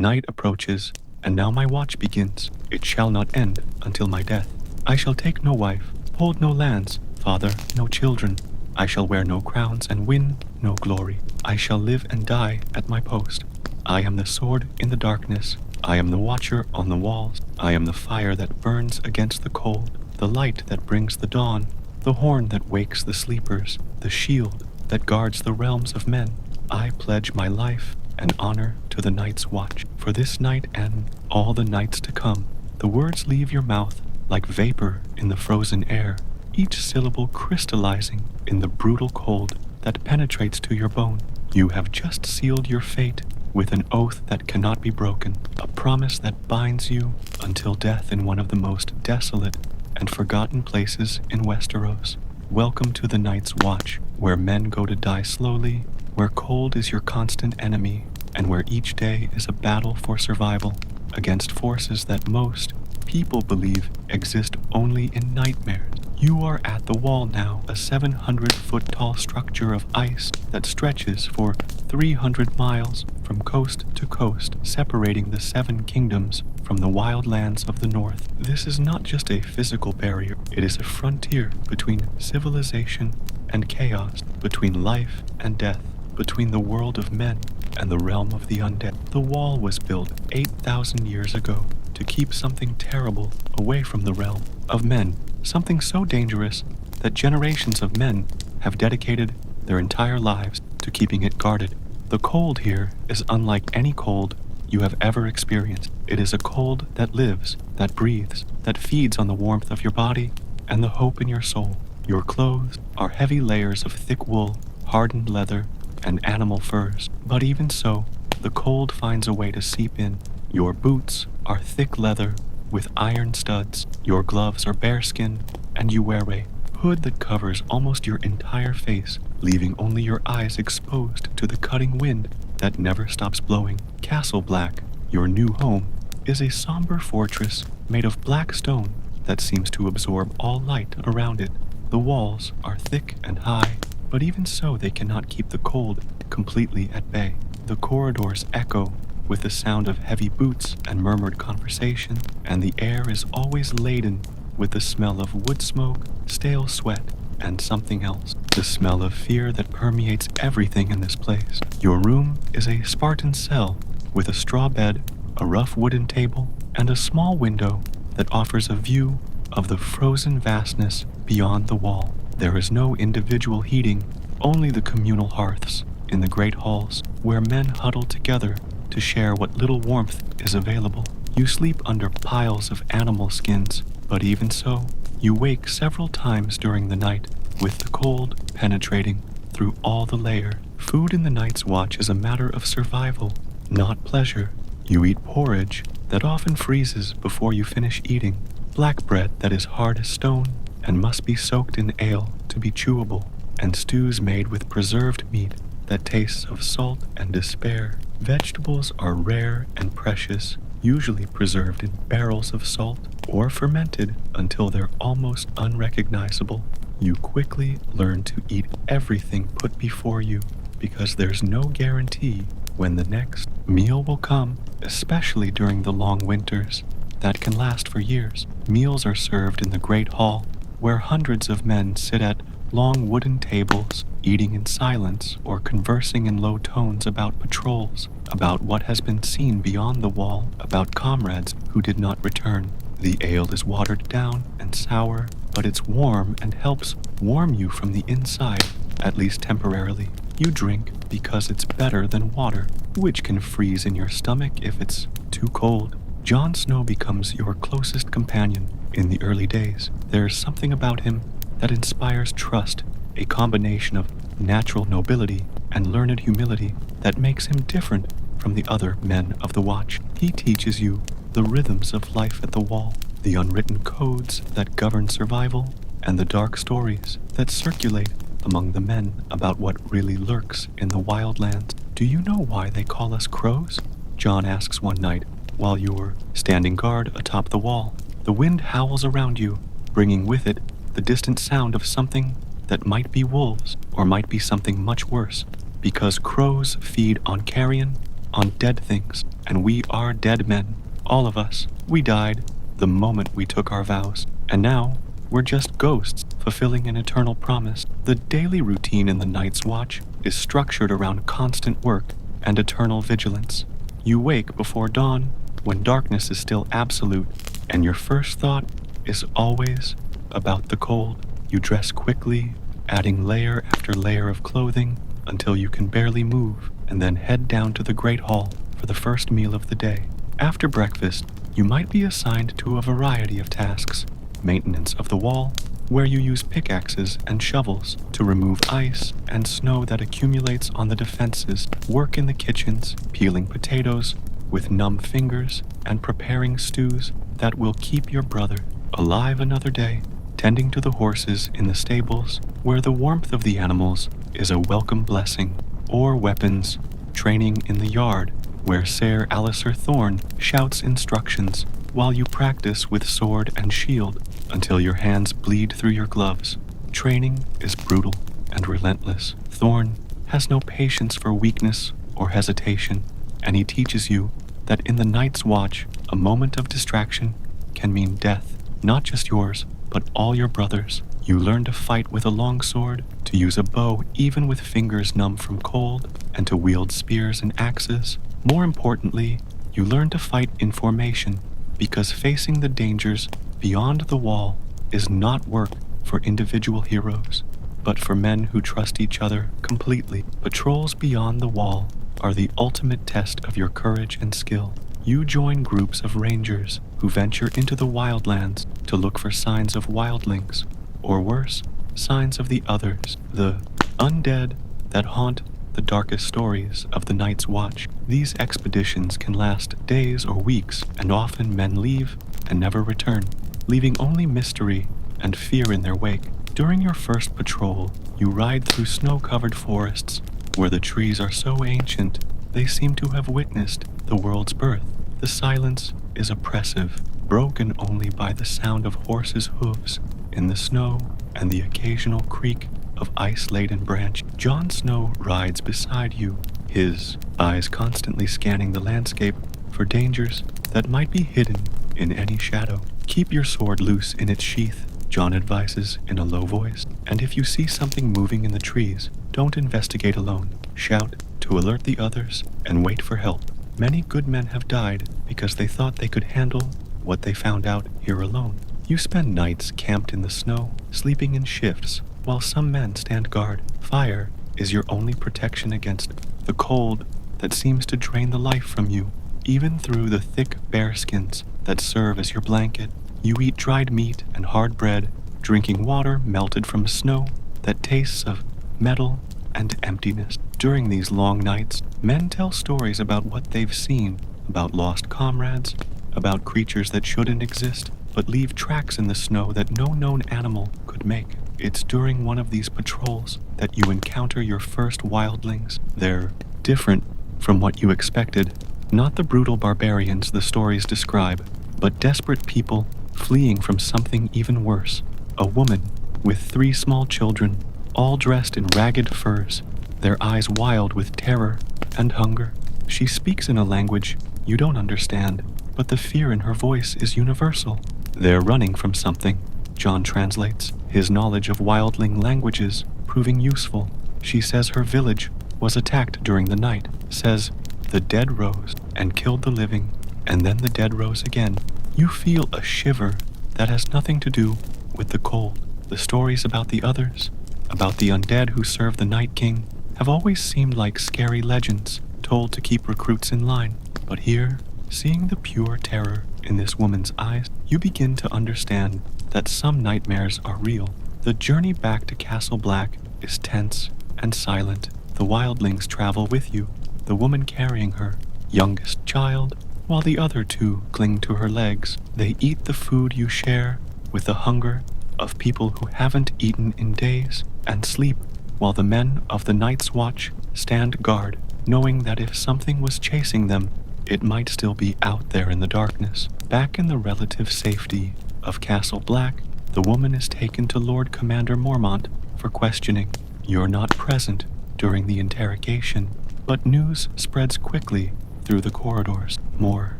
Night approaches, and now my watch begins. It shall not end until my death. I shall take no wife, hold no lands, father, no children. I shall wear no crowns and win no glory. I shall live and die at my post. I am the sword in the darkness. I am the watcher on the walls. I am the fire that burns against the cold, the light that brings the dawn, the horn that wakes the sleepers, the shield that guards the realms of men. I pledge my life and honor to the night's watch, for this night and all the nights to come. The words leave your mouth like vapor in the frozen air, each syllable crystallizing in the brutal cold that penetrates to your bone. You have just sealed your fate with an oath that cannot be broken, a promise that binds you until death in one of the most desolate and forgotten places in Westeros. Welcome to the Night's Watch, where men go to die slowly, where cold is your constant enemy, and where each day is a battle for survival against forces that most people believe exist only in nightmares. You are at the wall now, a 700-foot-tall structure of ice that stretches for 300 miles from coast to coast, separating the 7 kingdoms from the wildlands of the north. This is not just a physical barrier, it is a frontier between civilization and chaos, between life and death, between the world of men and the realm of the undead. The wall was built 8,000 years ago to keep something terrible away from the realm of men, something so dangerous that generations of men have dedicated their entire lives to keeping it guarded. The cold here is unlike any cold you have ever experienced. It is a cold that lives, that breathes, that feeds on the warmth of your body and the hope in your soul. Your clothes are heavy layers of thick wool, hardened leather, and animal furs. But even so, the cold finds a way to seep in. Your boots are thick leather with iron studs. Your gloves are bearskin, and you wear a hood that covers almost your entire face, leaving only your eyes exposed to the cutting wind that never stops blowing. Castle Black, your new home, is a somber fortress made of black stone that seems to absorb all light around it. The walls are thick and high, but even so they cannot keep the cold completely at bay. The corridors echo with the sound of heavy boots and murmured conversation, and the air is always laden with the smell of wood smoke, stale sweat, and something else. The smell of fear that permeates everything in this place. Your room is a Spartan cell with a straw bed, a rough wooden table, and a small window that offers a view of the frozen vastness beyond the wall. There is no individual heating, only the communal hearths in the great halls where men huddle together to share what little warmth is available. You sleep under piles of animal skins, but even so, you wake several times during the night with the cold penetrating through all the layer. Food in the Night's Watch is a matter of survival, not pleasure. You eat porridge that often freezes before you finish eating, black bread that is hard as stone and must be soaked in ale to be chewable, and stews made with preserved meat that tastes of salt and despair. Vegetables are rare and precious, usually preserved in barrels of salt or fermented until they're almost unrecognizable. You quickly learn to eat everything put before you because there's no guarantee when the next meal will come, especially during the long winters that can last for years. Meals are served in the Great Hall, where hundreds of men sit at long wooden tables, eating in silence or conversing in low tones about patrols, about what has been seen beyond the wall, about comrades who did not return. The ale is watered down and sour, but it's warm and helps warm you from the inside, at least temporarily. You drink because it's better than water, which can freeze in your stomach if it's too cold. Jon Snow becomes your closest companion in the early days. There's something about him that inspires trust, a combination of natural nobility and learned humility that makes him different from the other men of the Watch. He teaches you the rhythms of life at the wall, the unwritten codes that govern survival, and the dark stories that circulate among the men about what really lurks in the wildlands. Do you know why they call us crows? Jon asks one night while you're standing guard atop the wall. The wind howls around you, bringing with it the distant sound of something that might be wolves or might be something much worse. Because crows feed on carrion, on dead things, and we are dead men. All of us. We died the moment we took our vows, and now we're just ghosts fulfilling an eternal promise. The daily routine in the Night's Watch is structured around constant work and eternal vigilance. You wake before dawn when darkness is still absolute, and your first thought is always about the cold. You dress quickly, adding layer after layer of clothing until you can barely move, and then head down to the Great Hall for the first meal of the day. After breakfast, you might be assigned to a variety of tasks: maintenance of the wall, where you use pickaxes and shovels to remove ice and snow that accumulates on the defenses, work in the kitchens, peeling potatoes with numb fingers and preparing stews that will keep your brother alive another day, tending to the horses in the stables, where the warmth of the animals is a welcome blessing, or weapons, training in the yard, where Ser Alistair Thorne shouts instructions while you practice with sword and shield until your hands bleed through your gloves. Training is brutal and relentless. Thorne has no patience for weakness or hesitation, and he teaches you that in the Night's Watch, a moment of distraction can mean death, not just yours, but all your brothers. You learn to fight with a long sword, to use a bow even with fingers numb from cold, and to wield spears and axes. More importantly, you learn to fight in formation, because facing the dangers beyond the wall is not work for individual heroes, but for men who trust each other completely. Patrols beyond the wall are the ultimate test of your courage and skill. You join groups of rangers who venture into the wildlands to look for signs of wildlings, or worse, signs of the others, the undead that haunt the darkest stories of the Night's Watch. These expeditions can last days or weeks, and often men leave and never return, leaving only mystery and fear in their wake. During your first patrol, you ride through snow-covered forests where the trees are so ancient they seem to have witnessed the world's birth. The silence is oppressive, broken only by the sound of horses' hooves in the snow and the occasional creak of ice-laden branch. Jon Snow rides beside you, his eyes constantly scanning the landscape for dangers that might be hidden in any shadow. Keep your sword loose in its sheath, Jon advises in a low voice, and if you see something moving in the trees, don't investigate alone. Shout to alert the others and wait for help. Many good men have died because they thought they could handle what they found out here alone. You spend nights camped in the snow, sleeping in shifts, while some men stand guard. Fire is your only protection against the cold that seems to drain the life from you. Even through the thick bearskins that serve as your blanket, you eat dried meat and hard bread, drinking water melted from snow that tastes of metal and emptiness. During these long nights, men tell stories about what they've seen, about lost comrades, about creatures that shouldn't exist, but leave tracks in the snow that no known animal could make. It's during one of these patrols that you encounter your first wildlings. They're different from what you expected. Not the brutal barbarians the stories describe, but desperate people fleeing from something even worse. A woman with 3 small children, all dressed in ragged furs, their eyes wild with terror and hunger. She speaks in a language you don't understand, but the fear in her voice is universal. They're running from something, Jon translates, his knowledge of wildling languages proving useful. She says her village was attacked during the night, says the dead rose and killed the living, and then the dead rose again. You feel a shiver that has nothing to do with the cold. The stories about the others, about the undead who serve the Night King, have always seemed like scary legends told to keep recruits in line. But here, seeing the pure terror in this woman's eyes, you begin to understand that some nightmares are real. The journey back to Castle Black is tense and silent. The wildlings travel with you, the woman carrying her youngest child, while the other 2 cling to her legs. They eat the food you share with the hunger of people who haven't eaten in days, and sleep while the men of the Night's Watch stand guard, knowing that if something was chasing them, it might still be out there in the darkness. Back in the relative safety of Castle Black, the woman is taken to Lord Commander Mormont for questioning. You're not present during the interrogation, But news spreads quickly through the corridors. More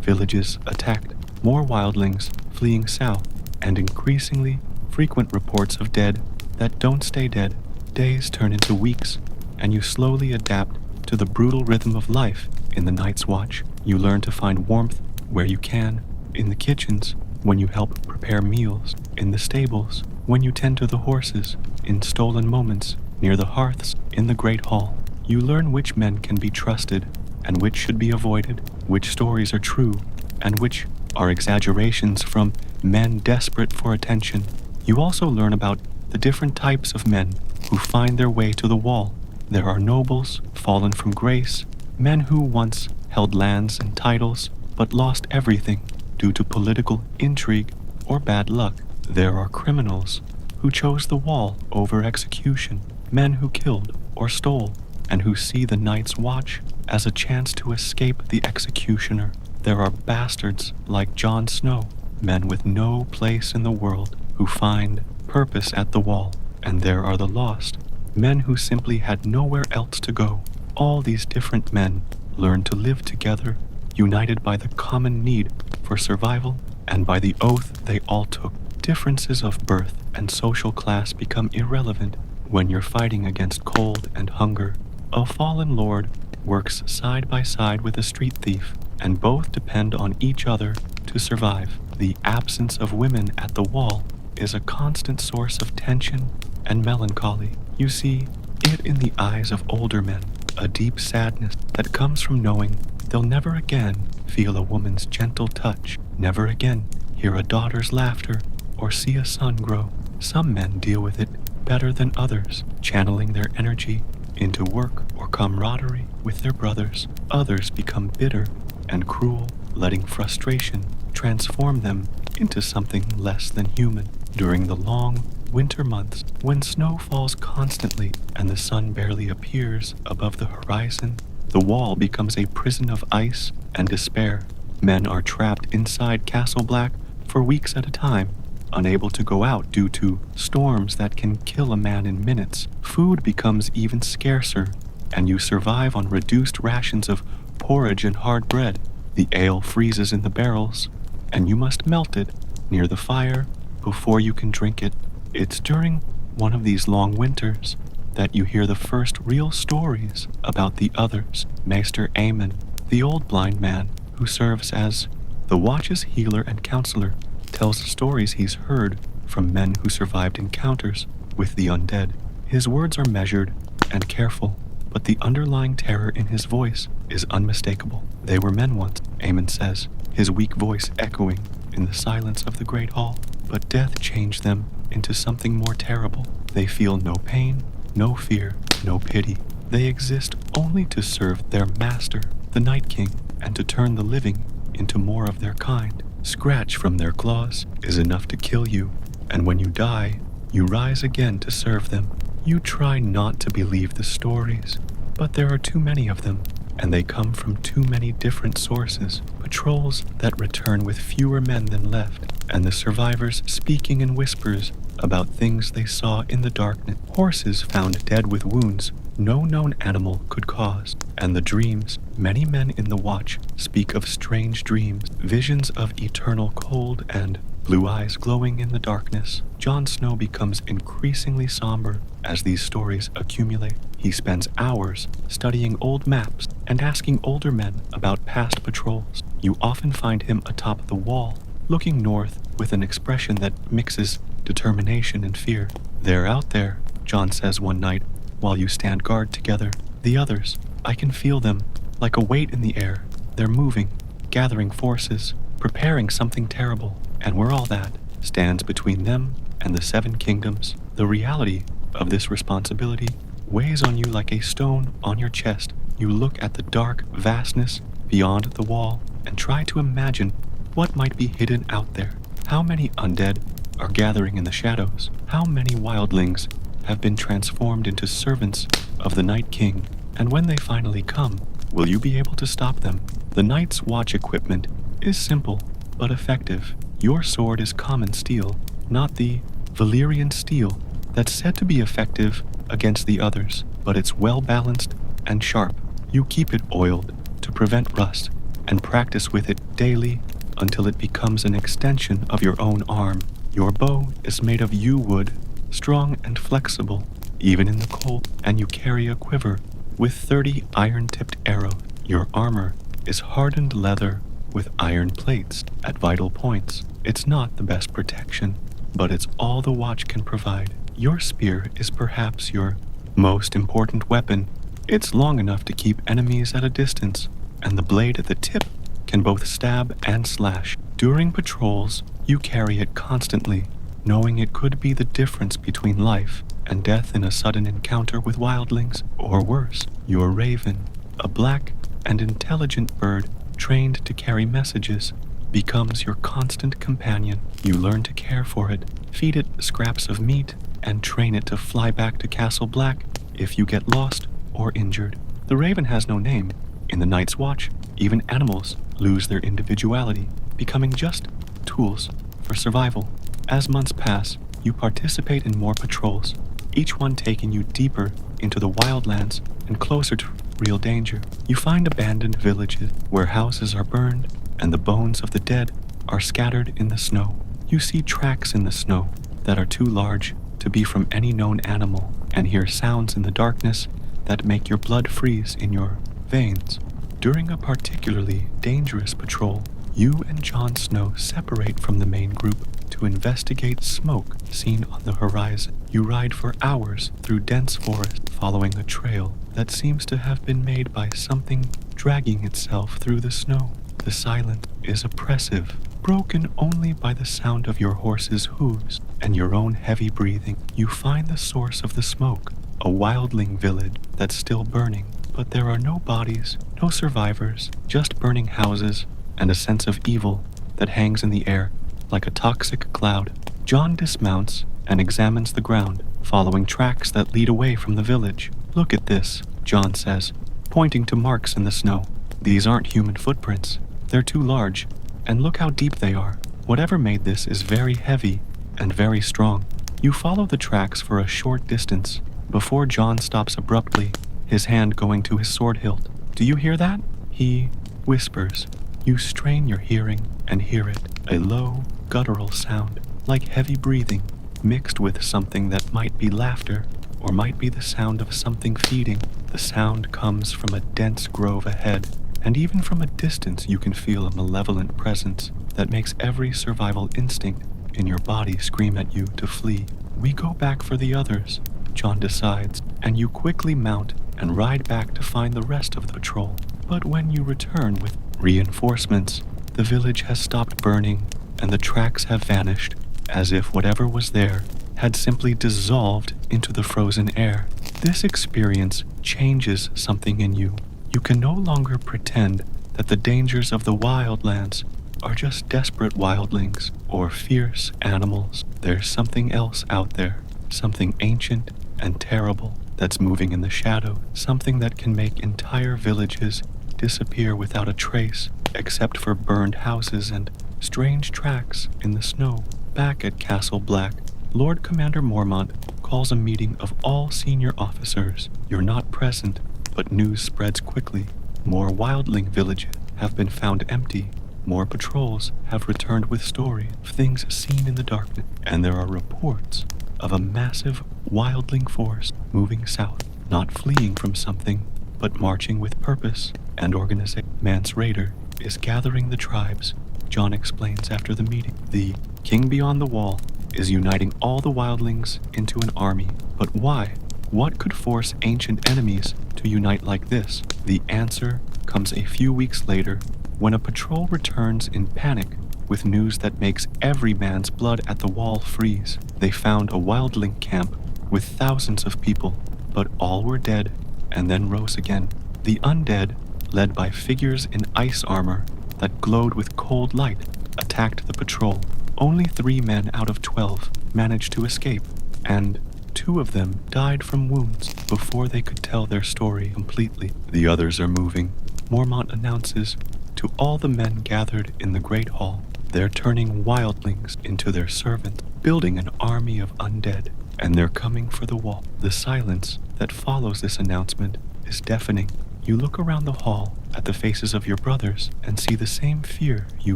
villages attacked, more wildlings fleeing south, and increasingly frequent reports of dead that don't stay dead. Days turn into weeks, and you slowly adapt to the brutal rhythm of life in the Night's Watch. You learn to find warmth where you can, in the kitchens, when you help prepare meals, in the stables, when you tend to the horses, in stolen moments, near the hearths, in the Great Hall. You learn which men can be trusted and which should be avoided, which stories are true and which are exaggerations from men desperate for attention. You also learn about the different types of men who find their way to the wall. There are nobles, fallen from grace, men who once held lands and titles but lost everything due to political intrigue or bad luck. There are criminals who chose the wall over execution, men who killed or stole, and who see the Night's Watch as a chance to escape the executioner. There are bastards like Jon Snow, men with no place in the world who find purpose at the wall. And there are the lost, men who simply had nowhere else to go. All these different men learn to live together, united by the common need for survival and by the oath they all took. Differences of birth and social class become irrelevant when you're fighting against cold and hunger. A fallen lord works side by side with a street thief, and both depend on each other to survive. The absence of women at the wall is a constant source of tension and melancholy. You see it in the eyes of older men, a deep sadness that comes from knowing they'll never again feel a woman's gentle touch, never again hear a daughter's laughter or see a son grow. Some men deal with it better than others, channeling their energy into work or camaraderie with their brothers. Others become bitter and cruel, letting frustration transform them into something less than human. During the long winter months, when snow falls constantly and the sun barely appears above the horizon, the wall becomes a prison of ice and despair. Men are trapped inside Castle Black for weeks at a time, unable to go out due to storms that can kill a man in minutes. Food becomes even scarcer, and you survive on reduced rations of porridge and hard bread. The ale freezes in the barrels, and you must melt it near the fire before you can drink it. It's during one of these long winters that you hear the first real stories about the others. Maester Aemon, the old blind man who serves as the Watch's healer and counselor, tells stories he's heard from men who survived encounters with the undead. His words are measured and careful, but the underlying terror in his voice is unmistakable. They were men once, Aemon says, his weak voice echoing in the silence of the Great Hall. But death changed them into something more terrible. They feel no pain, no fear, no pity. They exist only to serve their master, the Night King, and to turn the living into more of their kind. Scratch from their claws is enough to kill you, and when you die, you rise again to serve them. You try not to believe the stories, but there are too many of them, and they come from too many different sources. Patrols that return with fewer men than left, and the survivors speaking in whispers about things they saw in the darkness. Horses found dead with wounds no known animal could cause, and the dreams. Many men in the Watch speak of strange dreams, visions of eternal cold and blue eyes glowing in the darkness. Jon Snow becomes increasingly somber as these stories accumulate. He spends hours studying old maps and asking older men about past patrols. You often find him atop the wall, looking north with an expression that mixes determination and fear. "They're out there," Jon says one night while you stand guard together. "The others, I can feel them, like a weight in the air. They're moving, gathering forces, preparing something terrible, and where all that stands between them and the Seven Kingdoms. The reality of this responsibility weighs on you like a stone on your chest. You look at the dark vastness beyond the wall and try to imagine what might be hidden out there. How many undead are gathering in the shadows? How many wildlings have been transformed into servants of the Night King? And when they finally come, will you be able to stop them? The Night's Watch equipment is simple but effective. Your sword is common steel, not the Valyrian steel that's said to be effective against the others, but it's well balanced and sharp. You keep it oiled to prevent rust and practice with it daily until it becomes an extension of your own arm. Your bow is made of yew wood, strong and flexible, even in the cold, and you carry a quiver with 30 iron-tipped arrows. Your armor is hardened leather with iron plates at vital points. It's not the best protection, but it's all the watch can provide. Your spear is perhaps your most important weapon. It's long enough to keep enemies at a distance, and the blade at the tip can both stab and slash. During patrols, you carry it constantly, knowing it could be the difference between life and death in a sudden encounter with wildlings, or worse. Your raven, a black and intelligent bird trained to carry messages, becomes your constant companion. You learn to care for it, feed it scraps of meat, and train it to fly back to Castle Black if you get lost or injured. The raven has no name. In the Night's Watch, even animals lose their individuality, becoming just tools for survival. As months pass, you participate in more patrols, each one taking you deeper into the wildlands and closer to real danger. You find abandoned villages where houses are burned and the bones of the dead are scattered in the snow. You see tracks in the snow that are too large to be from any known animal, and hear sounds in the darkness that make your blood freeze in your veins. During a particularly dangerous patrol, you and Jon Snow separate from the main group to investigate smoke seen on the horizon. You ride for hours through dense forest, following a trail that seems to have been made by something dragging itself through the snow. The silence is oppressive, broken only by the sound of your horse's hooves and your own heavy breathing. You find the source of the smoke, a wildling village that's still burning, but there are no bodies, no survivors, just burning houses and a sense of evil that hangs in the air like a toxic cloud. Jon dismounts and examines the ground, following tracks that lead away from the village. "Look at this," Jon says, pointing to marks in the snow. "These aren't human footprints. They're too large, and look how deep they are. Whatever made this is very heavy and very strong." You follow the tracks for a short distance before Jon stops abruptly, his hand going to his sword hilt. "Do you hear that?" he whispers. You strain your hearing and hear it, a low, guttural sound, like heavy breathing, mixed with something that might be laughter or might be the sound of something feeding. The sound comes from a dense grove ahead, and even from a distance you can feel a malevolent presence that makes every survival instinct in your body scream at you to flee. "We go back for the others," Jon decides, and you quickly mount and ride back to find the rest of the patrol. But when you return with reinforcements, the village has stopped burning and the tracks have vanished, as if whatever was there had simply dissolved into the frozen air. This experience changes something in you. You can no longer pretend that the dangers of the wildlands are just desperate wildlings or fierce animals. There's something else out there, something ancient and terrible that's moving in the shadow, something that can make entire villages disappear without a trace, except for burned houses and strange tracks in the snow. Back at Castle Black, Lord Commander Mormont calls a meeting of all senior officers. You're not present, but news spreads quickly. More wildling villages have been found empty. More patrols have returned with stories of things seen in the darkness, and there are reports of a massive wildling force moving south, not fleeing from something, but marching with purpose and organization. Mance Rayder is gathering the tribes, Jon explains after the meeting. The King Beyond the Wall is uniting all the wildlings into an army. But why? What could force ancient enemies to unite like this? The answer comes a few weeks later, when a patrol returns in panic with news that makes every man's blood at the wall freeze. They found a wildling camp with thousands of people, but all were dead and then rose again. The undead, led by figures in ice armor that glowed with cold light, attacked the patrol. Only 3 men out of 12 managed to escape, and 2 of them died from wounds before they could tell their story completely. The others are moving, Mormont announces to all the men gathered in the Great Hall. They're turning wildlings into their servants, building an army of undead, and they're coming for the wall. The silence that follows this announcement is deafening. You look around the hall at the faces of your brothers and see the same fear you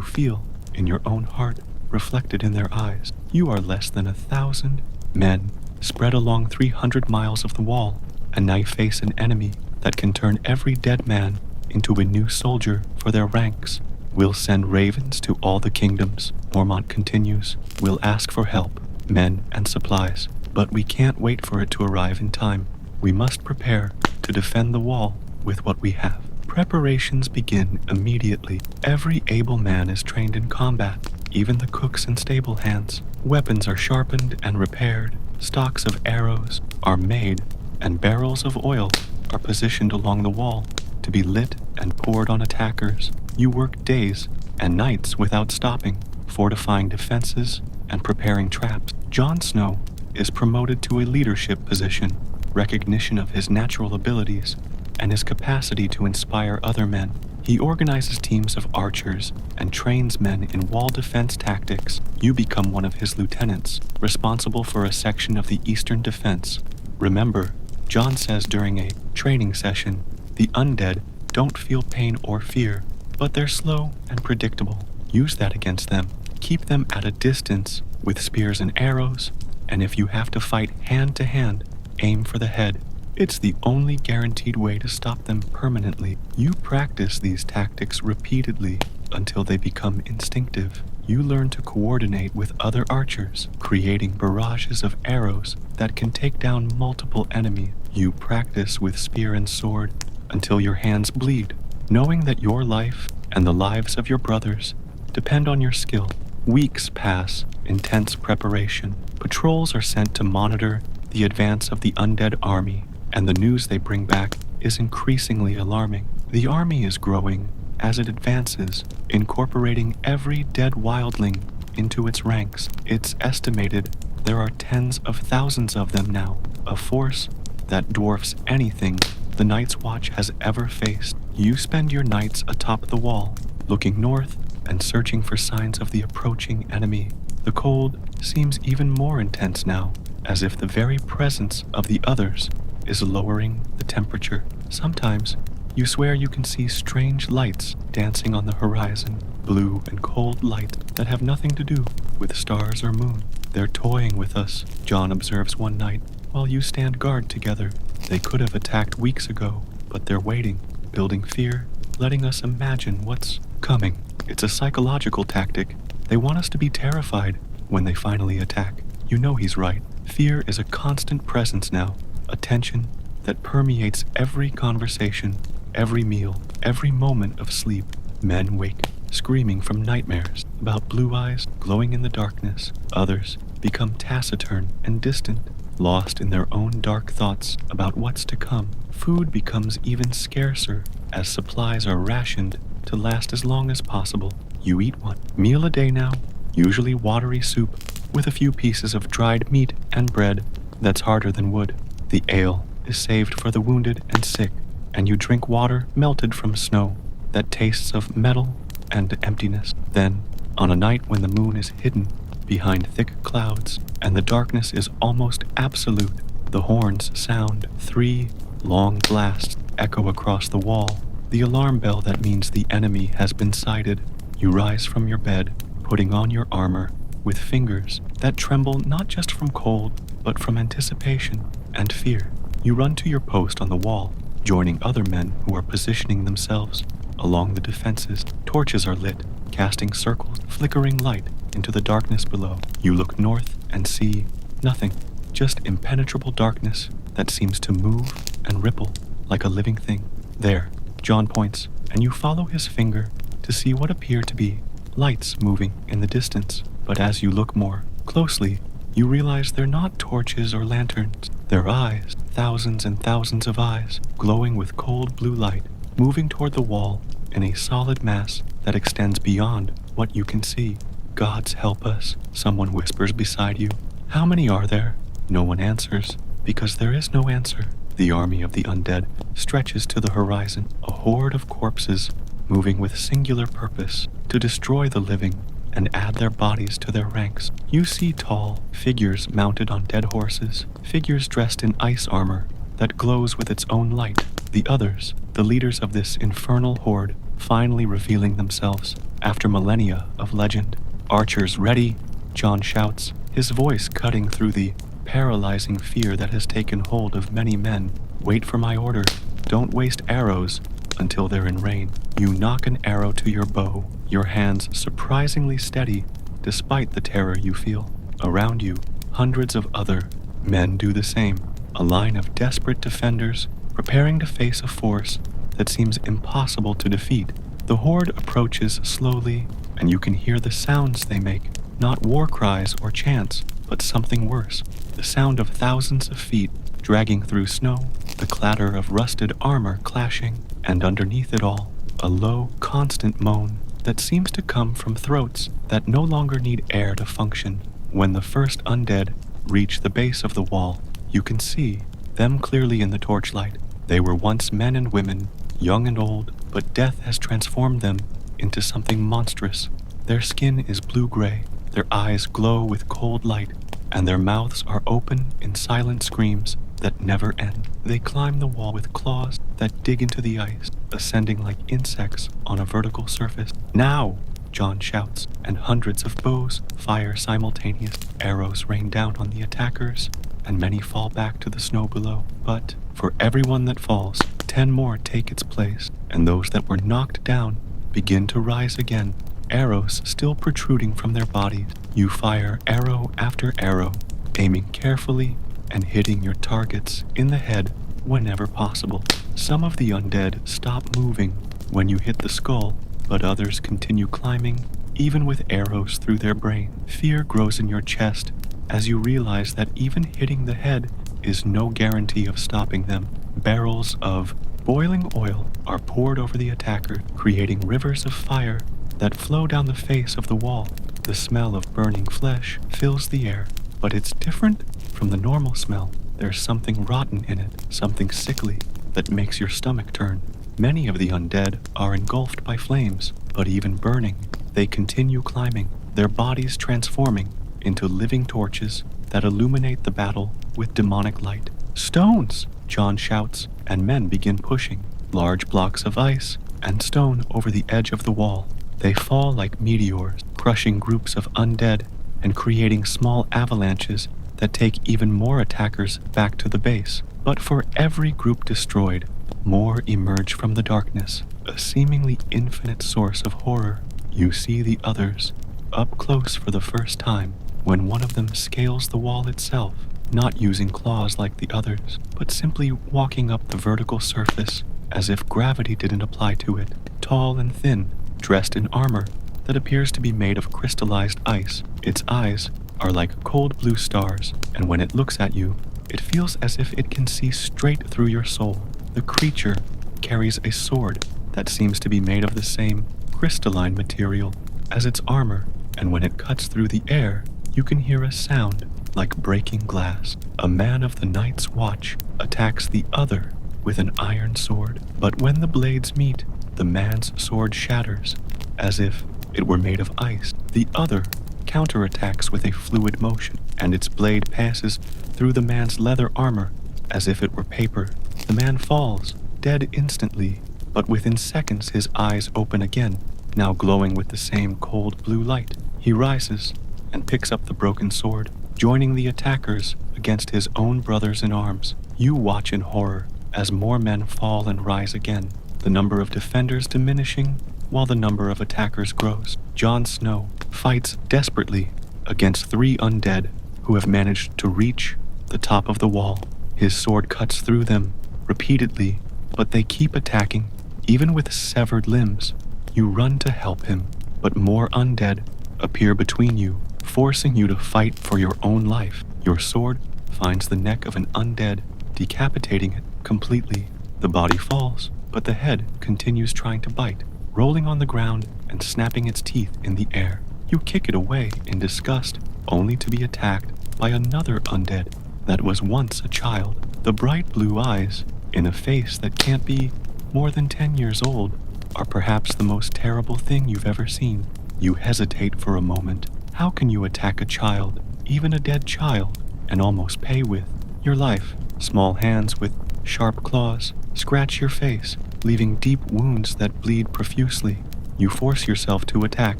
feel in your own heart reflected in their eyes. You are less than 1,000 men spread along 300 miles of the wall, and now you face an enemy that can turn every dead man into a new soldier for their ranks. We'll send ravens to all the kingdoms, Mormont continues. We'll ask for help, men and supplies, but we can't wait for it to arrive in time. We must prepare to defend the wall with what we have. Preparations begin immediately. Every able man is trained in combat, even the cooks and stable hands. Weapons are sharpened and repaired, stocks of arrows are made, and barrels of oil are positioned along the wall to be lit and poured on attackers. You work days and nights without stopping, fortifying defenses and preparing traps. Jon Snow is promoted to a leadership position, recognition of his natural abilities and his capacity to inspire other men. He organizes teams of archers and trains men in wall defense tactics. You become one of his lieutenants, responsible for a section of the eastern defense. Remember, Jon says during a training session, the undead don't feel pain or fear, but they're slow and predictable. Use that against them. Keep them at a distance with spears and arrows, and if you have to fight hand to hand, aim for the head. It's the only guaranteed way to stop them permanently. You practice these tactics repeatedly until they become instinctive. You learn to coordinate with other archers, creating barrages of arrows that can take down multiple enemies. You practice with spear and sword until your hands bleed, knowing that your life and the lives of your brothers depend on your skill. Weeks pass, intense preparation. Patrols are sent to monitor the advance of the undead army, and the news they bring back is increasingly alarming. The army is growing as it advances, incorporating every dead wildling into its ranks. It's estimated there are tens of thousands of them now, a force that dwarfs anything the Night's Watch has ever faced. You spend your nights atop the wall, looking north and searching for signs of the approaching enemy. The cold seems even more intense now, as if the very presence of the others is lowering the temperature. Sometimes you swear you can see strange lights dancing on the horizon, blue and cold lights that have nothing to do with stars or moon. They're toying with us, Jon observes one night, while you stand guard together. They could have attacked weeks ago, but they're waiting, building fear, letting us imagine what's coming. It's a psychological tactic. They want us to be terrified when they finally attack. You know he's right. Fear is a constant presence now, a tension that permeates every conversation, every meal, every moment of sleep. Men wake, screaming from nightmares about blue eyes glowing in the darkness. Others become taciturn and distant, lost in their own dark thoughts about what's to come. Food becomes even scarcer as supplies are rationed to last as long as possible. You eat one meal a day now, usually watery soup with a few pieces of dried meat and bread that's harder than wood. The ale is saved for the wounded and sick, and you drink water melted from snow that tastes of metal and emptiness. Then, on a night when the moon is hidden behind thick clouds and the darkness is almost absolute, the horns sound. 3 long blasts echo across the wall, the alarm bell that means the enemy has been sighted. You rise from your bed, putting on your armor, with fingers that tremble not just from cold, but from anticipation and fear. You run to your post on the wall, joining other men who are positioning themselves along the defenses. Torches are lit, casting circles, flickering light into the darkness below. You look north and see nothing, just impenetrable darkness that seems to move and ripple like a living thing. There, Jon points, and you follow his finger to see what appear to be lights moving in the distance. But as you look more closely, you realize they're not torches or lanterns. They're eyes, thousands and thousands of eyes, glowing with cold blue light, moving toward the wall in a solid mass that extends beyond what you can see. Gods help us, someone whispers beside you. How many are there? No one answers, because there is no answer. The army of the undead stretches to the horizon, a horde of corpses moving with singular purpose to destroy the living and add their bodies to their ranks. You see tall figures mounted on dead horses, figures dressed in ice armor, that glows with its own light. The others, the leaders of this infernal horde, finally revealing themselves after millennia of legend. Archers ready, Jon shouts, his voice cutting through the paralyzing fear that has taken hold of many men. Wait for my order. Don't waste arrows until they're in rain. You knock an arrow to your bow, your hands surprisingly steady despite the terror you feel. Around you, hundreds of other men do the same. A line of desperate defenders preparing to face a force that seems impossible to defeat. The horde approaches slowly, and you can hear the sounds they make. Not war cries or chants, but something worse. The sound of thousands of feet dragging through snow, the clatter of rusted armor clashing, and underneath it all, a low, constant moan that seems to come from throats that no longer need air to function. When the first undead reach the base of the wall, you can see them clearly in the torchlight. They were once men and women, young and old, but death has transformed them into something monstrous. Their skin is blue-gray, their eyes glow with cold light, and their mouths are open in silent screams that never end. They climb the wall with claws that dig into the ice, ascending like insects on a vertical surface. Now, Jon shouts, and hundreds of bows fire simultaneous. Arrows rain down on the attackers, and many fall back to the snow below. But for everyone that falls, 10 more take its place, and those that were knocked down begin to rise again, arrows still protruding from their bodies. You fire arrow after arrow, aiming carefully and hitting your targets in the head whenever possible. Some of the undead stop moving when you hit the skull, but others continue climbing, even with arrows through their brain. Fear grows in your chest as you realize that even hitting the head is no guarantee of stopping them. Barrels of boiling oil are poured over the attacker, creating rivers of fire that flow down the face of the wall. The smell of burning flesh fills the air, but it's different from the normal smell. There's something rotten in it, something sickly that makes your stomach turn. Many of the undead are engulfed by flames, but even burning, they continue climbing, their bodies transforming into living torches that illuminate the battle with demonic light. Stones, Jon shouts, and men begin pushing large blocks of ice and stone over the edge of the wall. They fall like meteors, crushing groups of undead and creating small avalanches that take even more attackers back to the base. But for every group destroyed, more emerge from the darkness, a seemingly infinite source of horror. You see the others, up close for the first time, when one of them scales the wall itself, not using claws like the others, but simply walking up the vertical surface as if gravity didn't apply to it. Tall and thin, dressed in armor that appears to be made of crystallized ice. Its eyes are like cold blue stars, and when it looks at you, it feels as if it can see straight through your soul. The creature carries a sword that seems to be made of the same crystalline material as its armor, and when it cuts through the air, you can hear a sound like breaking glass. A man of the Night's Watch attacks the other with an iron sword, but when the blades meet, the man's sword shatters as if it were made of ice. The other counterattacks with a fluid motion, and its blade passes through the man's leather armor as if it were paper. The man falls, dead instantly, but within seconds his eyes open again, now glowing with the same cold blue light. He rises and picks up the broken sword, joining the attackers against his own brothers in arms. You watch in horror as more men fall and rise again, the number of defenders diminishing while the number of attackers grows. Jon Snow fights desperately against 3 undead who have managed to reach the top of the wall. His sword cuts through them repeatedly, but they keep attacking, even with severed limbs. You run to help him, but more undead appear between you, forcing you to fight for your own life. Your sword finds the neck of an undead, decapitating it completely. The body falls, but the head continues trying to bite, rolling on the ground and snapping its teeth in the air. You kick it away in disgust, only to be attacked by another undead that was once a child. The bright blue eyes, in a face that can't be more than 10 years old, are perhaps the most terrible thing you've ever seen. You hesitate for a moment. How can you attack a child, even a dead child, and almost pay with your life? Small hands with sharp claws scratch your face, leaving deep wounds that bleed profusely. You force yourself to attack,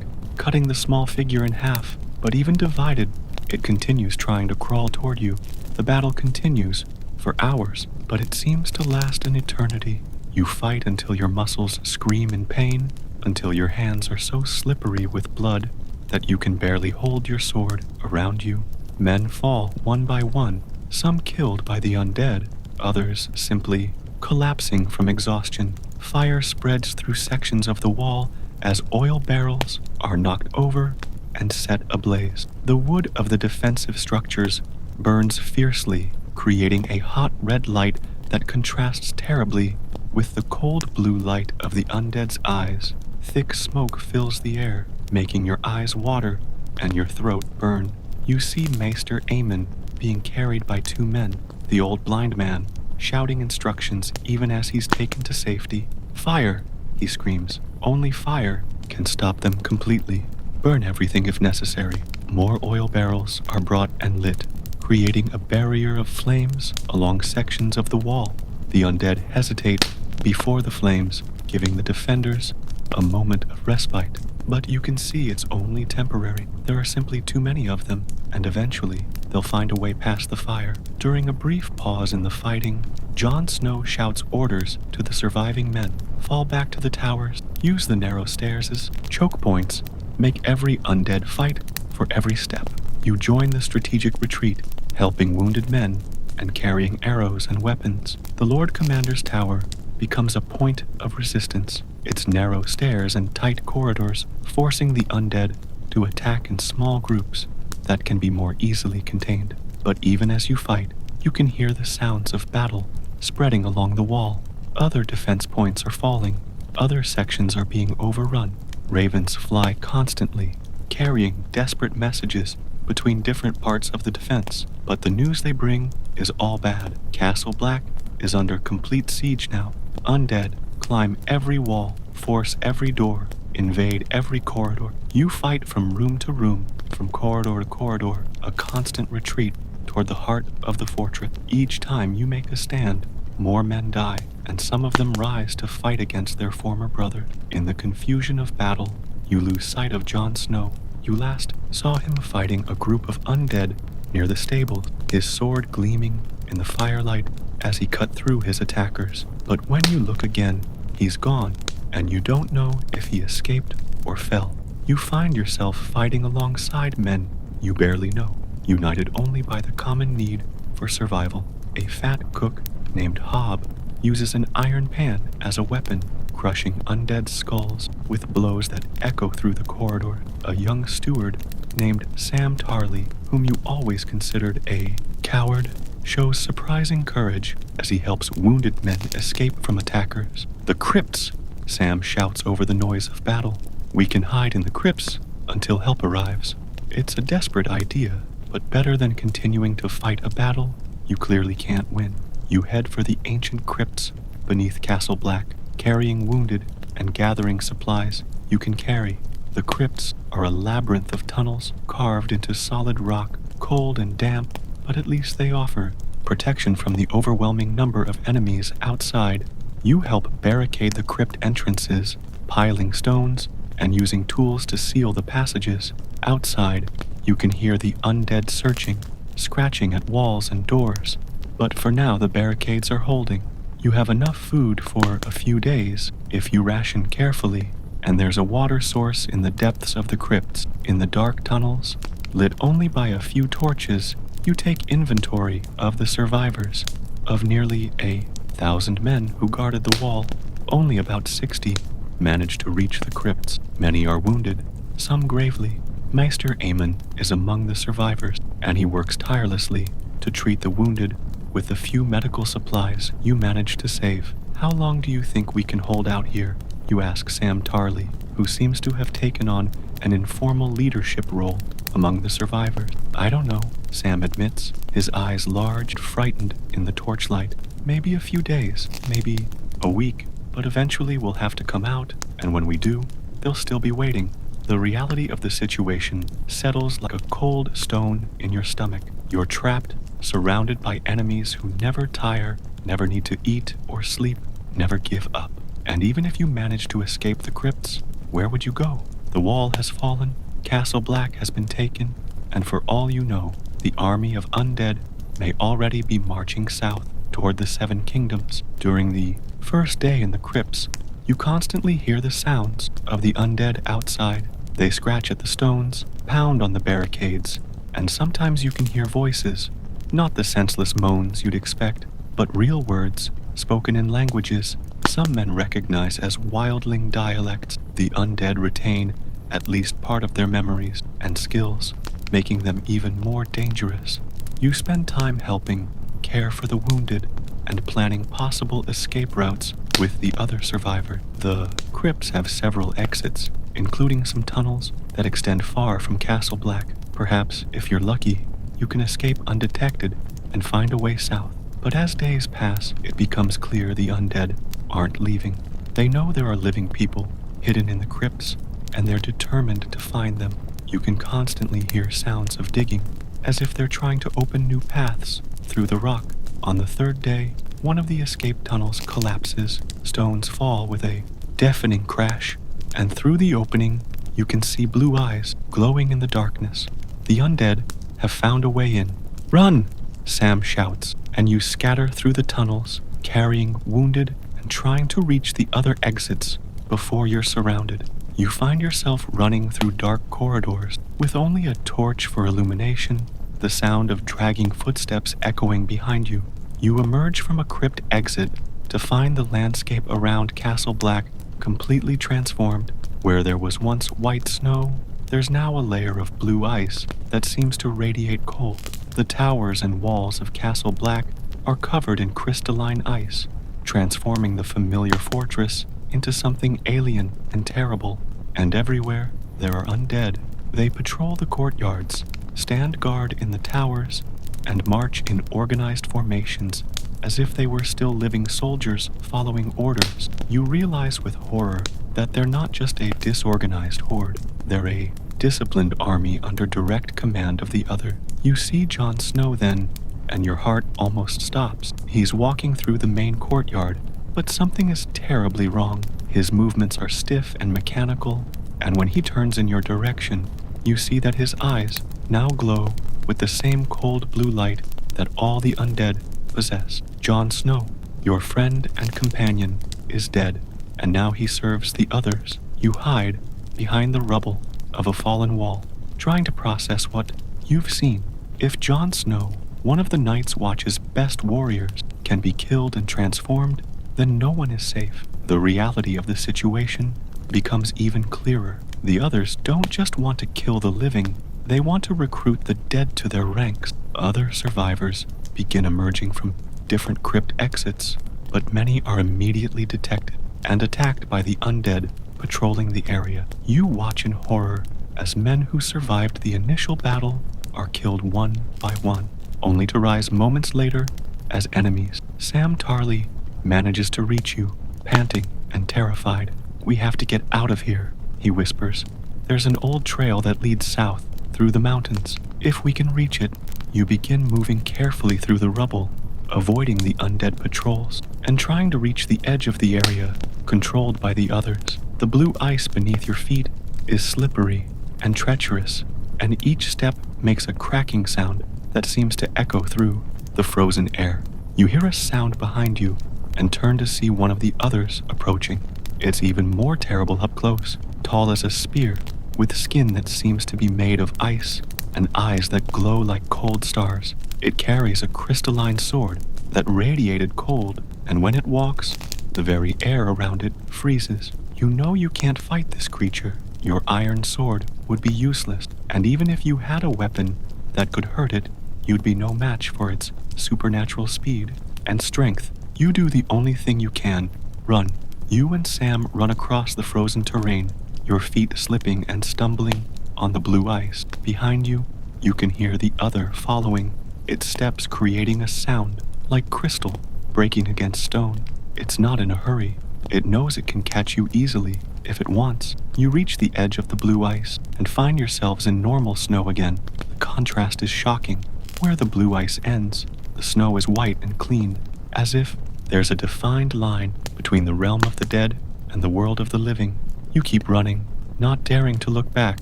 cutting the small figure in half, but even divided, it continues trying to crawl toward you. The battle continues for hours, but it seems to last an eternity. You fight until your muscles scream in pain, until your hands are so slippery with blood that you can barely hold your sword around you. Men fall one by one, some killed by the undead, others simply collapsing from exhaustion. Fire spreads through sections of the wall as oil barrels are knocked over and set ablaze. The wood of the defensive structures burns fiercely, creating a hot red light that contrasts terribly with the cold blue light of the undead's eyes. Thick smoke fills the air, making your eyes water and your throat burn. You see Maester Aemon being carried by two men, the old blind man, shouting instructions even as he's taken to safety. Fire, he screams. Only fire can stop them completely. Burn everything if necessary. More oil barrels are brought and lit, creating a barrier of flames along sections of the wall. The undead hesitate before the flames, giving the defenders a moment of respite. But you can see it's only temporary. There are simply too many of them, and eventually they'll find a way past the fire. During a brief pause in the fighting, Jon Snow shouts orders to the surviving men. Fall back to the towers, use the narrow stairs as choke points, make every undead fight for every step. You join the strategic retreat, helping wounded men and carrying arrows and weapons. The Lord Commander's tower becomes a point of resistance, its narrow stairs and tight corridors forcing the undead to attack in small groups that can be more easily contained. But even as you fight, you can hear the sounds of battle spreading along the wall. Other defense points are falling, other sections are being overrun. Ravens fly constantly, carrying desperate messages between different parts of the defense, but the news they bring is all bad. Castle Black is under complete siege now. Undead climb every wall, force every door, invade every corridor. You fight from room to room, from corridor to corridor, a constant retreat toward the heart of the fortress. Each time you make a stand, more men die, and some of them rise to fight against their former brother. In the confusion of battle, you lose sight of Jon Snow. You last saw him fighting a group of undead near the stables, his sword gleaming in the firelight as he cut through his attackers. But when you look again, he's gone, and you don't know if he escaped or fell. You find yourself fighting alongside men you barely know, united only by the common need for survival. A fat cook named Hob uses an iron pan as a weapon, crushing undead skulls with blows that echo through the corridor. A young steward named Sam Tarley, whom you always considered a coward, shows surprising courage as he helps wounded men escape from attackers. The crypts, Sam shouts over the noise of battle. We can hide in the crypts until help arrives. It's a desperate idea, but better than continuing to fight a battle you clearly can't win. You head for the ancient crypts beneath Castle Black, carrying wounded and gathering supplies you can carry. The crypts are a labyrinth of tunnels carved into solid rock, cold and damp, but at least they offer protection from the overwhelming number of enemies outside. You help barricade the crypt entrances, piling stones and using tools to seal the passages. Outside, you can hear the undead searching, scratching at walls and doors. But for now, the barricades are holding. You have enough food for a few days if you ration carefully, and there's a water source in the depths of the crypts. In the dark tunnels, lit only by a few torches, you take inventory of the survivors. Of nearly 1,000 men who guarded the wall, only about 60 managed to reach the crypts. Many are wounded, some gravely. Maester Aemon is among the survivors, and he works tirelessly to treat the wounded with the few medical supplies you managed to save. How long do you think we can hold out here? You ask Sam Tarley, who seems to have taken on an informal leadership role among the survivors. I don't know, Sam admits, his eyes large and frightened in the torchlight. Maybe a few days, maybe a week, but eventually we'll have to come out, and when we do, they'll still be waiting. The reality of the situation settles like a cold stone in your stomach. You're trapped, surrounded by enemies who never tire never need to eat or sleep, never give up. And even if you manage to escape the crypts, where would you go? The wall has fallen, Castle Black has been taken, and for all you know, the army of undead may already be marching south toward the Seven Kingdoms. During the first day in the crypts, you constantly hear the sounds of the undead outside. They scratch at the stones, pound on the barricades, and sometimes you can hear voices, not the senseless moans you'd expect, but real words spoken in languages some men recognize as wildling dialects. The undead retain at least part of their memories and skills, making them even more dangerous. You spend time helping care for the wounded and planning possible escape routes with the other survivor. The crypts have several exits, including some tunnels that extend far from Castle Black. Perhaps, if you're lucky, you can escape undetected and find a way south. But as days pass, it becomes clear the undead aren't leaving. They know there are living people hidden in the crypts, and they're determined to find them. You can constantly hear sounds of digging, as if they're trying to open new paths through the rock. On the third day, one of the escape tunnels collapses. Stones fall with a deafening crash, and through the opening, you can see blue eyes glowing in the darkness. The undead have found a way in. "Run!" Sam shouts, and you scatter through the tunnels, carrying wounded and trying to reach the other exits before you're surrounded. You find yourself running through dark corridors with only a torch for illumination, the sound of dragging footsteps echoing behind you. You emerge from a crypt exit to find the landscape around Castle Black completely transformed. Where there was once white snow, there's now a layer of blue ice that seems to radiate cold. The towers and walls of Castle Black are covered in crystalline ice, transforming the familiar fortress into something alien and terrible. And everywhere, there are undead. They patrol the courtyards, stand guard in the towers, and march in organized formations as if they were still living soldiers following orders. You realize with horror that they're not just a disorganized horde, they're a disciplined army under direct command of the other. You see Jon Snow then, and your heart almost stops. He's walking through the main courtyard, but something is terribly wrong. His movements are stiff and mechanical, and when he turns in your direction, you see that his eyes now glow with the same cold blue light that all the undead possess. Jon Snow, your friend and companion, is dead, and now he serves the others. You hide behind the rubble of a fallen wall, trying to process what you've seen. If Jon Snow, one of the Night's Watch's best warriors, can be killed and transformed, then no one is safe. The reality of the situation becomes even clearer. The others don't just want to kill the living, they want to recruit the dead to their ranks. Other survivors begin emerging from different crypt exits, but many are immediately detected and attacked by the undead patrolling the area. You watch in horror as men who survived the initial battle are killed one by one, only to rise moments later as enemies. Sam Tarly manages to reach you, panting and terrified. "We have to get out of here," he whispers. "There's an old trail that leads south through the mountains. If we can reach it." You begin moving carefully through the rubble, avoiding the undead patrols, and trying to reach the edge of the area, controlled by the others. The blue ice beneath your feet is slippery and treacherous, and each step makes a cracking sound that seems to echo through the frozen air. You hear a sound behind you and turn to see one of the others approaching. It's even more terrible up close, tall as a spear, with skin that seems to be made of ice and eyes that glow like cold stars. It carries a crystalline sword that radiated cold, and when it walks, the very air around it freezes. You know you can't fight this creature. Your iron sword would be useless, and even if you had a weapon that could hurt it, you'd be no match for its supernatural speed and strength. You do the only thing you can, run. You and Sam run across the frozen terrain, your feet slipping and stumbling on the blue ice. Behind you, you can hear the other following, its steps creating a sound like crystal breaking against stone. It's not in a hurry. It knows it can catch you easily if it wants. You reach the edge of the blue ice and find yourselves in normal snow again. The contrast is shocking. Where the blue ice ends, the snow is white and clean, as if there's a defined line between the realm of the dead and the world of the living. You keep running, not daring to look back.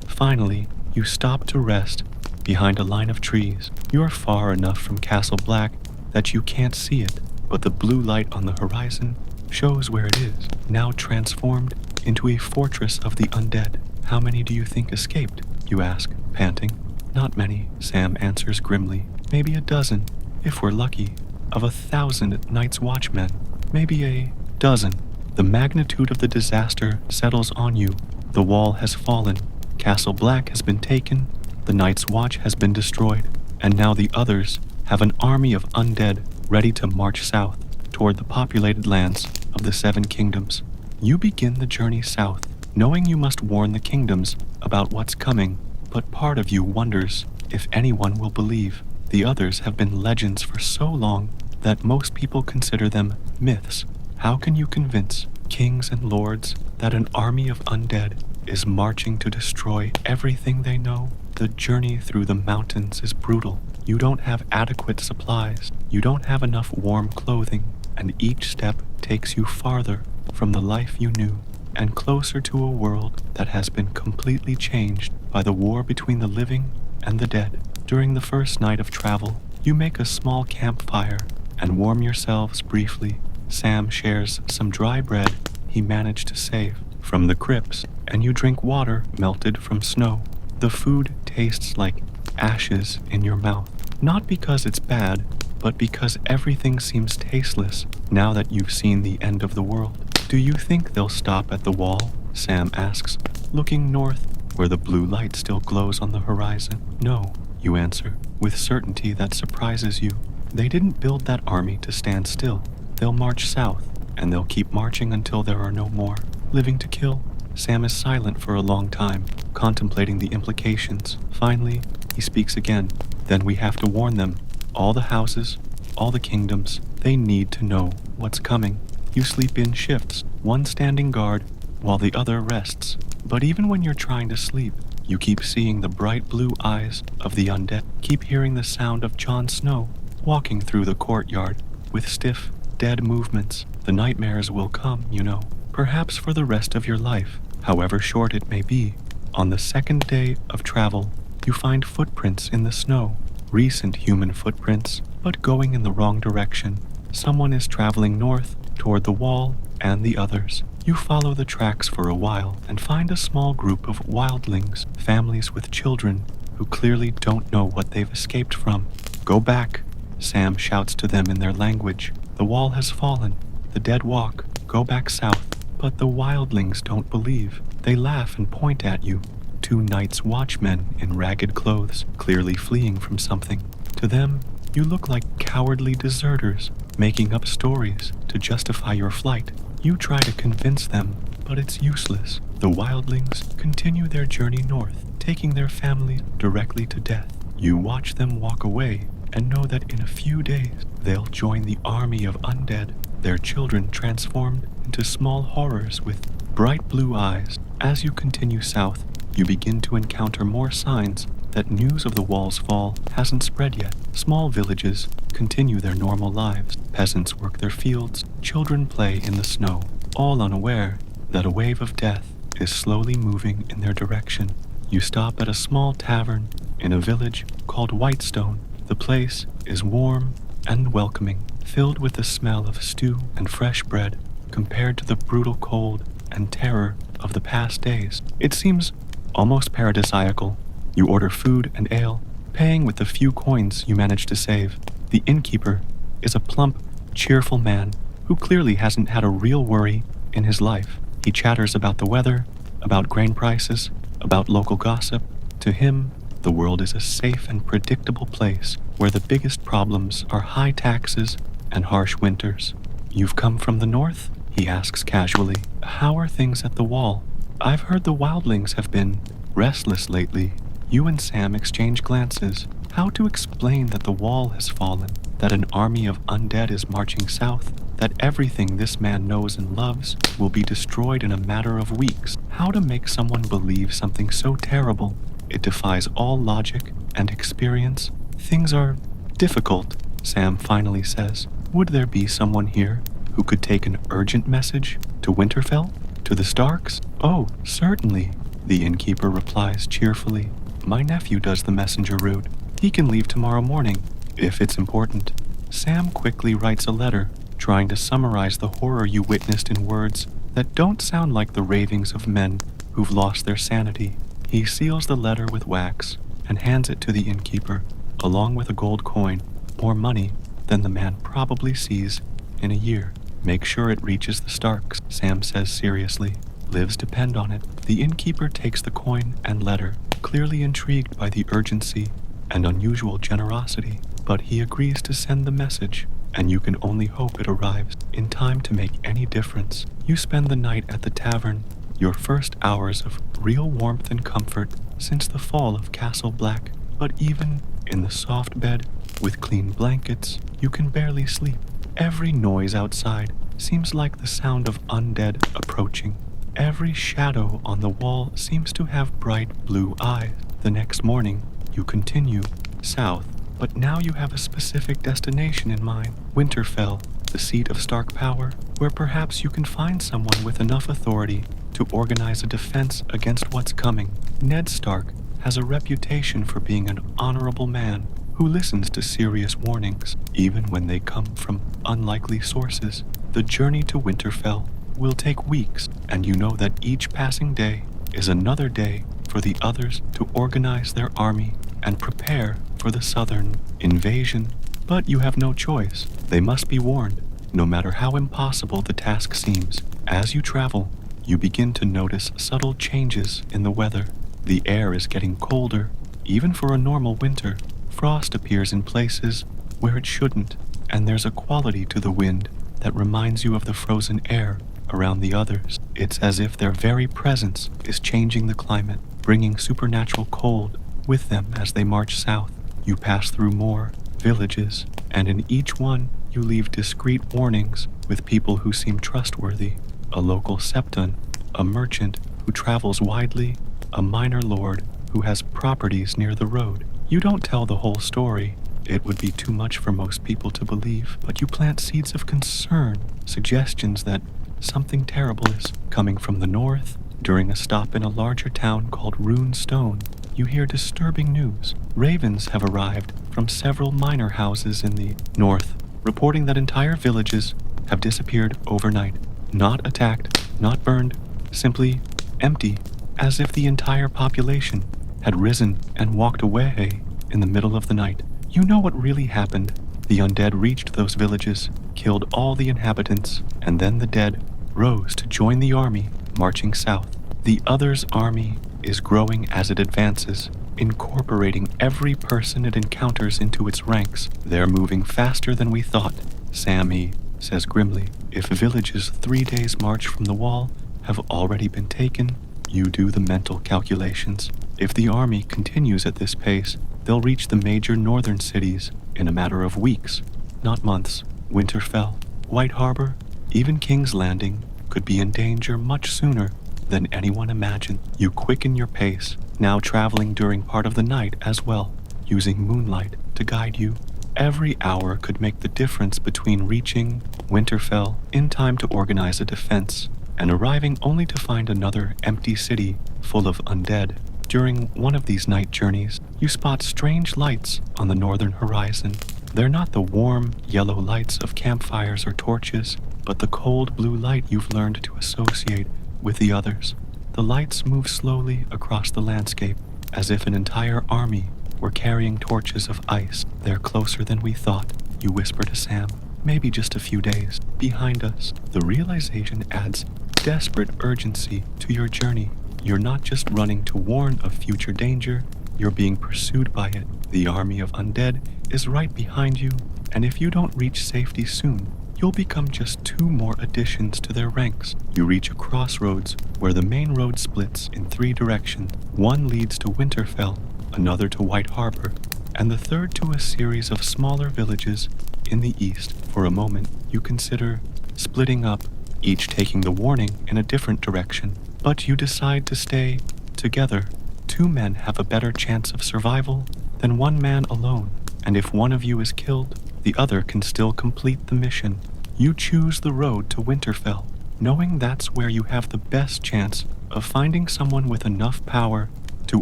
Finally, you stop to rest behind a line of trees. You're far enough from Castle Black that you can't see it, but the blue light on the horizon shows where it is, now transformed into a fortress of the undead. How many do you think escaped? You ask, panting. Not many, Sam answers grimly. Maybe a dozen, if we're lucky. Of 1,000 Night's Watchmen, maybe a dozen. The magnitude of the disaster settles on you. The wall has fallen. Castle Black has been taken. The Night's Watch has been destroyed. And now the others have an army of undead ready to march south toward the populated lands of the Seven Kingdoms. You begin the journey south, knowing you must warn the kingdoms about what's coming, but part of you wonders if anyone will believe. The others have been legends for so long that most people consider them myths. How can you convince kings and lords that an army of undead is marching to destroy everything they know? The journey through the mountains is brutal. You don't have adequate supplies. You don't have enough warm clothing, and each step takes you farther from the life you knew and closer to a world that has been completely changed by the war between the living and the dead. During the first night of travel, you make a small campfire and warm yourselves briefly. Sam shares some dry bread he managed to save from the crypts, and you drink water melted from snow. The food tastes like ashes in your mouth, not because it's bad, but because everything seems tasteless now that you've seen the end of the world. Do you think they'll stop at the wall? Sam asks, looking north where the blue light still glows on the horizon. No, you answer, with certainty that surprises you. They didn't build that army to stand still. They'll march south, and they'll keep marching until there are no more living to kill. Sam is silent for a long time, contemplating the implications. Finally, he speaks again. Then we have to warn them. All the houses, all the kingdoms, they need to know what's coming. You sleep in shifts, one standing guard while the other rests. But even when you're trying to sleep, you keep seeing the bright blue eyes of the undead. Keep hearing the sound of Jon Snow walking through the courtyard with stiff, dead movements. The nightmares will come, you know, perhaps for the rest of your life, however short it may be. On the second day of travel, you find footprints in the snow, recent human footprints, but going in the wrong direction. Someone is traveling north toward the wall and the others. You follow the tracks for a while and find a small group of wildlings, families with children who clearly don't know what they've escaped from. Go back, Sam shouts to them in their language. The wall has fallen. The dead walk. Go back south. But the wildlings don't believe. They laugh and point at you. 2 Night's Watchmen in ragged clothes, clearly fleeing from something. To them, you look like cowardly deserters, making up stories to justify your flight. You try to convince them, but it's useless. The wildlings continue their journey north, taking their family directly to death. You watch them walk away and know that in a few days they'll join the army of undead, their children transformed into small horrors with bright blue eyes. As you continue south, you begin to encounter more signs that news of the wall's fall hasn't spread yet. Small villages continue their normal lives. Peasants work their fields, children play in the snow, all unaware that a wave of death is slowly moving in their direction. You stop at a small tavern in a village called Whitestone. The place is warm and welcoming, filled with the smell of stew and fresh bread. Compared to the brutal cold and terror of the past days, it seems almost paradisiacal. You order food and ale, paying with the few coins you manage to save. The innkeeper is a plump, cheerful man who clearly hasn't had a real worry in his life. He chatters about the weather, about grain prices, about local gossip. To him, the world is a safe and predictable place where the biggest problems are high taxes and harsh winters. You've come from the north? He asks casually. How are things at the wall? I've heard the wildlings have been restless lately. You and Sam exchange glances. How to explain that the wall has fallen, that an army of undead is marching south, that everything this man knows and loves will be destroyed in a matter of weeks. How to make someone believe something so terrible? It defies all logic and experience. Things are difficult, Sam finally says, "Would there be someone here who could take an urgent message to Winterfell? To the Starks?" "Oh, certainly," the innkeeper replies cheerfully. "My nephew does the messenger route. He can leave tomorrow morning, if it's important." Sam quickly writes a letter, trying to summarize the horror you witnessed in words that don't sound like the ravings of men who've lost their sanity. He seals the letter with wax and hands it to the innkeeper, along with a gold coin, more money than the man probably sees in a year. "Make sure it reaches the Starks," Sam says seriously. "Lives depend on it." The innkeeper takes the coin and letter, clearly intrigued by the urgency and unusual generosity, but he agrees to send the message, and you can only hope it arrives in time to make any difference. You spend the night at the tavern, your first hours of real warmth and comfort since the fall of Castle Black, but even in the soft bed with clean blankets, you can barely sleep. Every noise outside seems like the sound of undead approaching. Every shadow on the wall seems to have bright blue eyes. The next morning, you continue south, but now you have a specific destination in mind: Winterfell, the seat of Stark power, where perhaps you can find someone with enough authority to organize a defense against what's coming. Ned Stark has a reputation for being an honorable man who listens to serious warnings, even when they come from unlikely sources. The journey to Winterfell will take weeks, and you know that each passing day is another day for the others to organize their army and prepare for the southern invasion. But you have no choice. They must be warned, no matter how impossible the task seems. As you travel, you begin to notice subtle changes in the weather. The air is getting colder, even for a normal winter. Frost appears in places where it shouldn't, and there's a quality to the wind that reminds you of the frozen air around the others. It's as if their very presence is changing the climate, bringing supernatural cold with them as they march south. You pass through more villages, and in each one you leave discreet warnings with people who seem trustworthy. A local septon, a merchant who travels widely, a minor lord who has properties near the road. You don't tell the whole story. It would be too much for most people to believe, but you plant seeds of concern, suggestions that something terrible is coming from the north. During a stop in a larger town called Rune Stone, you hear disturbing news. Ravens have arrived from several minor houses in the north, reporting that entire villages have disappeared overnight. Not attacked, not burned, simply empty, as if the entire population had risen and walked away in the middle of the night. You know what really happened. The undead reached those villages, killed all the inhabitants, and then the dead rose to join the army marching south. The other's army is growing as it advances, incorporating every person it encounters into its ranks. They're moving faster than we thought, Sammy says grimly. If villages 3 days' march from the wall have already been taken, you do the mental calculations. If the army continues at this pace, they'll reach the major northern cities in a matter of weeks, not months. Winterfell, White Harbor, even King's Landing could be in danger much sooner than anyone imagined. You quicken your pace, now traveling during part of the night as well, using moonlight to guide you. Every hour could make the difference between reaching Winterfell in time to organize a defense and arriving only to find another empty city full of undead. During one of these night journeys, you spot strange lights on the northern horizon. They're not the warm, yellow lights of campfires or torches, but the cold blue light you've learned to associate with the others. The lights move slowly across the landscape, as if an entire army were carrying torches of ice. "They're closer than we thought," you whisper to Sam. "Maybe just a few days. Behind us." The realization adds desperate urgency to your journey. You're not just running to warn of future danger, you're being pursued by it. The army of undead is right behind you, and if you don't reach safety soon, you'll become just 2 more additions to their ranks. You reach a crossroads where the main road splits in 3 directions. One leads to Winterfell, another to White Harbor, and the third to a series of smaller villages in the east. For a moment, you consider splitting up, each taking the warning in a different direction. But you decide to stay together. 2 men have a better chance of survival than 1 man alone, and if one of you is killed, the other can still complete the mission. You choose the road to Winterfell, knowing that's where you have the best chance of finding someone with enough power to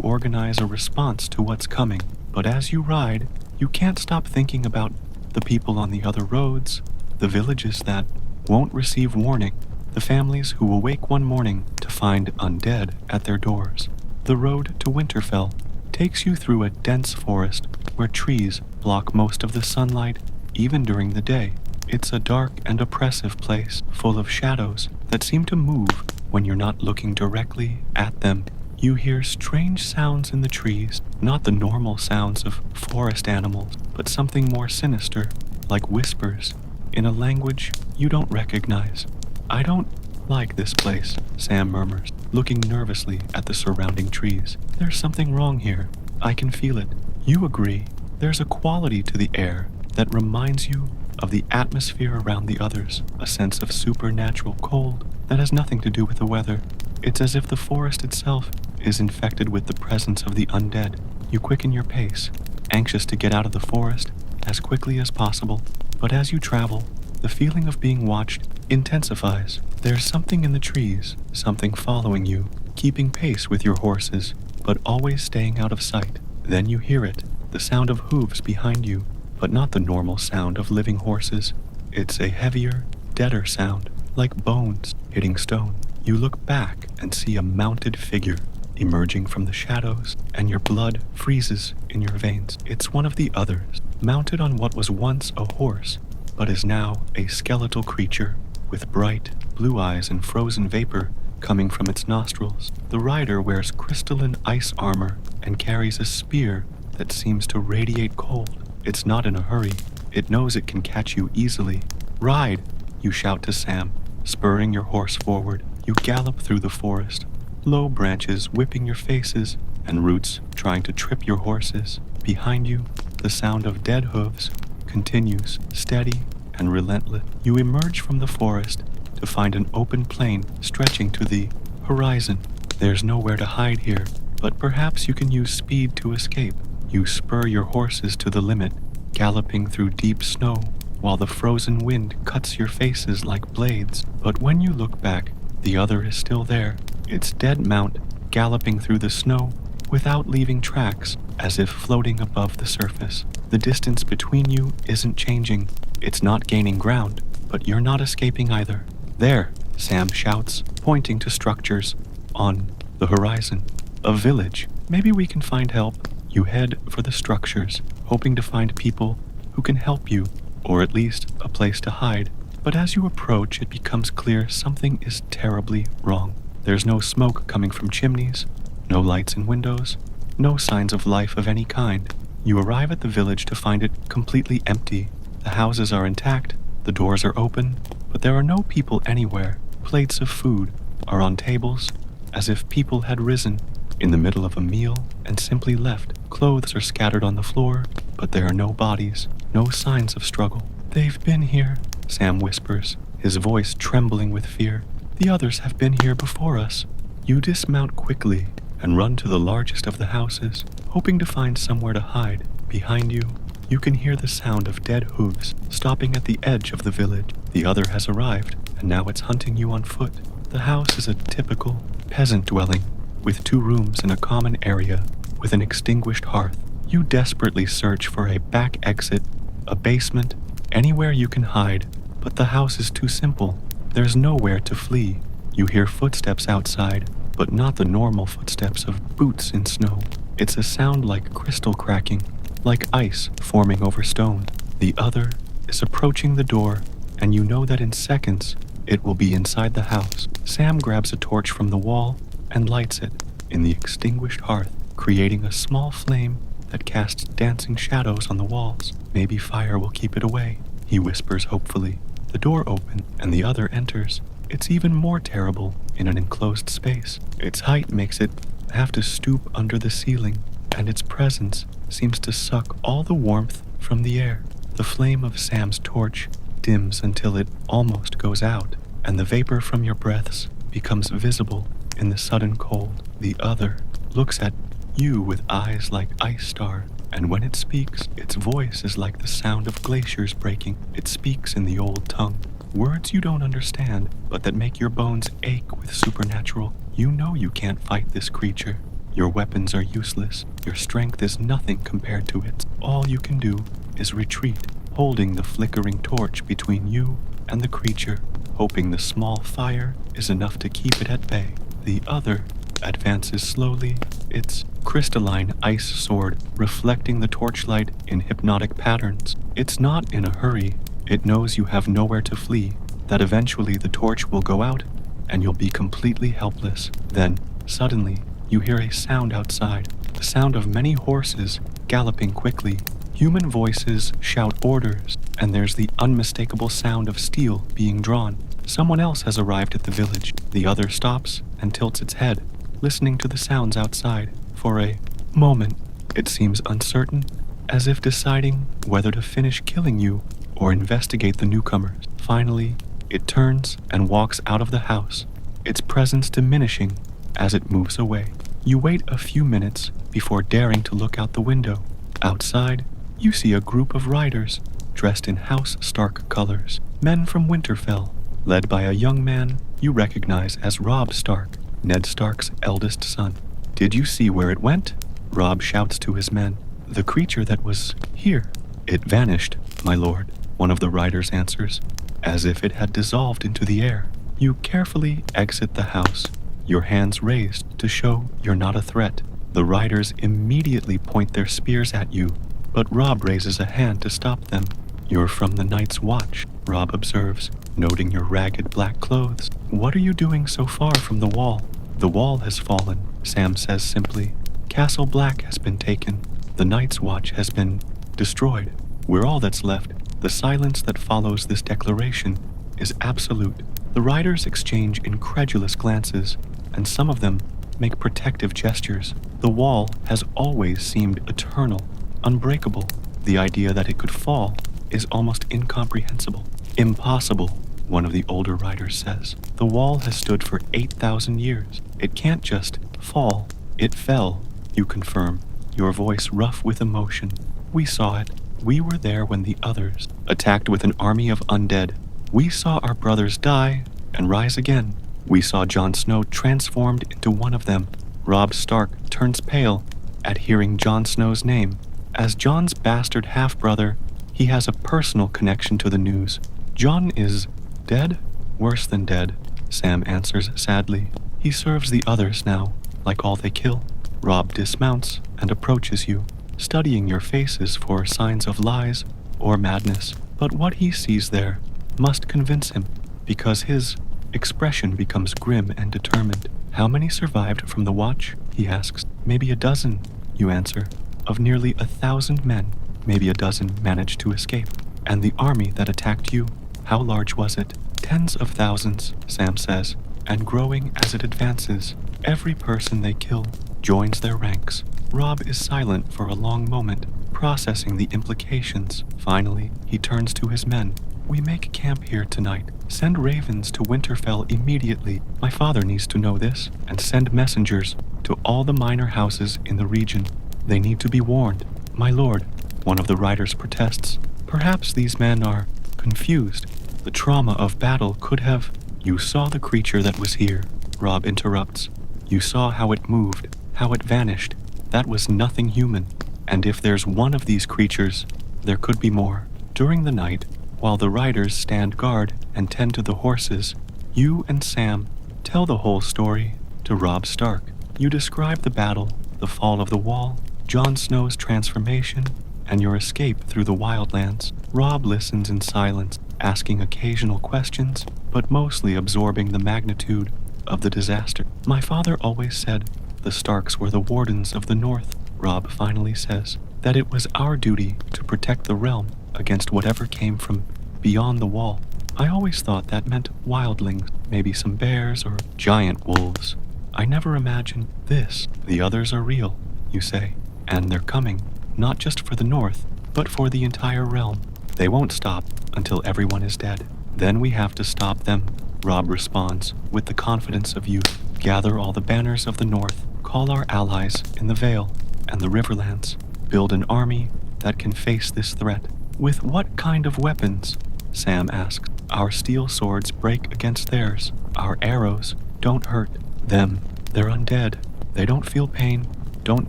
organize a response to what's coming. But as you ride, you can't stop thinking about the people on the other roads, the villages that won't receive warning, the families who will wake one morning to find undead at their doors. The road to Winterfell takes you through a dense forest where trees block most of the sunlight, even during the day. It's a dark and oppressive place full of shadows that seem to move when you're not looking directly at them. You hear strange sounds in the trees, not the normal sounds of forest animals, but something more sinister, like whispers, in a language you don't recognize. I don't like this place, Sam murmurs, looking nervously at the surrounding trees. There's something wrong here. I can feel it. You agree. There's a quality to the air that reminds you of the atmosphere around the others, a sense of supernatural cold that has nothing to do with the weather. It's as if the forest itself is infected with the presence of the undead. You quicken your pace, anxious to get out of the forest as quickly as possible. But as you travel, the feeling of being watched intensifies. There's something in the trees, something following you, keeping pace with your horses, but always staying out of sight. Then you hear it, the sound of hooves behind you, but not the normal sound of living horses. It's a heavier, deader sound, like bones hitting stone. You look back and see a mounted figure emerging from the shadows, and your blood freezes in your veins. It's one of the others, mounted on what was once a horse, but is now a skeletal creature with bright blue eyes and frozen vapor coming from its nostrils. The rider wears crystalline ice armor and carries a spear that seems to radiate cold. It's not in a hurry. It knows it can catch you easily. Ride, you shout to Sam, spurring your horse forward. You gallop through the forest, low branches whipping your faces and roots trying to trip your horses. Behind you, the sound of dead hooves continues, steady and relentless. You emerge from the forest to find an open plain stretching to the horizon. There's nowhere to hide here, but perhaps you can use speed to escape. You spur your horses to the limit, galloping through deep snow while the frozen wind cuts your faces like blades. But when you look back, the other is still there, its dead mount galloping through the snow without leaving tracks, as if floating above the surface. The distance between you isn't changing. It's not gaining ground, but you're not escaping either. There, Sam shouts, pointing to structures on the horizon. A village. Maybe we can find help. You head for the structures, hoping to find people who can help you, or at least a place to hide. But as you approach, it becomes clear something is terribly wrong. There's no smoke coming from chimneys, no lights in windows, no signs of life of any kind. You arrive at the village to find it completely empty. The houses are intact, the doors are open, but there are no people anywhere. Plates of food are on tables, as if people had risen in the middle of a meal and simply left. Clothes are scattered on the floor, but there are no bodies, no signs of struggle. They've been here, Sam whispers, his voice trembling with fear. The others have been here before us. You dismount quickly and run to the largest of the houses, hoping to find somewhere to hide. Behind you, you can hear the sound of dead hooves stopping at the edge of the village. The other has arrived, and now it's hunting you on foot. The house is a typical peasant dwelling, with 2 rooms in a common area with an extinguished hearth. You desperately search for a back exit, a basement, anywhere you can hide, but the house is too simple. There's nowhere to flee. You hear footsteps outside, but not the normal footsteps of boots in snow. It's a sound like crystal cracking, like ice forming over stone. The other is approaching the door, and you know that in seconds it will be inside the house. Sam grabs a torch from the wall and lights it in the extinguished hearth, creating a small flame that casts dancing shadows on the walls. Maybe fire will keep it away, he whispers hopefully. The door opens and the other enters. It's even more terrible in an enclosed space. Its height makes it have to stoop under the ceiling, and its presence seems to suck all the warmth from the air. The flame of Sam's torch dims until it almost goes out, and the vapor from your breaths becomes visible in the sudden cold. The other looks at You with eyes like ice stars. And when it speaks, its voice is like the sound of glaciers breaking. It speaks in the old tongue. Words you don't understand, but that make your bones ache with supernatural. You know you can't fight this creature. Your weapons are useless. Your strength is nothing compared to it. All you can do is retreat, holding the flickering torch between you and the creature, hoping the small fire is enough to keep it at bay. The other advances slowly, its crystalline ice sword reflecting the torchlight in hypnotic patterns. It's not in a hurry. It knows you have nowhere to flee, that eventually the torch will go out and you'll be completely helpless. Then, suddenly, you hear a sound outside, the sound of many horses galloping quickly. Human voices shout orders, and there's the unmistakable sound of steel being drawn. Someone else has arrived at the village. The other stops and tilts its head, listening to the sounds outside. For a moment, it seems uncertain, as if deciding whether to finish killing you or investigate the newcomers. Finally, it turns and walks out of the house, its presence diminishing as it moves away. You wait a few minutes before daring to look out the window. Outside, you see a group of riders dressed in House Stark colors, men from Winterfell, led by a young man you recognize as Robb Stark, Ned Stark's eldest son. Did you see where it went? Robb shouts to his men. The creature that was here. It vanished, my lord, one of the riders answers, as if it had dissolved into the air. You carefully exit the house, your hands raised to show you're not a threat. The riders immediately point their spears at you, but Robb raises a hand to stop them. You're from the Night's Watch, Robb observes, noting your ragged black clothes. What are you doing so far from the wall? The wall has fallen, Sam says simply. Castle Black has been taken. The Night's Watch has been destroyed. We're all that's left. The silence that follows this declaration is absolute. The riders exchange incredulous glances, and some of them make protective gestures. The wall has always seemed eternal, unbreakable. The idea that it could fall is almost incomprehensible. Impossible, one of the older riders says. The wall has stood for 8,000 years. It can't just fall. It fell, you confirm, your voice rough with emotion. We saw it. We were there when the others attacked with an army of undead. We saw our brothers die and rise again. We saw Jon Snow transformed into one of them. Robb Stark turns pale at hearing Jon Snow's name. As Jon's bastard half-brother, he has a personal connection to the news. Jon is dead? Worse than dead, Sam answers sadly. He serves the others now, like all they kill. Robb dismounts and approaches you, studying your faces for signs of lies or madness. But what he sees there must convince him, because his expression becomes grim and determined. How many survived from the watch? He asks. Maybe a dozen, you answer. Of nearly 1,000 men, maybe a dozen managed to escape. And the army that attacked you, how large was it? Tens of thousands, Sam says, and growing as it advances. Every person they kill joins their ranks. Robb is silent for a long moment, processing the implications. Finally, he turns to his men. We make camp here tonight. Send ravens to Winterfell immediately. My father needs to know this, and send messengers to all the minor houses in the region. They need to be warned. My lord, one of the riders protests. Perhaps these men are confused. The trauma of battle could have... You saw the creature that was here, Robb interrupts. You saw how it moved, how it vanished. That was nothing human. And if there's one of these creatures, there could be more. During the night, while the riders stand guard and tend to the horses, you and Sam tell the whole story to Robb Stark. You describe the battle, the fall of the wall, Jon Snow's transformation, and your escape through the wildlands. Robb listens in silence, asking occasional questions, but mostly absorbing the magnitude of the disaster. My father always said the Starks were the wardens of the North, Robb finally says, that it was our duty to protect the realm against whatever came from beyond the wall. I always thought that meant wildlings, maybe some bears or giant wolves. I never imagined this. The others are real, you say, and they're coming, not just for the North, but for the entire realm. They won't stop until everyone is dead. Then we have to stop them, Robb responds with the confidence of youth. Gather all the banners of the North, Call our allies in the Vale and the Riverlands. Build an army that can face this threat. With what kind of weapons? Sam asked. Our steel swords break against theirs. Our arrows don't hurt them. They're undead. They don't feel pain, don't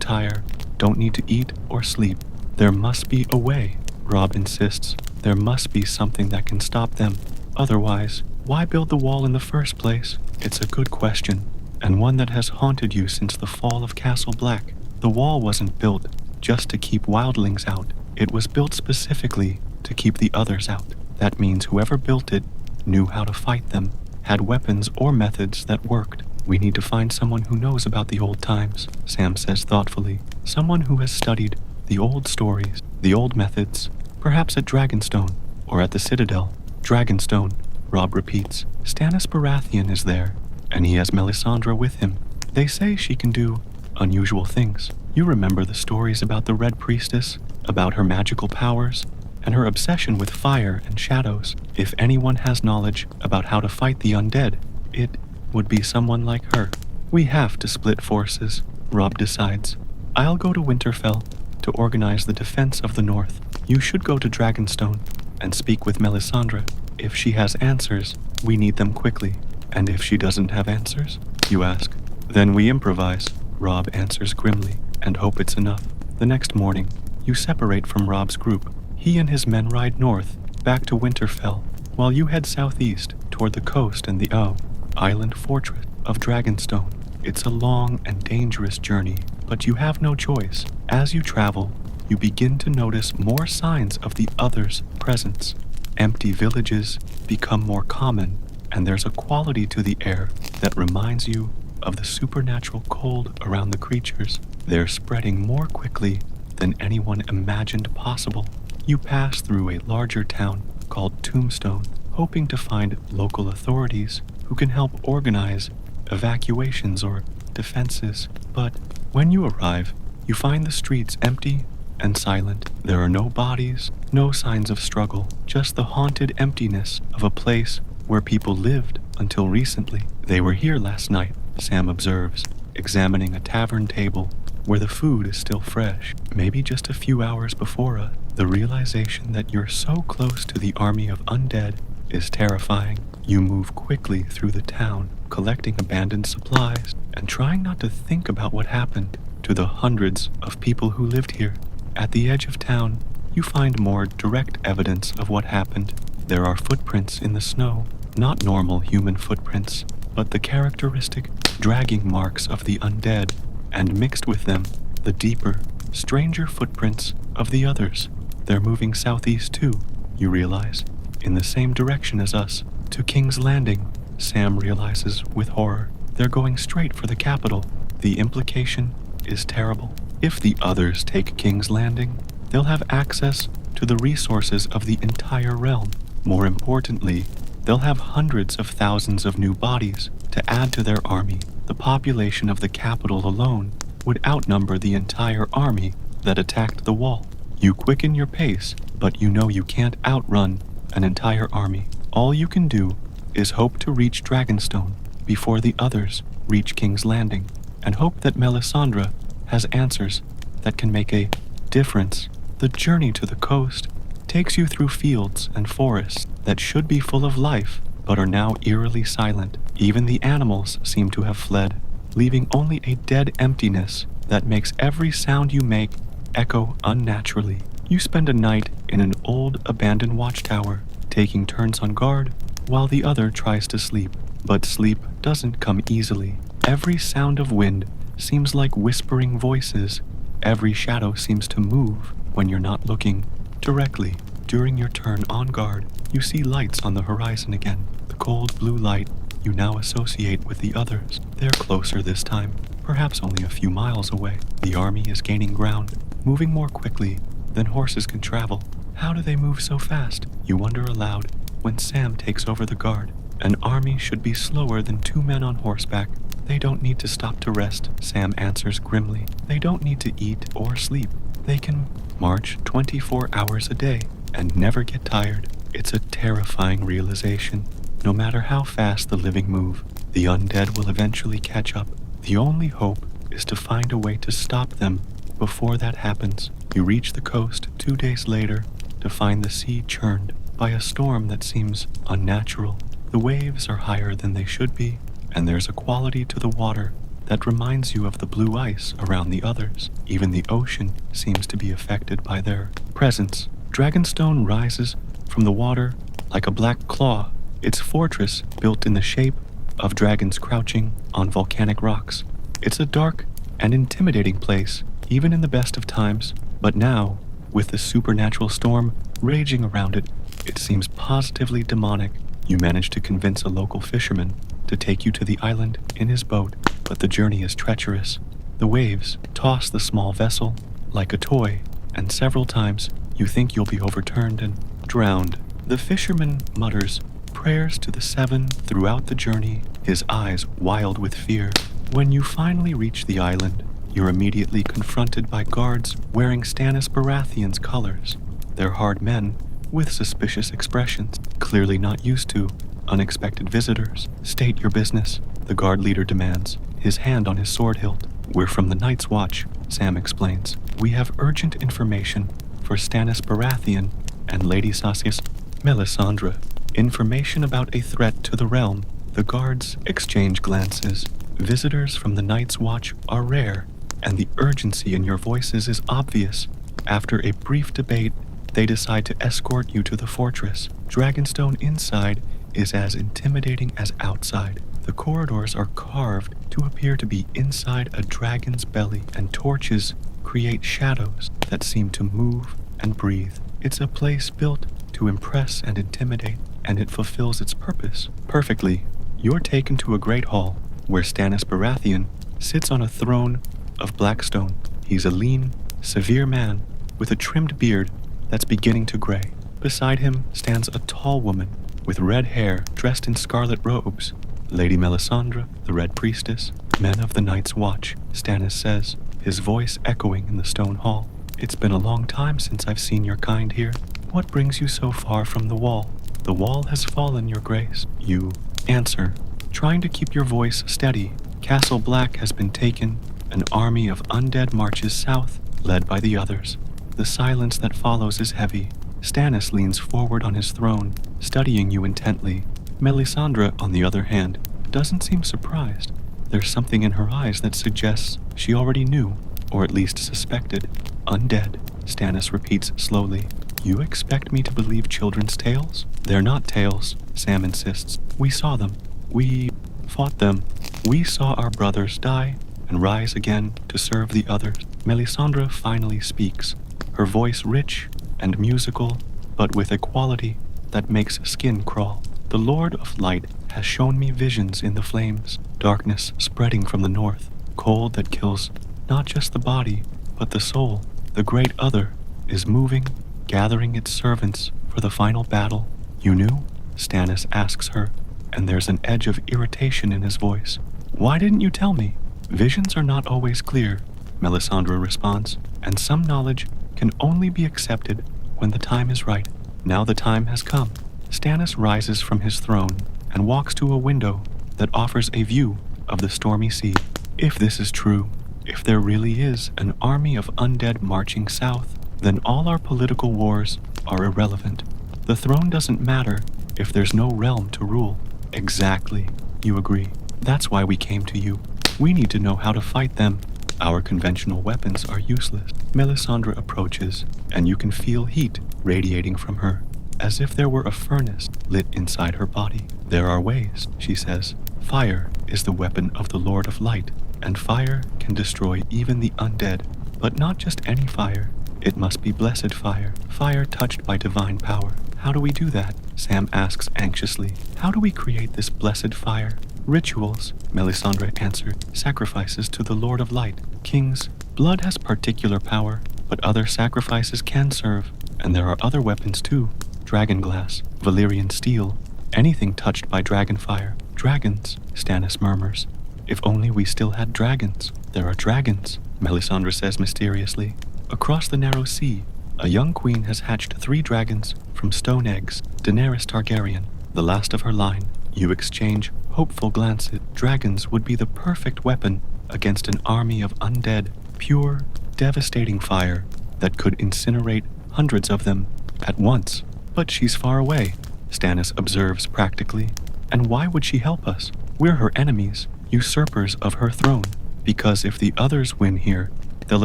tire, don't need to eat or sleep. There must be a way, Rob insists. There must be something that can stop them. Otherwise, why build the wall in the first place? It's a good question, and one that has haunted you since the fall of Castle Black. The wall wasn't built just to keep wildlings out. It was built specifically to keep the others out. That means whoever built it knew how to fight them, had weapons or methods that worked. We need to find someone who knows about the old times, Sam says thoughtfully. Someone who has studied the old stories, the old methods, perhaps at Dragonstone or at the Citadel. Dragonstone, Rob repeats. Stannis Baratheon is there, and he has Melisandre with him. They say she can do unusual things. You remember the stories about the Red Priestess, about her magical powers, and her obsession with fire and shadows. If anyone has knowledge about how to fight the undead, it would be someone like her. We have to split forces, Rob decides. I'll go to Winterfell to organize the defense of the North. You should go to Dragonstone and speak with Melisandre. If she has answers, we need them quickly. And if she doesn't have answers, you ask. Then we improvise, Rob answers grimly, and hope it's enough. The next morning, you separate from Rob's group. He and his men ride north, back to Winterfell, while you head southeast toward the coast and the island fortress of Dragonstone. It's a long and dangerous journey, but you have no choice. As you travel, you begin to notice more signs of the other's presence. Empty villages become more common, and there's a quality to the air that reminds you of the supernatural cold around the creatures. They're spreading more quickly than anyone imagined possible. You pass through a larger town called Tombstone, hoping to find local authorities who can help organize evacuations or defenses. But when you arrive, you find the streets empty and silent. There are no bodies, no signs of struggle, just the haunted emptiness of a place where people lived until recently. They were here last night, Sam observes, examining a tavern table where the food is still fresh, maybe just a few hours before us. The realization that you're so close to the army of undead is terrifying. You move quickly through the town, collecting abandoned supplies and trying not to think about what happened to the hundreds of people who lived here. At the edge of town, you find more direct evidence of what happened. There are footprints in the snow, not normal human footprints, but the characteristic dragging marks of the undead, and mixed with them, the deeper, stranger footprints of the others. They're moving southeast too, you realize, in the same direction as us, to King's Landing. Sam realizes with horror. They're going straight for the capital. The implication is terrible. If the others take King's Landing, they'll have access to the resources of the entire realm. More importantly, they'll have hundreds of thousands of new bodies to add to their army. The population of the capital alone would outnumber the entire army that attacked the wall. You quicken your pace, but you know you can't outrun an entire army. All you can do is hope to reach Dragonstone before the others reach King's Landing, and hope that Melisandre has answers that can make a difference. The journey to the coast takes you through fields and forests that should be full of life, but are now eerily silent. Even the animals seem to have fled, leaving only a dead emptiness that makes every sound you make echo unnaturally. You spend a night in an old abandoned watchtower, taking turns on guard while the other tries to sleep. But sleep doesn't come easily. Every sound of wind seems like whispering voices. Every shadow seems to move when you're not looking directly. During your turn on guard, you see lights on the horizon again. The cold blue light you now associate with the others. They're closer this time, perhaps only a few miles away. The army is gaining ground, moving more quickly than horses can travel. How do they move so fast? You wonder aloud when Sam takes over the guard. An army should be slower than 2 men on horseback. They don't need to stop to rest, Sam answers grimly. They don't need to eat or sleep. They can march 24 hours a day and never get tired. It's a terrifying realization. No matter how fast the living move, the undead will eventually catch up. The only hope is to find a way to stop them before that happens. You reach the coast 2 days later to find the sea churned by a storm that seems unnatural. The waves are higher than they should be, and there's a quality to the water that reminds you of the blue ice around the others. Even the ocean seems to be affected by their presence. Dragonstone rises from the water like a black claw, its fortress built in the shape of dragons crouching on volcanic rocks. It's a dark and intimidating place, even in the best of times, but now, with the supernatural storm raging around it, it seems positively demonic. You manage to convince a local fisherman to take you to the island in his boat, but the journey is treacherous. The waves toss the small vessel like a toy, and several times you think you'll be overturned and drowned. The fisherman mutters prayers to the seven throughout the journey, his eyes wild with fear. When you finally reach the island, you're immediately confronted by guards wearing Stannis Baratheon's colors. They're hard men with suspicious expressions, clearly not used to unexpected visitors. State your business, the guard leader demands, his hand on his sword hilt. We're from the Night's Watch, Sam explains. We have urgent information for Stannis Baratheon and Lady Sasius Melisandre. Information about a threat to the realm. The guards exchange glances. Visitors from the Night's Watch are rare, and the urgency in your voices is obvious. After a brief debate, they decide to escort you to the fortress. Dragonstone inside is as intimidating as outside. The corridors are carved to appear to be inside a dragon's belly, and torches create shadows that seem to move and breathe. It's a place built to impress and intimidate, and it fulfills its purpose perfectly. You're taken to a great hall where Stannis Baratheon sits on a throne of black stone. He's a lean, severe man with a trimmed beard that's beginning to gray. Beside him stands a tall woman with red hair dressed in scarlet robes. Lady Melisandre, the Red Priestess, men of the Night's Watch, Stannis says, his voice echoing in the stone hall. It's been a long time since I've seen your kind here. What brings you so far from the wall? The wall has fallen, your grace. You answer, trying to keep your voice steady. Castle Black has been taken. An army of undead marches south, led by the others. The silence that follows is heavy. Stannis leans forward on his throne, studying you intently. Melisandre, on the other hand, doesn't seem surprised. There's something in her eyes that suggests she already knew, or at least suspected. Undead, Stannis repeats slowly. You expect me to believe children's tales? They're not tales, Sam insists. We saw them. We fought them. We saw our brothers die and rise again to serve the others. Melisandre finally speaks, her voice rich and musical, but with a quality that makes skin crawl. The Lord of Light has shown me visions in the flames, darkness spreading from the north, cold that kills not just the body, but the soul. The great other is moving, gathering its servants for the final battle. You knew? Stannis asks her, and there's an edge of irritation in his voice. Why didn't you tell me? Visions are not always clear, Melisandre responds, and some knowledge can only be accepted when the time is right. Now the time has come. Stannis rises from his throne and walks to a window that offers a view of the stormy sea. If this is true, if there really is an army of undead marching south, then all our political wars are irrelevant. The throne doesn't matter if there's no realm to rule. Exactly, you agree. That's why we came to you. We need to know how to fight them. Our conventional weapons are useless. Melisandre approaches, and you can feel heat radiating from her, as if there were a furnace lit inside her body. There are ways, she says. Fire is the weapon of the Lord of Light, and fire can destroy even the undead. But not just any fire. It must be blessed fire, fire touched by divine power. How do we do that? Sam asks anxiously. How do we create this blessed fire? Rituals, Melisandre answered. Sacrifices to the Lord of Light. Kings, blood has particular power, but other sacrifices can serve. And there are other weapons too. Dragonglass, Valyrian steel, anything touched by dragon fire. Dragons, Stannis murmurs. If only we still had dragons. There are dragons, Melisandre says mysteriously. Across the narrow sea, a young queen has hatched 3 dragons from stone eggs. Daenerys Targaryen, the last of her line. You exchange hopeful glances. Dragons would be the perfect weapon against an army of undead, pure, devastating fire that could incinerate hundreds of them at once. But she's far away, Stannis observes practically. And why would she help us? We're her enemies, usurpers of her throne. Because if the others win here, they'll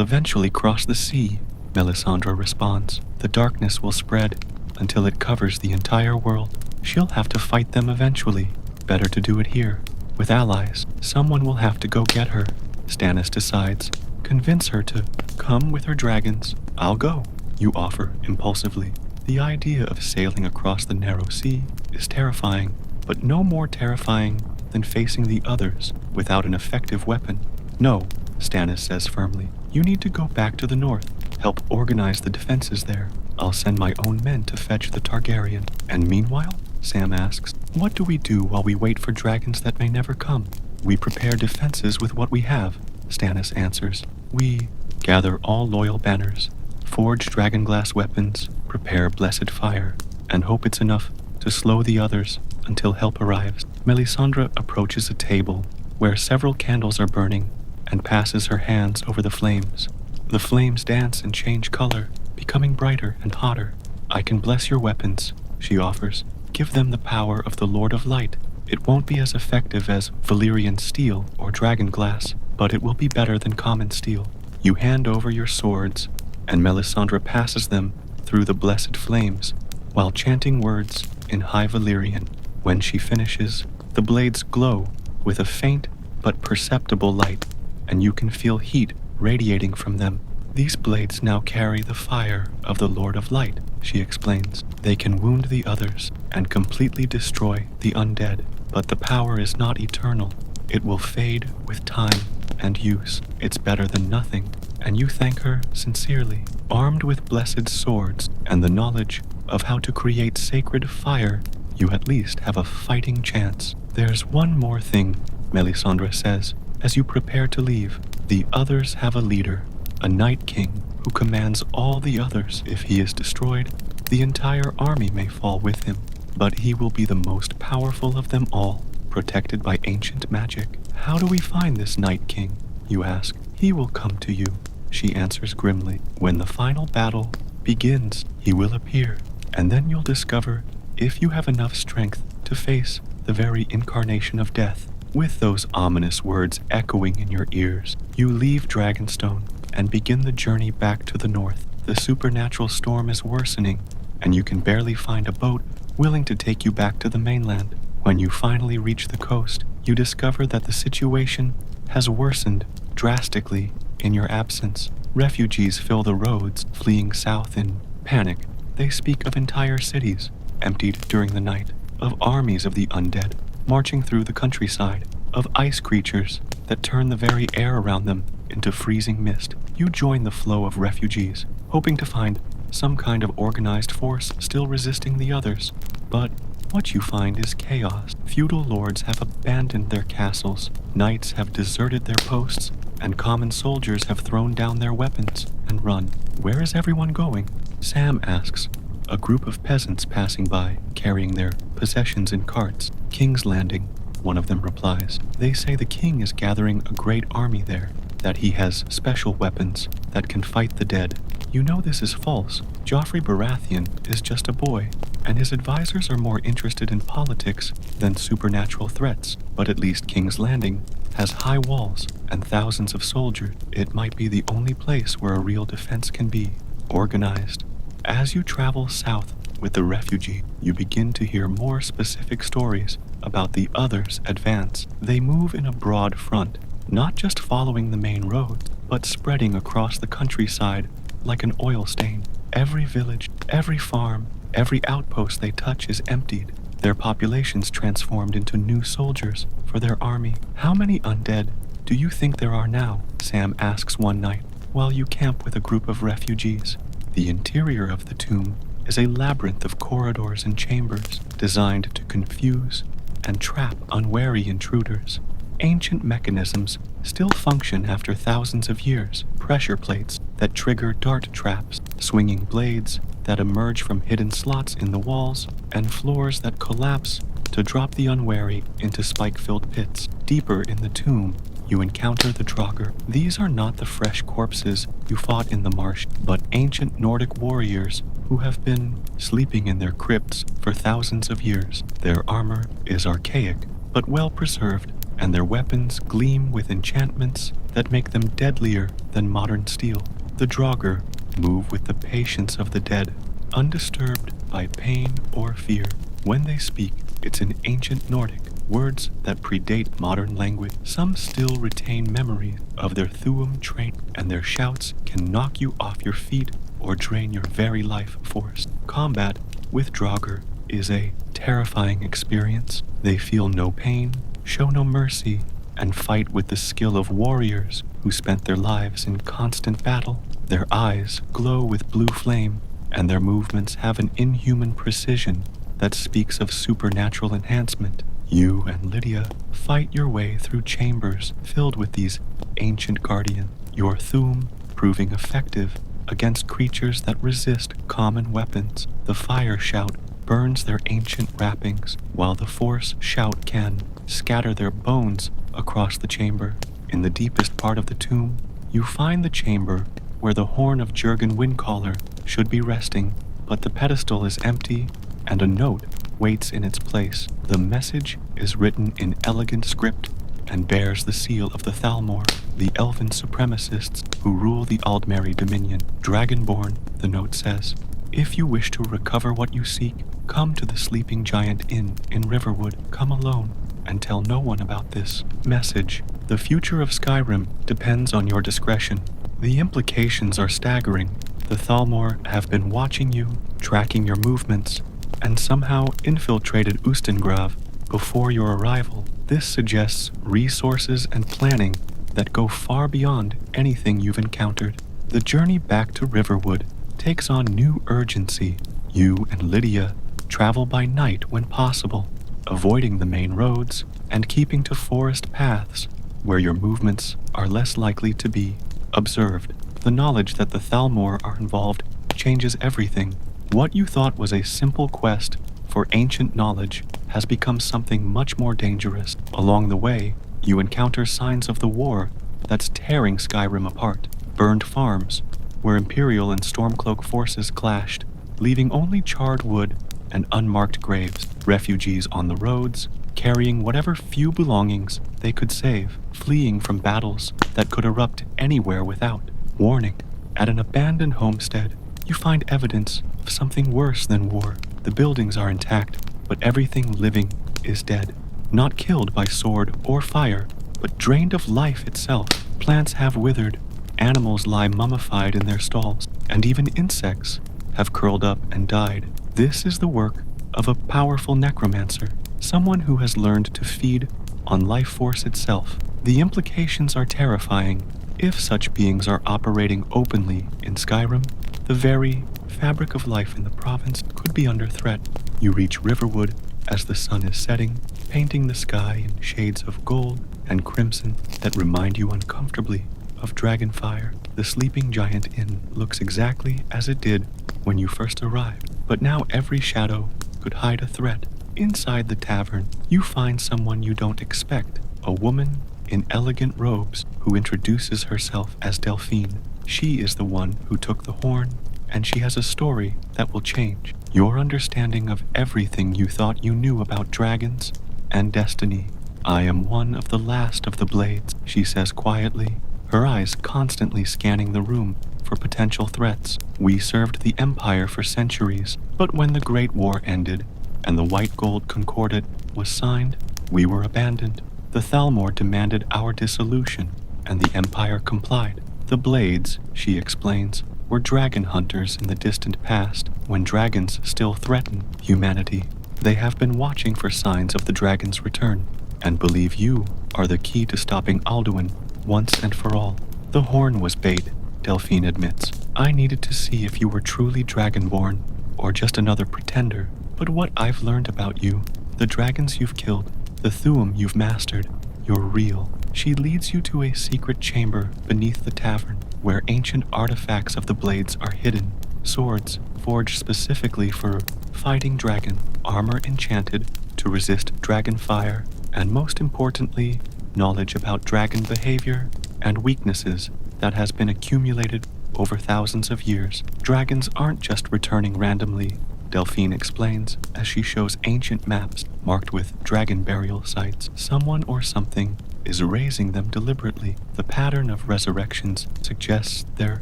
eventually cross the sea, Melisandre responds. The darkness will spread until it covers the entire world. She'll have to fight them eventually. Better to do it here. With allies, someone will have to go get her. Stannis decides. Convince her to come with her dragons. I'll go, you offer impulsively. The idea of sailing across the narrow sea is terrifying, but no more terrifying than facing the others without an effective weapon. No, Stannis says firmly. You need to go back to the north. Help organize the defenses there. I'll send my own men to fetch the Targaryen. And meanwhile, Sam asks, what do we do while we wait for dragons that may never come? We prepare defenses with what we have, Stannis answers. We gather all loyal banners, forge dragonglass weapons, prepare blessed fire, and hope it's enough to slow the others until help arrives. Melisandre approaches a table where several candles are burning and passes her hands over the flames. The flames dance and change color, becoming brighter and hotter. I can bless your weapons, she offers. Give them the power of the Lord of Light. It won't be as effective as Valyrian steel or dragon glass, but it will be better than common steel. You hand over your swords, and Melisandre passes them through the blessed flames, while chanting words in High Valyrian. When she finishes, the blades glow with a faint but perceptible light, and you can feel heat radiating from them. These blades now carry the fire of the Lord of Light, she explains. They can wound the others and completely destroy the undead, but the power is not eternal. It will fade with time and use. It's better than nothing, and you thank her sincerely. Armed with blessed swords and the knowledge of how to create sacred fire, you at least have a fighting chance. There's one more thing, Melisandre says, as you prepare to leave. The others have a leader, a Night King, who commands all the others. If he is destroyed, the entire army may fall with him, but he will be the most powerful of them all, protected by ancient magic. How do we find this Night King, you ask? He will come to you, she answers grimly. When the final battle begins, he will appear, and then you'll discover if you have enough strength to face the very incarnation of death. With those ominous words echoing in your ears, you leave Dragonstone and begin the journey back to the north. The supernatural storm is worsening, and you can barely find a boat willing to take you back to the mainland. When you finally reach the coast, you discover that the situation has worsened drastically in your absence. Refugees fill the roads, fleeing south in panic. They speak of entire cities emptied during the night, of armies of the undead marching through the countryside, of ice creatures that turn the very air around them into freezing mist. You join the flow of refugees, hoping to find some kind of organized force still resisting the others. But what you find is chaos. Feudal lords have abandoned their castles, knights have deserted their posts, and common soldiers have thrown down their weapons and run. Where is everyone going? Sam asks. A group of peasants passing by, carrying their possessions in carts. King's Landing, one of them replies. They say the king is gathering a great army there, that he has special weapons that can fight the dead. You know this is false. Joffrey Baratheon is just a boy, and his advisors are more interested in politics than supernatural threats. But at least King's Landing has high walls and thousands of soldiers. It might be the only place where a real defense can be organized. As you travel south with the refugee, you begin to hear more specific stories about the others' advance. They move in a broad front, not just following the main road, but spreading across the countryside like an oil stain. Every village, every farm, every outpost they touch is emptied, their populations transformed into new soldiers for their army. How many undead do you think there are now? Sam asks one night, while you camp with a group of refugees. The interior of the tomb is a labyrinth of corridors and chambers designed to confuse and trap unwary intruders. Ancient mechanisms still function after thousands of years. Pressure plates that trigger dart traps, swinging blades that emerge from hidden slots in the walls, and floors that collapse to drop the unwary into spike-filled pits. Deeper in the tomb, you encounter the Draugr. These are not the fresh corpses you fought in the marsh, but ancient Nordic warriors who have been sleeping in their crypts for thousands of years. Their armor is archaic, but well preserved, and their weapons gleam with enchantments that make them deadlier than modern steel. The Draugr move with the patience of the dead, undisturbed by pain or fear. When they speak, it's in ancient Nordic, words that predate modern language. Some still retain memories of their Thuum training, and their shouts can knock you off your feet or drain your very life force. Combat with Draugr is a terrifying experience. They feel no pain, show no mercy, and fight with the skill of warriors who spent their lives in constant battle. Their eyes glow with blue flame, and their movements have an inhuman precision that speaks of supernatural enhancement. You and Lydia fight your way through chambers filled with these ancient guardians, your Thuum proving effective against creatures that resist common weapons. The fire shout burns their ancient wrappings, while the force shout can scatter their bones across the chamber. In the deepest part of the tomb, you find the chamber where the horn of Jurgen Windcaller should be resting, but the pedestal is empty and a note waits in its place. The message is written in elegant script and bears the seal of the Thalmor, the elven supremacists who rule the Aldmeri dominion. Dragonborn, the note says, if you wish to recover what you seek, come to the Sleeping Giant Inn in Riverwood. Come alone and tell no one about this message. The future of Skyrim depends on your discretion. The implications are staggering. The Thalmor have been watching you, tracking your movements, and somehow infiltrated Ustengrav before your arrival. This suggests resources and planning that go far beyond anything you've encountered. The journey back to Riverwood takes on new urgency. You and Lydia travel by night when possible, avoiding the main roads and keeping to forest paths where your movements are less likely to be observed. The knowledge that the Thalmor are involved changes everything. What you thought was a simple quest for ancient knowledge has become something much more dangerous. Along the way, you encounter signs of the war that's tearing Skyrim apart. Burned farms, where Imperial and Stormcloak forces clashed, leaving only charred wood and unmarked graves. Refugees on the roads, carrying whatever few belongings they could save, fleeing from battles that could erupt anywhere without warning. At an abandoned homestead, you find evidence of something worse than war. The buildings are intact, but everything living is dead. Not killed by sword or fire, but drained of life itself. Plants have withered, animals lie mummified in their stalls, and even insects have curled up and died. This is the work of a powerful necromancer, someone who has learned to feed on life force itself. The implications are terrifying. If such beings are operating openly in Skyrim, the very fabric of life in the province could be under threat. You reach Riverwood as the sun is setting, painting the sky in shades of gold and crimson that remind you uncomfortably of Dragonfire. The Sleeping Giant Inn looks exactly as it did when you first arrived, but now every shadow could hide a threat. Inside the tavern, you find someone you don't expect, a woman in elegant robes who introduces herself as Delphine. She is the one who took the horn, and she has a story that will change your understanding of everything you thought you knew about dragons and destiny. I am one of the last of the Blades, she says quietly, her eyes constantly scanning the room for potential threats. We served the Empire for centuries, but when the Great War ended and the White Gold Concordat was signed, we were abandoned. The Thalmor demanded our dissolution, and the Empire complied. The Blades, she explains, were dragon hunters in the distant past, when dragons still threaten humanity. They have been watching for signs of the dragon's return, and believe you are the key to stopping Alduin once and for all. The horn was bait, Delphine admits. I needed to see if you were truly dragonborn, or just another pretender. But what I've learned about you, the dragons you've killed, the Thuum you've mastered, you're real. She leads you to a secret chamber beneath the tavern, where ancient artifacts of the Blades are hidden. Swords forged specifically for fighting dragon, armor enchanted to resist dragon fire, and most importantly, knowledge about dragon behavior and weaknesses that has been accumulated over thousands of years. Dragons aren't just returning randomly, Delphine explains as she shows ancient maps marked with dragon burial sites. Someone or something is raising them deliberately. The pattern of resurrections suggests they're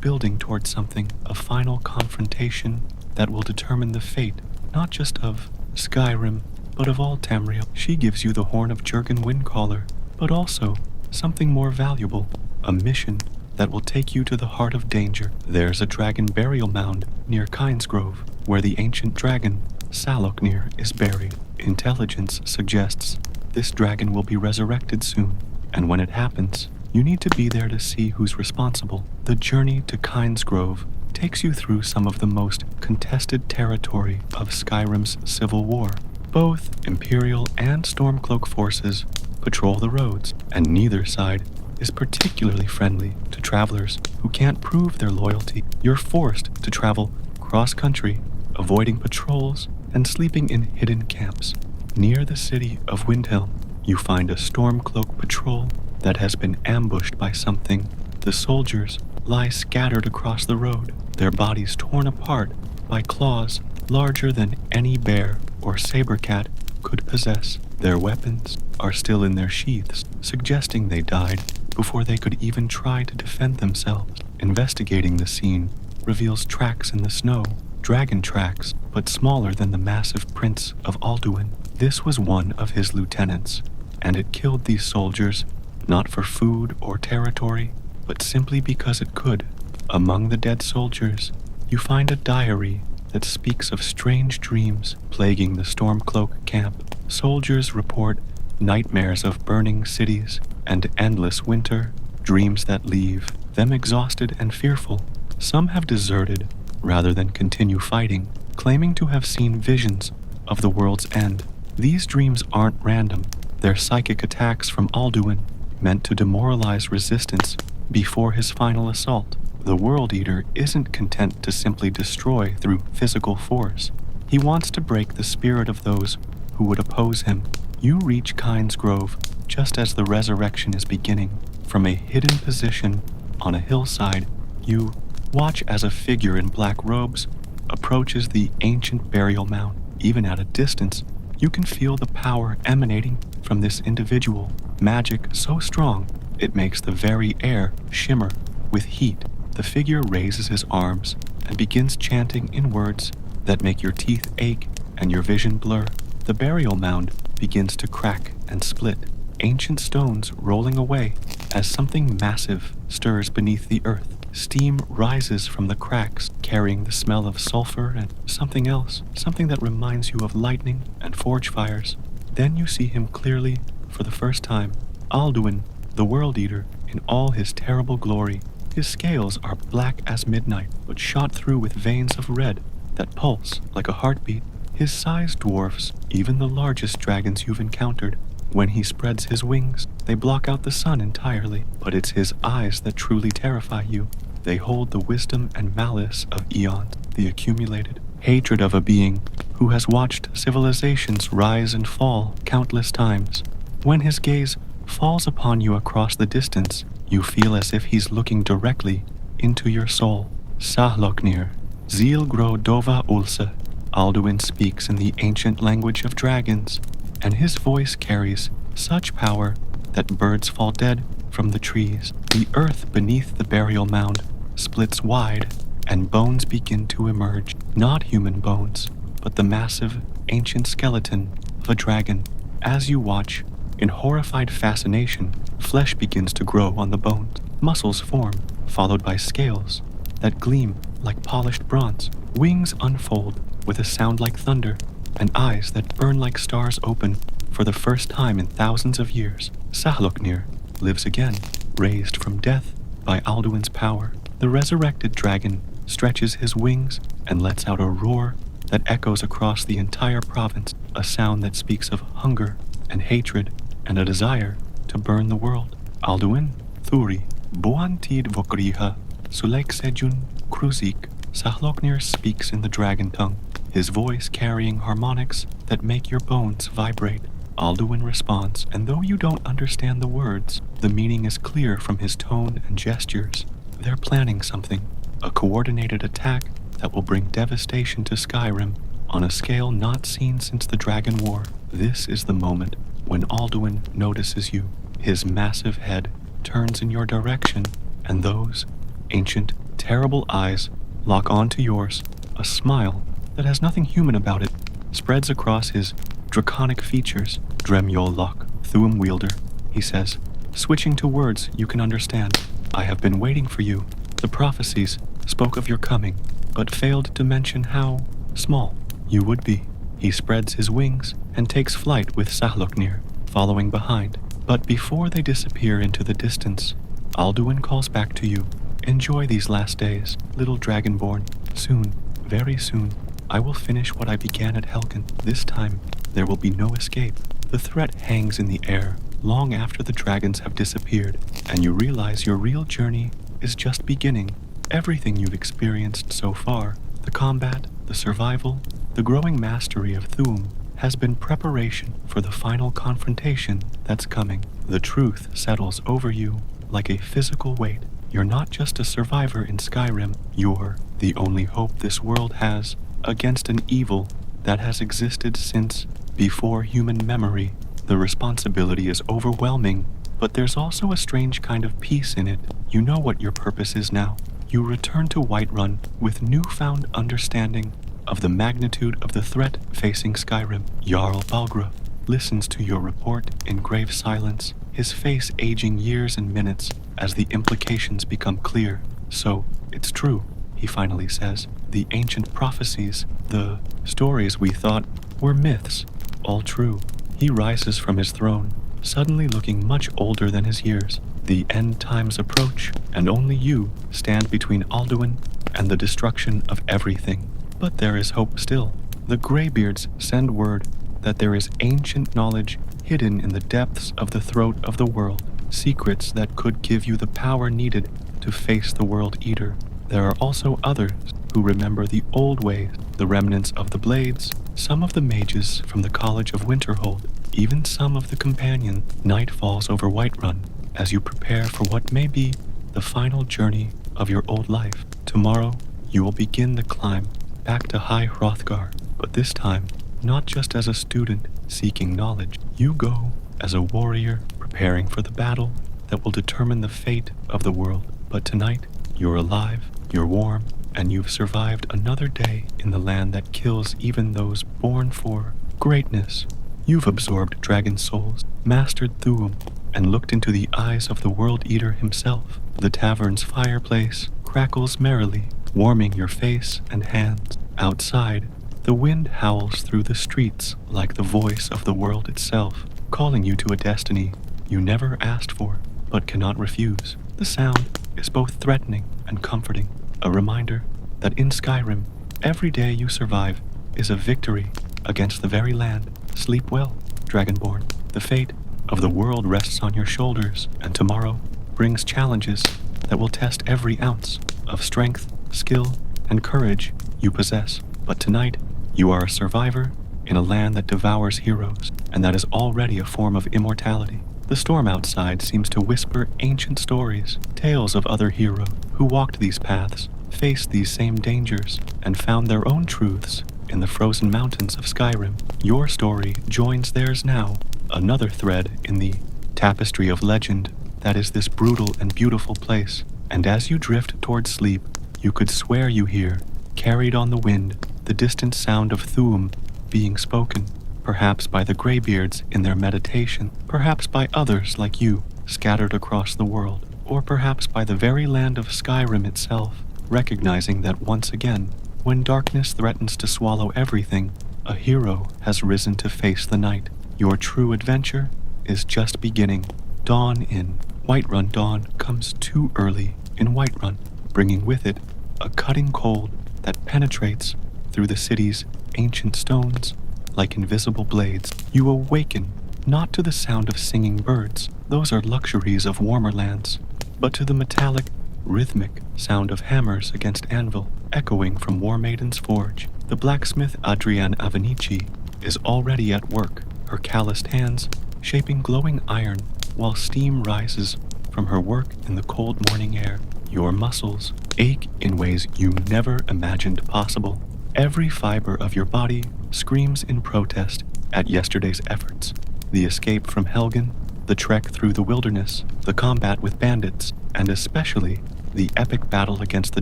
building towards something, a final confrontation that will determine the fate, not just of Skyrim, but of all Tamriel. She gives you the Horn of Jurgen Windcaller, but also something more valuable, a mission that will take you to the heart of danger. There's a dragon burial mound near Kynesgrove, where the ancient dragon, Saloknir, is buried. Intelligence suggests this dragon will be resurrected soon, and when it happens, you need to be there to see who's responsible. The journey to Kynesgrove takes you through some of the most contested territory of Skyrim's civil war. Both Imperial and Stormcloak forces patrol the roads, and neither side is particularly friendly to travelers who can't prove their loyalty. You're forced to travel cross-country, avoiding patrols and sleeping in hidden camps. Near the city of Windhelm, you find a Stormcloak patrol that has been ambushed by something. The soldiers lie scattered across the road, their bodies torn apart by claws larger than any bear or saber cat could possess. Their weapons are still in their sheaths, suggesting they died before they could even try to defend themselves. Investigating the scene reveals tracks in the snow, dragon tracks, but smaller than the massive prints of Alduin. This was one of his lieutenants, and it killed these soldiers not for food or territory, but simply because it could. Among the dead soldiers, you find a diary that speaks of strange dreams plaguing the Stormcloak camp. Soldiers report nightmares of burning cities and endless winter, dreams that leave them exhausted and fearful. Some have deserted rather than continue fighting, claiming to have seen visions of the world's end. These dreams aren't random. They're psychic attacks from Alduin, meant to demoralize resistance before his final assault. The World Eater isn't content to simply destroy through physical force. He wants to break the spirit of those who would oppose him. You reach Kynesgrove just as the resurrection is beginning. From a hidden position on a hillside, you watch as a figure in black robes approaches the ancient burial mound. Even at a distance, you can feel the power emanating from this individual. Magic so strong, it makes the very air shimmer with heat. The figure raises his arms and begins chanting in words that make your teeth ache and your vision blur. The burial mound begins to crack and split, ancient stones rolling away as something massive stirs beneath the earth. Steam rises from the cracks, carrying the smell of sulfur and something else, something that reminds you of lightning and forge fires. Then you see him clearly for the first time. Alduin, the World Eater, in all his terrible glory. His scales are black as midnight, but shot through with veins of red that pulse like a heartbeat. His size dwarfs even the largest dragons you've encountered. When he spreads his wings, they block out the sun entirely, but it's his eyes that truly terrify you. They hold the wisdom and malice of eons, the accumulated hatred of a being who has watched civilizations rise and fall countless times. When his gaze falls upon you across the distance, you feel as if he's looking directly into your soul. Sahloknir, Zil Gro Dova Ulse. Alduin speaks in the ancient language of dragons, and his voice carries such power that birds fall dead from the trees. The earth beneath the burial mound splits wide, and bones begin to emerge. Not human bones, but the massive, ancient skeleton of a dragon. As you watch, in horrified fascination, flesh begins to grow on the bones. Muscles form, followed by scales that gleam like polished bronze. Wings unfold with a sound like thunder, and eyes that burn like stars open for the first time in thousands of years. Sahloknir lives again, raised from death by Alduin's power. The resurrected dragon stretches his wings and lets out a roar that echoes across the entire province, a sound that speaks of hunger and hatred and a desire to burn the world. Alduin, Thuri, Boantid Vokriha, Sulek Sejun, Kruzik. Sahloknir speaks in the dragon tongue, his voice carrying harmonics that make your bones vibrate. Alduin responds, and though you don't understand the words, the meaning is clear from his tone and gestures. They're planning something, a coordinated attack that will bring devastation to Skyrim on a scale not seen since the Dragon War. This is the moment when Alduin notices you. His massive head turns in your direction, and those ancient, terrible eyes lock onto yours. A smile that has nothing human about it spreads across his draconic features. Dremyol Lock, Thuum Wielder, he says, switching to words you can understand. I have been waiting for you. The prophecies spoke of your coming, but failed to mention how small you would be. He spreads his wings and takes flight with Sahloknir following behind. But before they disappear into the distance, Alduin calls back to you. Enjoy these last days, little Dragonborn. Soon, very soon, I will finish what I began at Helgen. This time, there will be no escape. The threat hangs in the air long after the dragons have disappeared, and you realize your real journey is just beginning. Everything you've experienced so far, the combat, the survival, the growing mastery of Thuum, has been preparation for the final confrontation that's coming. The truth settles over you like a physical weight. You're not just a survivor in Skyrim, you're the only hope this world has against an evil that has existed since before human memory. The responsibility is overwhelming, but there's also a strange kind of peace in it. You know what your purpose is now. You return to Whiterun with newfound understanding of the magnitude of the threat facing Skyrim. Jarl Balgruuf listens to your report in grave silence, his face aging years and minutes as the implications become clear. So, it's true, he finally says. The ancient prophecies, the stories we thought were myths, all true. He rises from his throne, suddenly looking much older than his years. The end times approach, and only you stand between Alduin and the destruction of everything. But there is hope still. The Greybeards send word that there is ancient knowledge hidden in the depths of the throat of the world, secrets that could give you the power needed to face the World Eater. There are also others who remember the old ways, the remnants of the blades, some of the mages from the College of Winterhold, even some of the companion. Night falls over Whiterun as you prepare for what may be the final journey of your old life. Tomorrow, you will begin the climb back to High Hrothgar, but this time, not just as a student seeking knowledge. You go as a warrior preparing for the battle that will determine the fate of the world. But tonight, you're alive, you're warm, and you've survived another day in the land that kills even those born for greatness. You've absorbed dragon souls, mastered Thuum, and looked into the eyes of the World Eater himself. The tavern's fireplace crackles merrily, warming your face and hands. Outside, the wind howls through the streets like the voice of the world itself, calling you to a destiny you never asked for, but cannot refuse. The sound is both threatening and comforting, a reminder that in Skyrim, every day you survive is a victory against the very land. Sleep well, Dragonborn. The fate of the world rests on your shoulders, and tomorrow brings challenges that will test every ounce of strength, skill, and courage you possess. But tonight, you are a survivor in a land that devours heroes, and that is already a form of immortality. The storm outside seems to whisper ancient stories, tales of other heroes who walked these paths, faced these same dangers, and found their own truths in the frozen mountains of Skyrim. Your story joins theirs now, another thread in the tapestry of legend that is this brutal and beautiful place. And as you drift towards sleep, you could swear you hear, carried on the wind, the distant sound of Thuum being spoken, perhaps by the Greybeards in their meditation, perhaps by others like you, scattered across the world, or perhaps by the very land of Skyrim itself, recognizing that once again, when darkness threatens to swallow everything, a hero has risen to face the night. Your true adventure is just beginning. Dawn in Whiterun. Dawn comes too early in Whiterun, bringing with it a cutting cold that penetrates through the city's ancient stones like invisible blades. You awaken not to the sound of singing birds, those are luxuries of warmer lands, but to the metallic, rhythmic sound of hammers against anvil echoing from War Maiden's forge. The blacksmith Adrienne Avenici is already at work, her calloused hands shaping glowing iron while steam rises from her work in the cold morning air. Your muscles ache in ways you never imagined possible. Every fiber of your body screams in protest at yesterday's efforts. The escape from Helgen, the trek through the wilderness, the combat with bandits, and especially the epic battle against the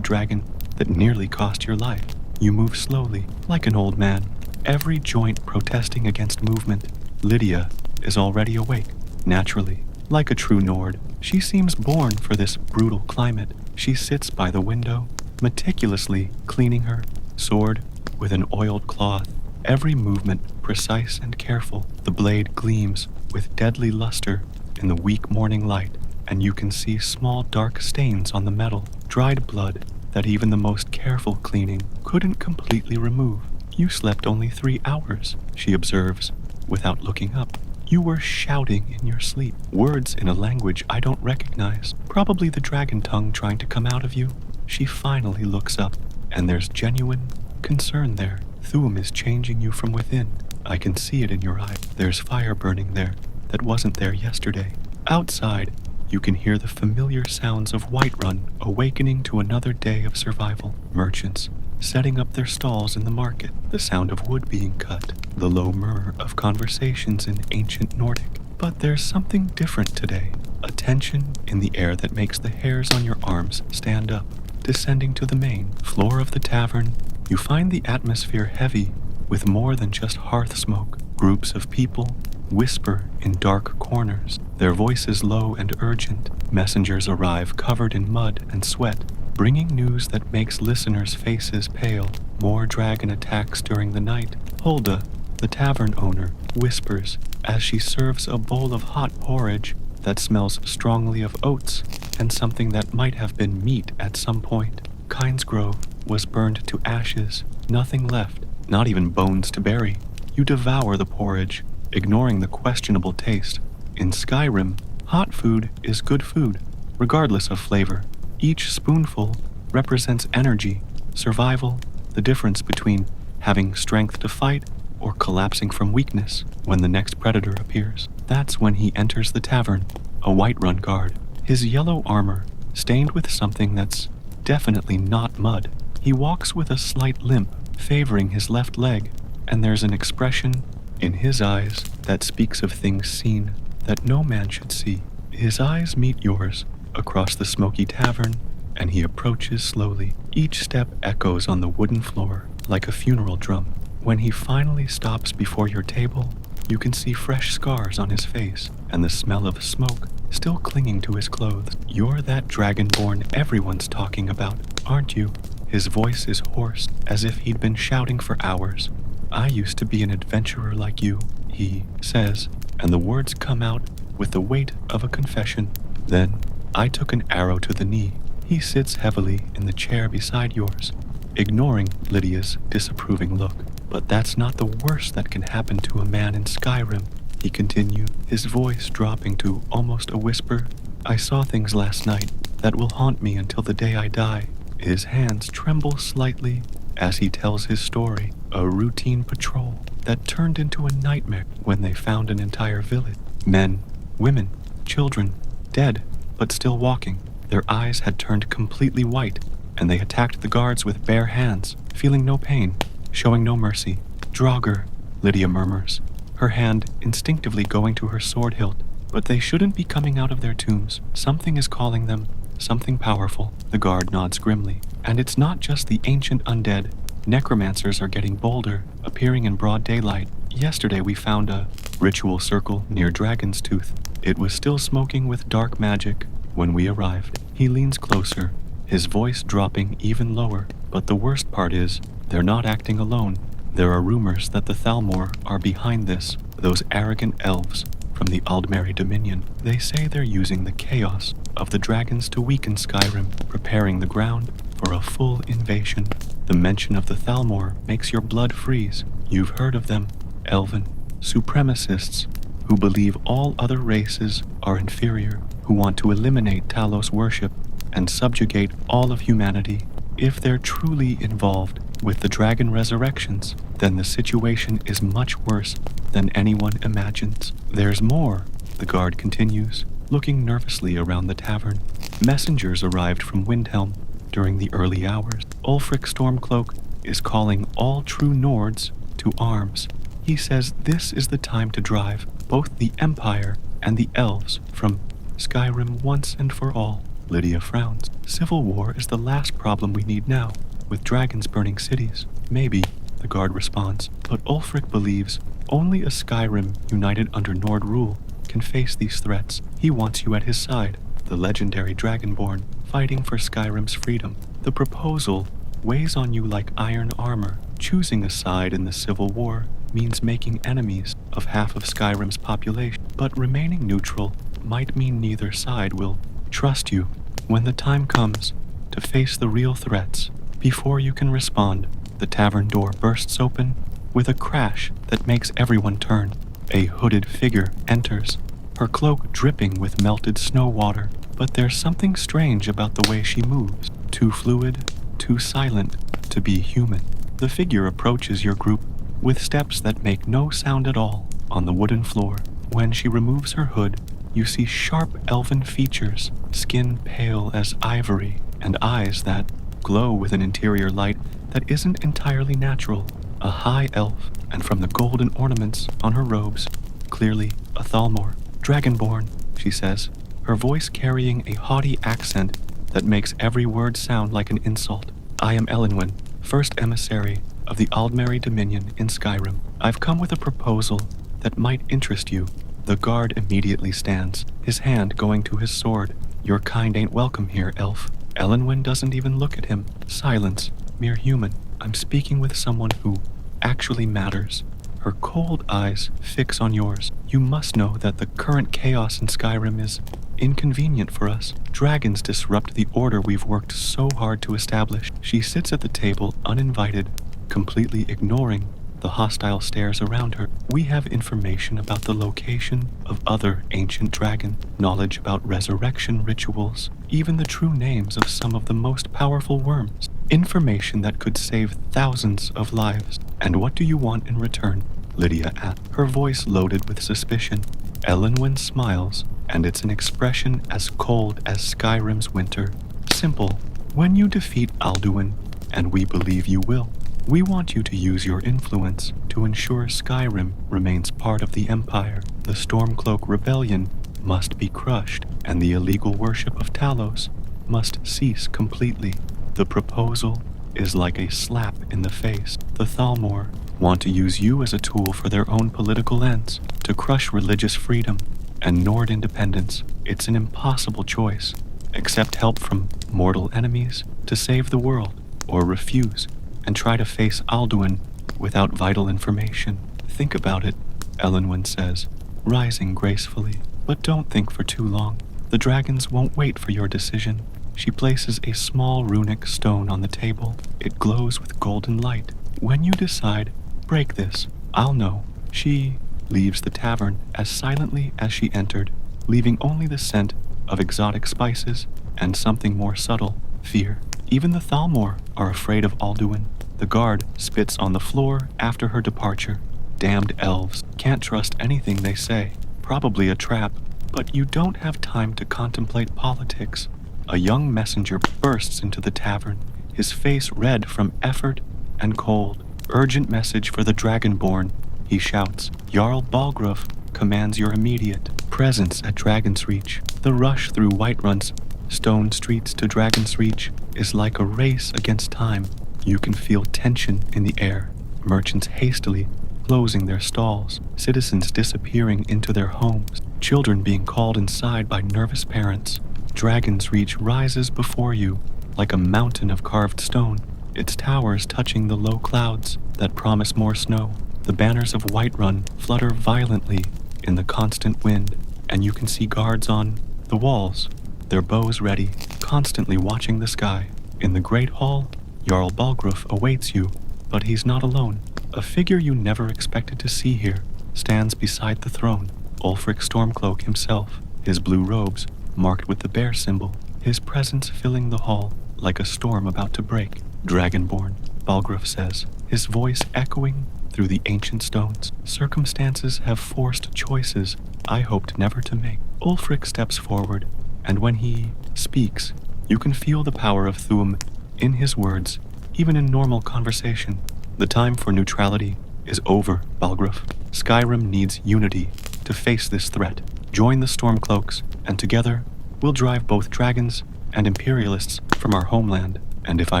dragon that nearly cost your life. You move slowly, like an old man, every joint protesting against movement. Lydia is already awake, naturally. Like a true Nord, she seems born for this brutal climate. She sits by the window, meticulously cleaning her sword with an oiled cloth, every movement precise and careful. The blade gleams with deadly luster in the weak morning light, and you can see small dark stains on the metal, dried blood that even the most careful cleaning couldn't completely remove. You slept only 3 hours, she observes, without looking up. You were shouting in your sleep, words in a language I don't recognize, probably the dragon tongue trying to come out of you. She finally looks up, and there's genuine concern there. Thuum is changing you from within. I can see it in your eye. There's fire burning there that wasn't there yesterday. Outside, you can hear the familiar sounds of Whiterun awakening to another day of survival. Merchants setting up their stalls in the market, the sound of wood being cut, the low murmur of conversations in ancient Nordic. But there's something different today, a tension in the air that makes the hairs on your arms stand up. Descending to the main floor of the tavern, you find the atmosphere heavy with more than just hearth smoke. Groups of people whisper in dark corners, their voices low and urgent. Messengers arrive covered in mud and sweat, bringing news that makes listeners' faces pale. More dragon attacks during the night. Hulda, the tavern owner, whispers as she serves a bowl of hot porridge that smells strongly of oats and something that might have been meat at some point. Kynesgrove was burned to ashes, nothing left, not even bones to bury. You devour the porridge, ignoring the questionable taste. In Skyrim, hot food is good food, regardless of flavor. Each spoonful represents energy, survival, the difference between having strength to fight or collapsing from weakness when the next predator appears. That's when he enters the tavern, a Whiterun guard, his yellow armor stained with something that's definitely not mud. He walks with a slight limp, favoring his left leg, and there's an expression in his eyes that speaks of things seen that no man should see. His eyes meet yours across the smoky tavern, and he approaches slowly. Each step echoes on the wooden floor like a funeral drum. When he finally stops before your table, you can see fresh scars on his face and the smell of smoke still clinging to his clothes. You're that dragonborn everyone's talking about, aren't you? His voice is hoarse, as if he'd been shouting for hours. I used to be an adventurer like you, he says, and the words come out with the weight of a confession. Then, I took an arrow to the knee. He sits heavily in the chair beside yours, ignoring Lydia's disapproving look. But that's not the worst that can happen to a man in Skyrim, he continued, his voice dropping to almost a whisper. I saw things last night that will haunt me until the day I die. His hands tremble slightly as he tells his story, a routine patrol that turned into a nightmare when they found an entire village. Men, women, children, dead, but still walking. Their eyes had turned completely white, and they attacked the guards with bare hands, feeling no pain, showing no mercy. Draugr, Lydia murmurs, her hand instinctively going to her sword hilt. But they shouldn't be coming out of their tombs. Something is calling them, something powerful. The guard nods grimly. And it's not just the ancient undead. Necromancers are getting bolder, appearing in broad daylight. Yesterday we found a ritual circle near Dragon's Tooth. It was still smoking with dark magic when we arrived. He leans closer, his voice dropping even lower. But the worst part is, they're not acting alone. There are rumors that the Thalmor are behind this, those arrogant elves from the Aldmeri Dominion. They say they're using the chaos of the dragons to weaken Skyrim, preparing the ground for a full invasion. The mention of the Thalmor makes your blood freeze. You've heard of them, elven supremacists who believe all other races are inferior, who want to eliminate Talos worship and subjugate all of humanity. If they're truly involved, With the dragon resurrections, then the situation is much worse than anyone imagines. There's more, the guard continues, looking nervously around the tavern. Messengers arrived from Windhelm during the early hours. Ulfric Stormcloak is calling all true Nords to arms. He says this is the time to drive both the Empire and the Elves from Skyrim once and for all. Lydia frowns. Civil war is the last problem we need now, with dragons burning cities. Maybe, the guard responds, but Ulfric believes only a Skyrim united under Nord rule can face these threats. He wants you at his side, the legendary Dragonborn, fighting for Skyrim's freedom. The proposal weighs on you like iron armor. Choosing a side in the civil war means making enemies of half of Skyrim's population, but remaining neutral might mean neither side will trust you when the time comes to face the real threats. Before you can respond, the tavern door bursts open with a crash that makes everyone turn. A hooded figure enters, her cloak dripping with melted snow water, but there's something strange about the way she moves. Too fluid, too silent to be human. The figure approaches your group with steps that make no sound at all on the wooden floor. When she removes her hood, you see sharp elven features, skin pale as ivory, and eyes that glow with an interior light that isn't entirely natural. A high elf, and from the golden ornaments on her robes, clearly a Thalmor. Dragonborn, she says, her voice carrying a haughty accent that makes every word sound like an insult. I am Elenwen, first emissary of the Aldmeri Dominion in Skyrim. I've come with a proposal that might interest you. The guard immediately stands, his hand going to his sword. Your kind ain't welcome here, elf. Elenwen doesn't even look at him. Silence, mere human. I'm speaking with someone who actually matters. Her cold eyes fix on yours. You must know that the current chaos in Skyrim is inconvenient for us. Dragons disrupt the order we've worked so hard to establish. She sits at the table uninvited, completely ignoring the hostile stares around her. We have information about the location of other ancient dragons, knowledge about resurrection rituals, even the true names of some of the most powerful worms. Information that could save thousands of lives. And what do you want in return? Lydia asked, her voice loaded with suspicion. Elenwen smiles, and it's an expression as cold as Skyrim's winter. Simple. When you defeat Alduin, and we believe you will, we want you to use your influence to ensure Skyrim remains part of the Empire. The Stormcloak Rebellion must be crushed, and the illegal worship of Talos must cease completely. The proposal is like a slap in the face. The Thalmor want to use you as a tool for their own political ends, to crush religious freedom and Nord independence. It's an impossible choice. Accept help from mortal enemies to save the world, or refuse and try to face Alduin without vital information. Think about it, Elenwen says, rising gracefully. But don't think for too long. The dragons won't wait for your decision. She places a small runic stone on the table. It glows with golden light. When you decide, break this, I'll know. She leaves the tavern as silently as she entered, leaving only the scent of exotic spices and something more subtle, fear. Even the Thalmor are afraid of Alduin. The guard spits on the floor after her departure. Damned elves. Can't trust anything they say. Probably a trap. But you don't have time to contemplate politics. A young messenger bursts into the tavern, his face red from effort and cold. Urgent message for the Dragonborn, he shouts. Jarl Balgruuf commands your immediate presence at Dragon's Reach. The rush through Whiterun's stone streets to Dragon's Reach is like a race against time. You can feel tension in the air. Merchants hastily closing their stalls, citizens disappearing into their homes, children being called inside by nervous parents. Dragon's Reach rises before you like a mountain of carved stone, its towers touching the low clouds that promise more snow. The banners of Whiterun flutter violently in the constant wind, and you can see guards on the walls, their bows ready, constantly watching the sky. In the Great Hall, Jarl Balgruuf awaits you, but he's not alone. A figure you never expected to see here stands beside the throne. Ulfric Stormcloak himself, his blue robes marked with the bear symbol, his presence filling the hall like a storm about to break. Dragonborn. Balgruuf says, his voice echoing through the ancient stones. Circumstances have forced choices I hoped never to make. Ulfric steps forward, and when he speaks, you can feel the power of Thuum in his words, even in normal conversation. The time for neutrality is over, Balgruuf. Skyrim needs unity to face this threat. Join the Stormcloaks, and together we'll drive both dragons and imperialists from our homeland. And if I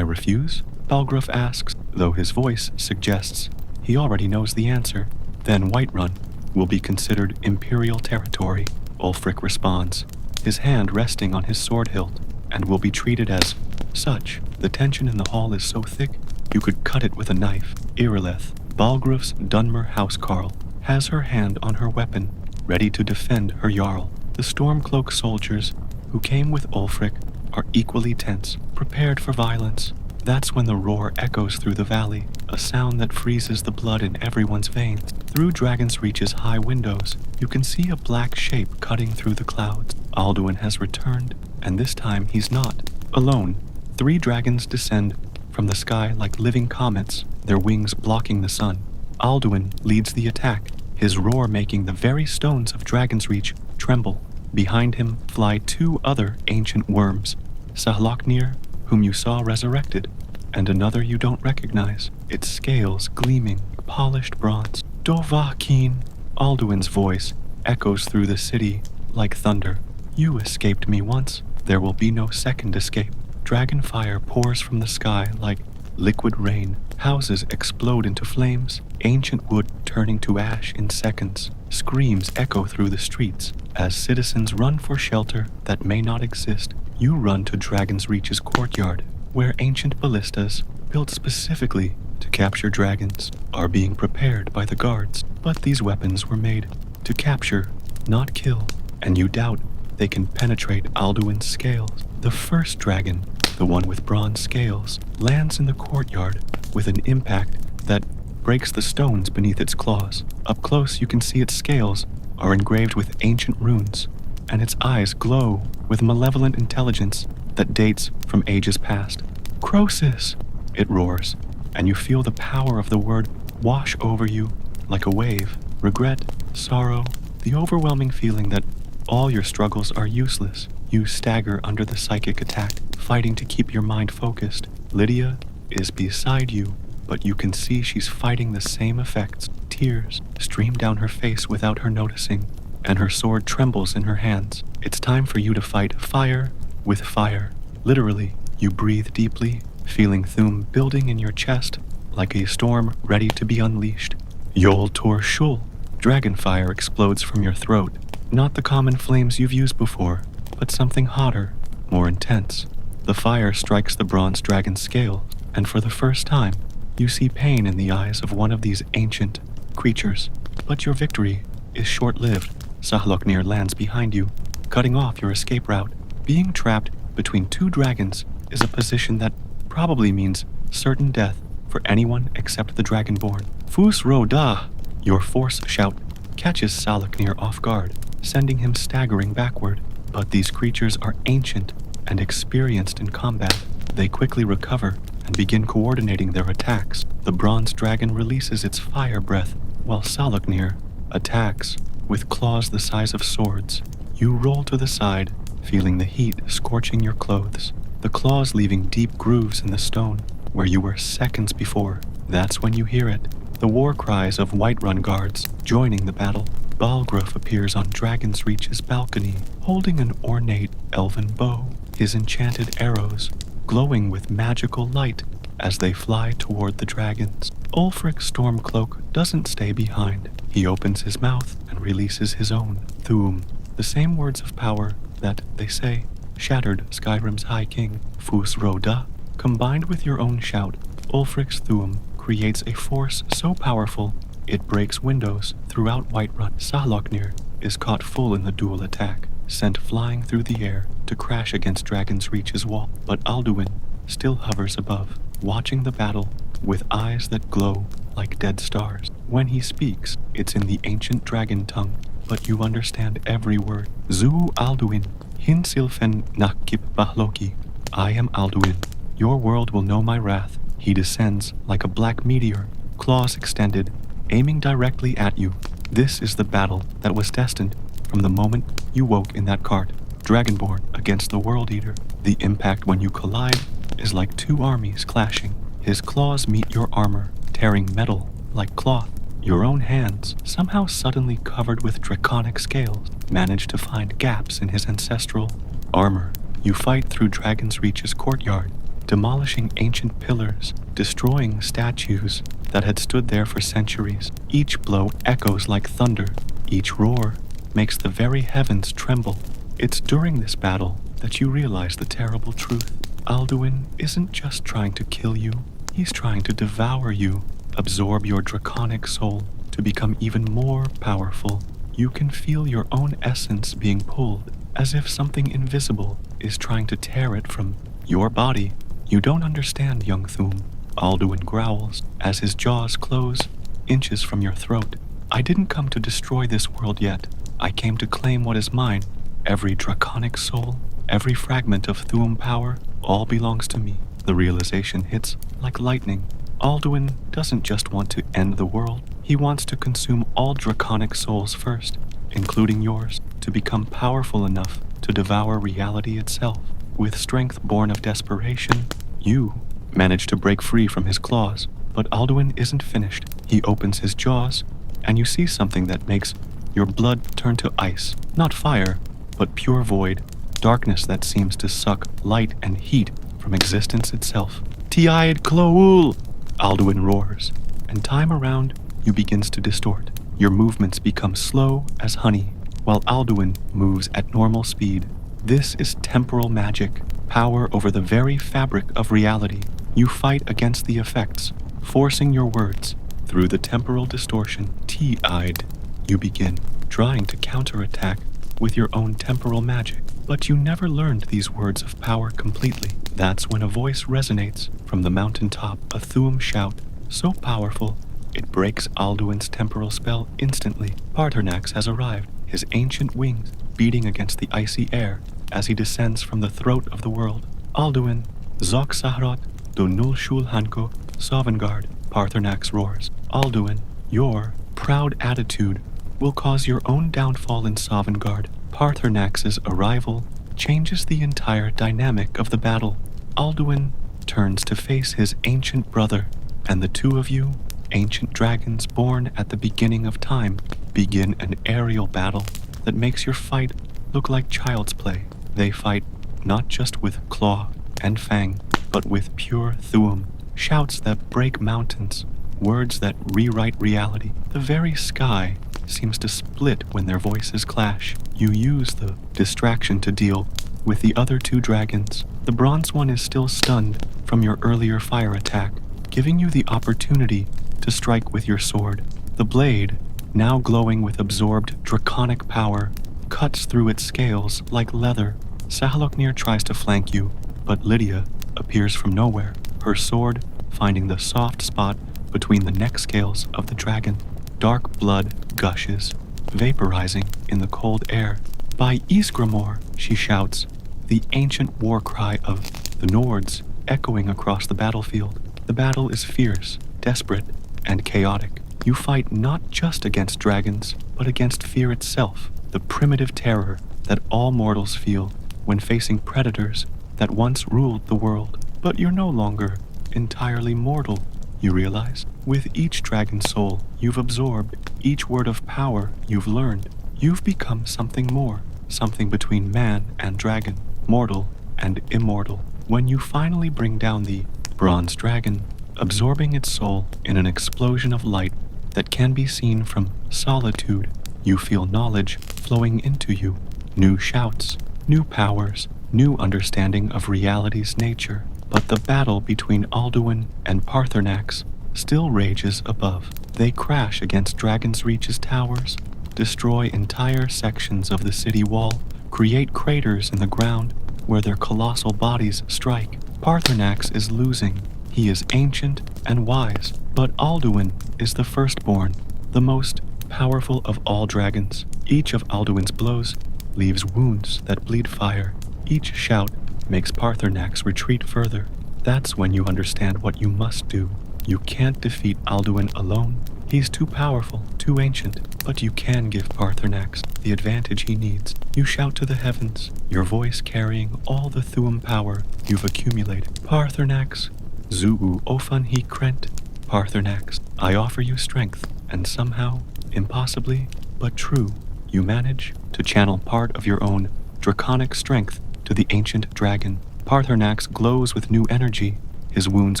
refuse? Balgruuf asks, though his voice suggests he already knows the answer. Then Whiterun will be considered imperial territory, Ulfric responds, his hand resting on his sword hilt, and will be treated as such. The tension in the hall is so thick you could cut it with a knife. Irileth, Balgruuf's Dunmer housecarl, has her hand on her weapon, ready to defend her Jarl. The Stormcloak soldiers who came with Ulfric are equally tense, prepared for violence. That's when the roar echoes through the valley, a sound that freezes the blood in everyone's veins. Through Dragon's Reach's high windows, you can see a black shape cutting through the clouds. Alduin has returned, and this time he's not alone. 3 dragons descend from the sky like living comets, their wings blocking the sun. Alduin leads the attack, his roar making the very stones of Dragon's Reach tremble. Behind him fly 2 other ancient worms, Sahloknir, whom you saw resurrected, and another you don't recognize, its scales gleaming, polished bronze. Dovahkiin, Alduin's voice echoes through the city like thunder. You escaped me once, there will be no second escape. Dragon fire pours from the sky like liquid rain. Houses explode into flames, ancient wood turning to ash in seconds. Screams echo through the streets as citizens run for shelter that may not exist. You run to Dragon's Reach's courtyard, where ancient ballistas, built specifically to capture dragons, are being prepared by the guards. But these weapons were made to capture, not kill, and you doubt they can penetrate Alduin's scales. The first dragon, the one with bronze scales, lands in the courtyard with an impact that breaks the stones beneath its claws. Up close, you can see its scales are engraved with ancient runes, and its eyes glow with malevolent intelligence that dates from ages past. Croesus, it roars, and you feel the power of the word wash over you like a wave. Regret, sorrow, the overwhelming feeling that all your struggles are useless. You stagger under the psychic attack, fighting to keep your mind focused. Lydia is beside you, but you can see she's fighting the same effects. Tears stream down her face without her noticing, and her sword trembles in her hands. It's time for you to fight fire with fire. Literally, you breathe deeply, feeling Thuum building in your chest like a storm ready to be unleashed. Yol Tor Shul, dragonfire explodes from your throat. Not the common flames you've used before, but something hotter, more intense. The fire strikes the bronze dragon's scale, and for the first time, you see pain in the eyes of one of these ancient creatures. But your victory is short-lived. Sahloknir lands behind you, cutting off your escape route. Being trapped between 2 dragons is a position that probably means certain death for anyone except the Dragonborn. Fus Ro Da, your force shout catches Sahloknir off guard, sending him staggering backward. But these creatures are ancient and experienced in combat. They quickly recover and begin coordinating their attacks. The bronze dragon releases its fire breath, while Sahloknir attacks with claws the size of swords. You roll to the side, feeling the heat scorching your clothes, the claws leaving deep grooves in the stone where you were seconds before. That's when you hear it, the war cries of Whiterun guards joining the battle. Balgruuf appears on Dragon's Reach's balcony, holding an ornate elven bow, his enchanted arrows glowing with magical light as they fly toward the dragons. Ulfric Stormcloak doesn't stay behind. He opens his mouth and releases his own, Thuum, the same words of power that, they say, shattered Skyrim's High King, Fus Ro Da. Combined with your own shout, Ulfric's Thuum creates a force so powerful it breaks windows throughout Whiterun. Sahloknir is caught full in the dual attack, sent flying through the air to crash against Dragon's Reach's wall. But Alduin still hovers above, watching the battle with eyes that glow like dead stars. When he speaks, it's in the ancient dragon tongue, but you understand every word. Zu Alduin, Hin Silfen Nakip Bahloki. I am Alduin. Your world will know my wrath He descends like a black meteor, claws extended, aiming directly at you. This is the battle that was destined from the moment you woke in that cart, Dragonborn against the World Eater. The impact when you collide is like two armies clashing. His claws meet your armor, tearing metal like cloth. Your own hands, somehow suddenly covered with draconic scales, manage to find gaps in his ancestral armor. You fight through Dragon's Reach's courtyard, demolishing ancient pillars, destroying statues that had stood there for centuries. Each blow echoes like thunder. Each roar makes the very heavens tremble. It's during this battle that you realize the terrible truth. Alduin isn't just trying to kill you, he's trying to devour you, absorb your draconic soul to become even more powerful. You can feel your own essence being pulled, as if something invisible is trying to tear it from your body. You don't understand, young Thum, Alduin growls as his jaws close inches from your throat. I didn't come to destroy this world yet. I came to claim what is mine. Every draconic soul, every fragment of Thum power, all belongs to me. The realization hits like lightning. Alduin doesn't just want to end the world. He wants to consume all draconic souls first, including yours, to become powerful enough to devour reality itself. With strength born of desperation, you manage to break free from his claws. But Alduin isn't finished. He opens his jaws, and you see something that makes your blood turn to ice. Not fire, but pure void. Darkness that seems to suck light and heat from existence itself. Tiaid Cloul! Alduin roars, and time around you begins to distort. Your movements become slow as honey, while Alduin moves at normal speed. This is temporal magic, power over the very fabric of reality. You fight against the effects, forcing your words through the temporal distortion. T-eyed, you begin, trying to counterattack with your own temporal magic. But you never learned these words of power completely. That's when a voice resonates from the mountaintop, a Thum shout, so powerful it breaks Alduin's temporal spell instantly. Paarthurnax has arrived, his ancient wings beating against the icy air as he descends from the throat of the world. Alduin, Zok Sahrot, do Nulshul Hanko, Sovngarde, Paarthurnax roars. Alduin, your proud attitude will cause your own downfall in Sovngarde. Paarthurnax's arrival changes the entire dynamic of the battle. Alduin turns to face his ancient brother, and the two of you, ancient dragons born at the beginning of time, begin an aerial battle that makes your fight look like child's play. They fight not just with claw and fang, but with pure Thuum, shouts that break mountains, words that rewrite reality. The very sky seems to split when their voices clash. You use the distraction to deal with the other two dragons. The bronze one is still stunned from your earlier fire attack, giving you the opportunity to strike with your sword. The blade, now glowing with absorbed draconic power, cuts through its scales like leather. Sahaloknir tries to flank you, but Lydia appears from nowhere, her sword finding the soft spot between the neck scales of the dragon. Dark blood gushes, vaporizing in the cold air. By Ysgramor, she shouts, the ancient war cry of the Nords echoing across the battlefield. The battle is fierce, desperate, and chaotic. You fight not just against dragons, but against fear itself, the primitive terror that all mortals feel when facing predators that once ruled the world. But you're no longer entirely mortal, you realize. With each dragon soul you've absorbed, each word of power you've learned, you've become something more, something between man and dragon, mortal and immortal. When you finally bring down the bronze dragon, absorbing its soul in an explosion of light that can be seen from solitude, you feel knowledge flowing into you, new shouts, new powers, new understanding of reality's nature. But the battle between Alduin and Paarthurnax still rages above. They crash against Dragon's Reach's towers, destroy entire sections of the city wall, create craters in the ground where their colossal bodies strike. Paarthurnax is losing. He is ancient and wise, but Alduin is the firstborn, the most powerful of all dragons. Each of Alduin's blows leaves wounds that bleed fire. Each shout makes Paarthurnax retreat further. That's when you understand what you must do. You can't defeat Alduin alone. He's too powerful, too ancient, but you can give Paarthurnax the advantage he needs. You shout to the heavens, your voice carrying all the Thuum power you've accumulated. Paarthurnax, Zuu Ofan he Krent, Paarthurnax, I offer you strength, and somehow, impossibly, but true, you manage to channel part of your own draconic strength to the ancient dragon. Paarthurnax glows with new energy, his wounds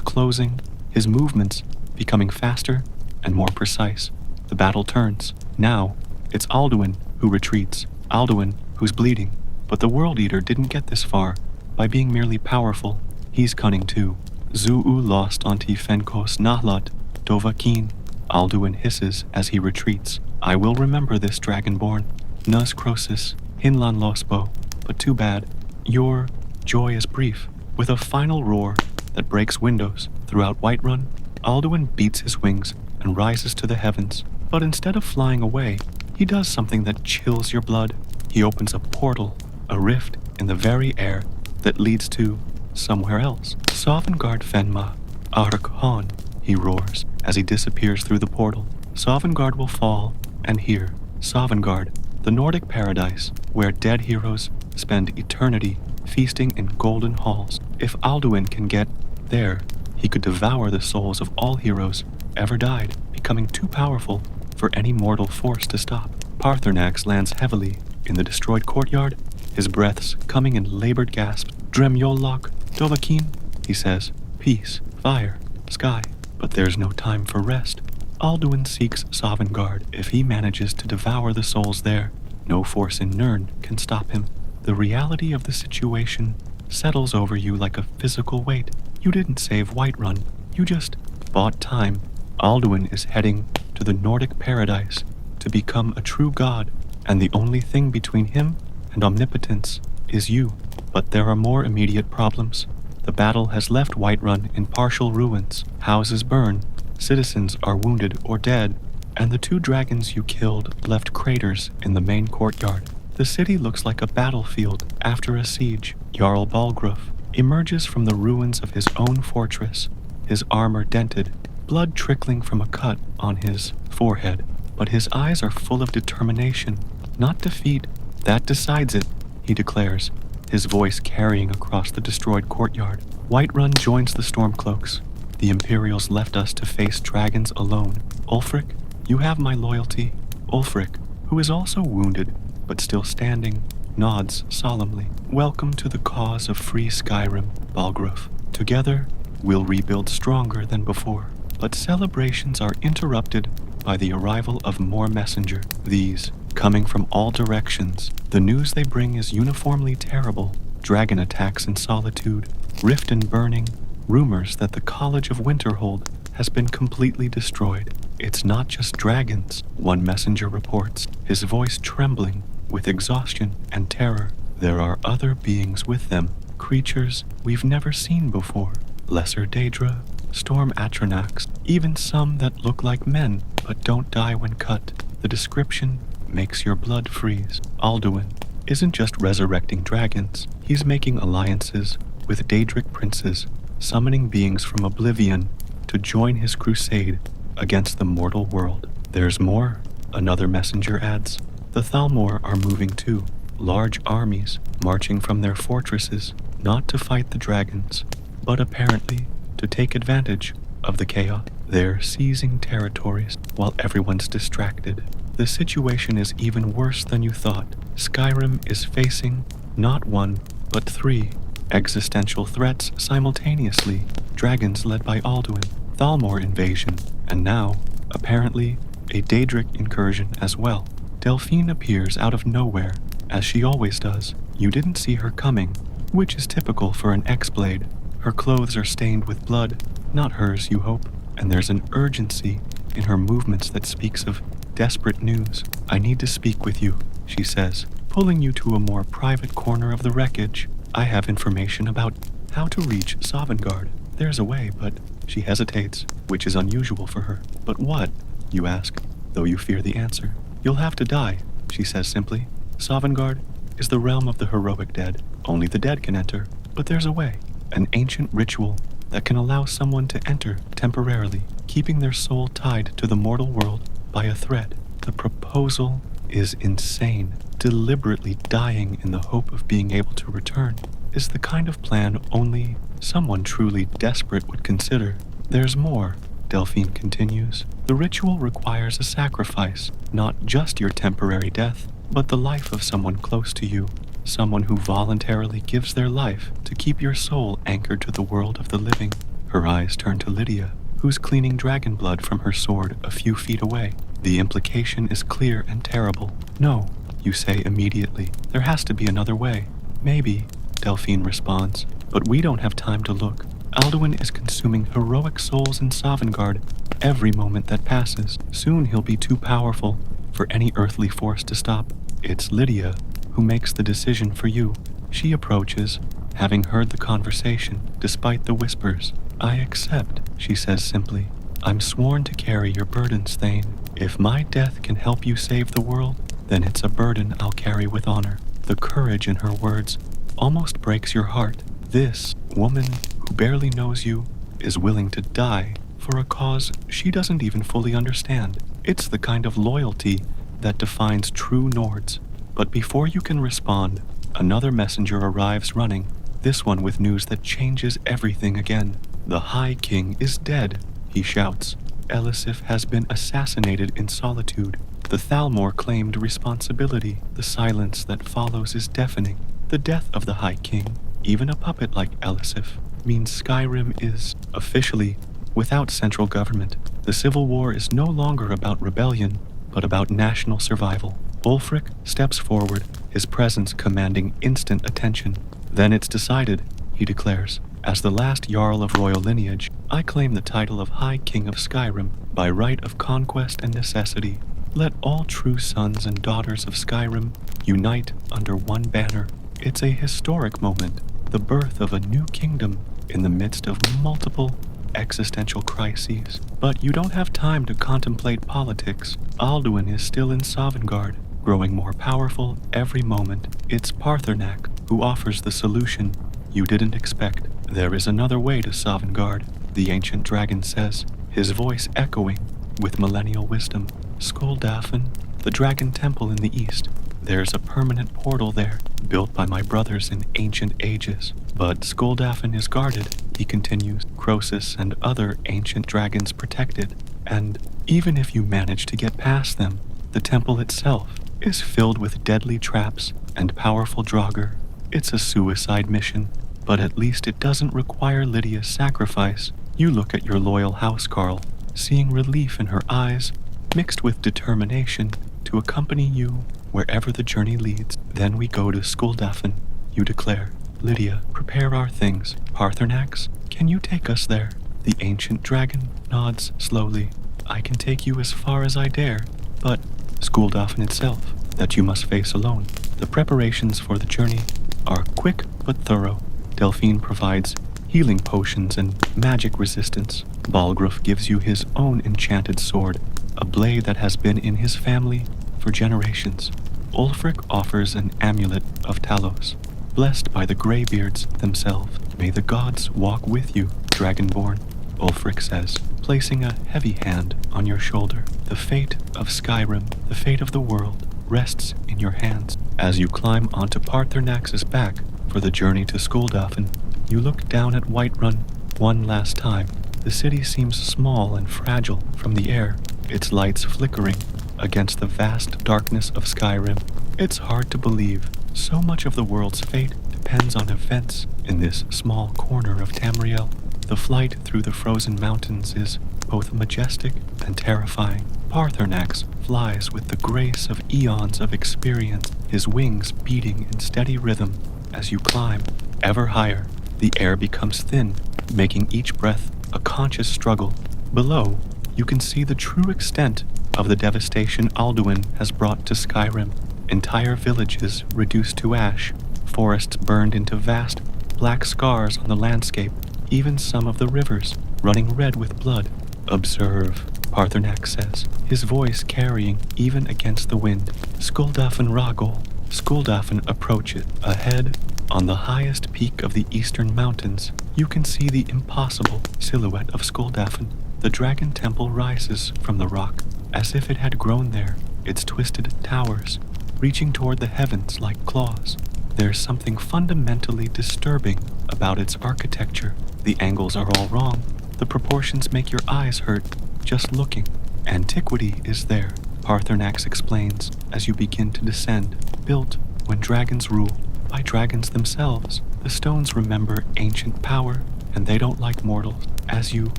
closing, his movements becoming faster and more precise. The battle turns. Now, it's Alduin who retreats, Alduin who's bleeding. But the World Eater didn't get this far by being merely powerful. He's cunning too. Zuu lost onti Fenkos Nahlat, Dovahkiin. Alduin hisses as he retreats. I will remember this dragonborn. Nuz Crosis, Hinlan Losbo. But too bad, your joy is brief. With a final roar that breaks windows throughout Whiterun, Alduin beats his wings and rises to the heavens. But instead of flying away, he does something that chills your blood. He opens a portal, a rift in the very air that leads to somewhere else. Sovngarde Fenma, Ark Han, he roars as he disappears through the portal. Sovngarde will fall, and here, Sovngarde, the Nordic paradise where dead heroes spend eternity feasting in golden halls. If Alduin can get there, he could devour the souls of all heroes ever died, becoming too powerful for any mortal force to stop. Paarthurnax lands heavily in the destroyed courtyard, his breaths coming in labored gasps. Dremyolok, Dovahkiin, he says, peace, fire, sky. But there's no time for rest. Alduin seeks Sovngarde. If he manages to devour the souls there, no force in Nirn can stop him. The reality of the situation settles over you like a physical weight. You didn't save Whiterun, you just bought time. Alduin is heading to the Nordic paradise to become a true god, and the only thing between him and omnipotence is you. But there are more immediate problems. The battle has left Whiterun in partial ruins. Houses burn, citizens are wounded or dead, and the 2 dragons you killed left craters in the main courtyard. The city looks like a battlefield after a siege. Jarl Balgruuf emerges from the ruins of his own fortress, his armor dented, blood trickling from a cut on his forehead. But his eyes are full of determination, not defeat. That decides it, he declares, his voice carrying across the destroyed courtyard. Whiterun joins the Stormcloaks. The Imperials left us to face dragons alone. Ulfric, you have my loyalty. Ulfric, who is also wounded, but still standing, nods solemnly. Welcome to the cause of free Skyrim, Balgruuf. Together, we'll rebuild stronger than before. But celebrations are interrupted by the arrival of more messenger. These, coming from all directions, the news they bring is uniformly terrible. Dragon attacks in Solitude, rift and burning, rumors that the College of Winterhold has been completely destroyed. It's not just dragons, one messenger reports, his voice trembling with exhaustion and terror. There are other beings with them, creatures we've never seen before. Lesser Daedra, Storm Atronax, even some that look like men but don't die when cut. The description makes your blood freeze. Alduin isn't just resurrecting dragons, he's making alliances with Daedric princes, summoning beings from oblivion to join his crusade against the mortal world. There's more, another messenger adds. The Thalmor are moving too, large armies marching from their fortresses, not to fight the dragons, but apparently to take advantage of the chaos. They're seizing territories while everyone's distracted. The situation is even worse than you thought. Skyrim is facing not 1, but 3 existential threats simultaneously. Dragons led by Alduin, Thalmor invasion, and now, apparently, a Daedric incursion as well. Delphine appears out of nowhere, as she always does. You didn't see her coming, which is typical for an X-Blade. Her clothes are stained with blood, not hers, you hope, and there's an urgency in her movements that speaks of desperate news. I need to speak with you, she says, pulling you to a more private corner of the wreckage. I have information about how to reach Sovngarde. There's a way, but she hesitates, which is unusual for her. But what? You ask, though you fear the answer. You'll have to die, she says simply. Sovngarde is the realm of the heroic dead. Only the dead can enter. But there's a way. An ancient ritual that can allow someone to enter temporarily, keeping their soul tied to the mortal world by a thread. The proposal is insane. Deliberately dying in the hope of being able to return is the kind of plan only someone truly desperate would consider. There's more, Delphine continues. The ritual requires a sacrifice, not just your temporary death, but the life of someone close to you, someone who voluntarily gives their life to keep your soul anchored to the world of the living. Her eyes turn to Lydia, who's cleaning dragon blood from her sword a few feet away. The implication is clear and terrible. No, you say immediately. There has to be another way. Maybe, Delphine responds, but we don't have time to look. Alduin is consuming heroic souls in Sovngarde every moment that passes. Soon he'll be too powerful for any earthly force to stop. It's Lydia who makes the decision for you. She approaches, having heard the conversation, despite the whispers. I accept, she says simply. I'm sworn to carry your burdens, Thane. If my death can help you save the world, then it's a burden I'll carry with honor. The courage in her words almost breaks your heart. This woman who barely knows you is willing to die for a cause she doesn't even fully understand. It's the kind of loyalty that defines true Nords. But before you can respond, another messenger arrives running, this one with news that changes everything again. The High King is dead, he shouts. Elisif has been assassinated in solitude. The Thalmor claimed responsibility. The silence that follows is deafening. The death of the High King, even a puppet like Elisif, means Skyrim is, officially, without central government. The Civil War is no longer about rebellion, but about national survival. Ulfric steps forward, his presence commanding instant attention. Then it's decided, he declares. As the last Jarl of royal lineage, I claim the title of High King of Skyrim by right of conquest and necessity. Let all true sons and daughters of Skyrim unite under one banner. It's a historic moment, the birth of a new kingdom in the midst of multiple existential crises. But you don't have time to contemplate politics. Alduin is still in Sovngarde, growing more powerful every moment. It's Paarthurnack who offers the solution you didn't expect. There is another way to Sovngarde, the ancient dragon says, his voice echoing with millennial wisdom. Skuldafn, the dragon temple in the east. There's a permanent portal there, built by my brothers in ancient ages. But Skuldafn is guarded, he continues, Croesus and other ancient dragons protected. And even if you manage to get past them, the temple itself is filled with deadly traps and powerful Draugr. It's a suicide mission, but at least it doesn't require Lydia's sacrifice. You look at your loyal housecarl, seeing relief in her eyes, mixed with determination to accompany you wherever the journey leads. Then we go to Skuldafn, you declare. Lydia, prepare our things. Paarthurnax, can you take us there? The ancient dragon nods slowly. I can take you as far as I dare, but Skuldafn itself, that you must face alone. The preparations for the journey are quick but thorough. Delphine provides healing potions and magic resistance. Balgruuf gives you his own enchanted sword, a blade that has been in his family for generations. Ulfric offers an amulet of Talos, blessed by the Greybeards themselves. May the gods walk with you, Dragonborn, Ulfric says, placing a heavy hand on your shoulder. The fate of Skyrim, the fate of the world, rests in your hands. As you climb onto Paarthurnax's back for the journey to Skuldafn, you look down at Whiterun one last time. The city seems small and fragile from the air, its lights flickering against the vast darkness of Skyrim. It's hard to believe so much of the world's fate depends on events in this small corner of Tamriel. The flight through the frozen mountains is both majestic and terrifying. Paarthurnax flies with the grace of eons of experience, his wings beating in steady rhythm. As you climb ever higher, the air becomes thin, making each breath a conscious struggle. Below, you can see the true extent of the devastation Alduin has brought to Skyrim. Entire villages reduced to ash, forests burned into vast, black scars on the landscape, even some of the rivers running red with blood. Observe, Paarthurnax says, his voice carrying even against the wind. Skuldafn Ragol. Skuldafn approaches. Ahead, On the highest peak of the eastern mountains, you can see the impossible silhouette of Skuldafn. The dragon temple rises from the rock, as if it had grown there, its twisted towers reaching toward the heavens like claws. There's something fundamentally disturbing about its architecture. The angles are all wrong. The proportions make your eyes hurt just looking. Antiquity is there, Paarthurnax explains as you begin to descend. Built when dragons ruled by dragons themselves, the stones remember ancient power, and they don't like mortals. As you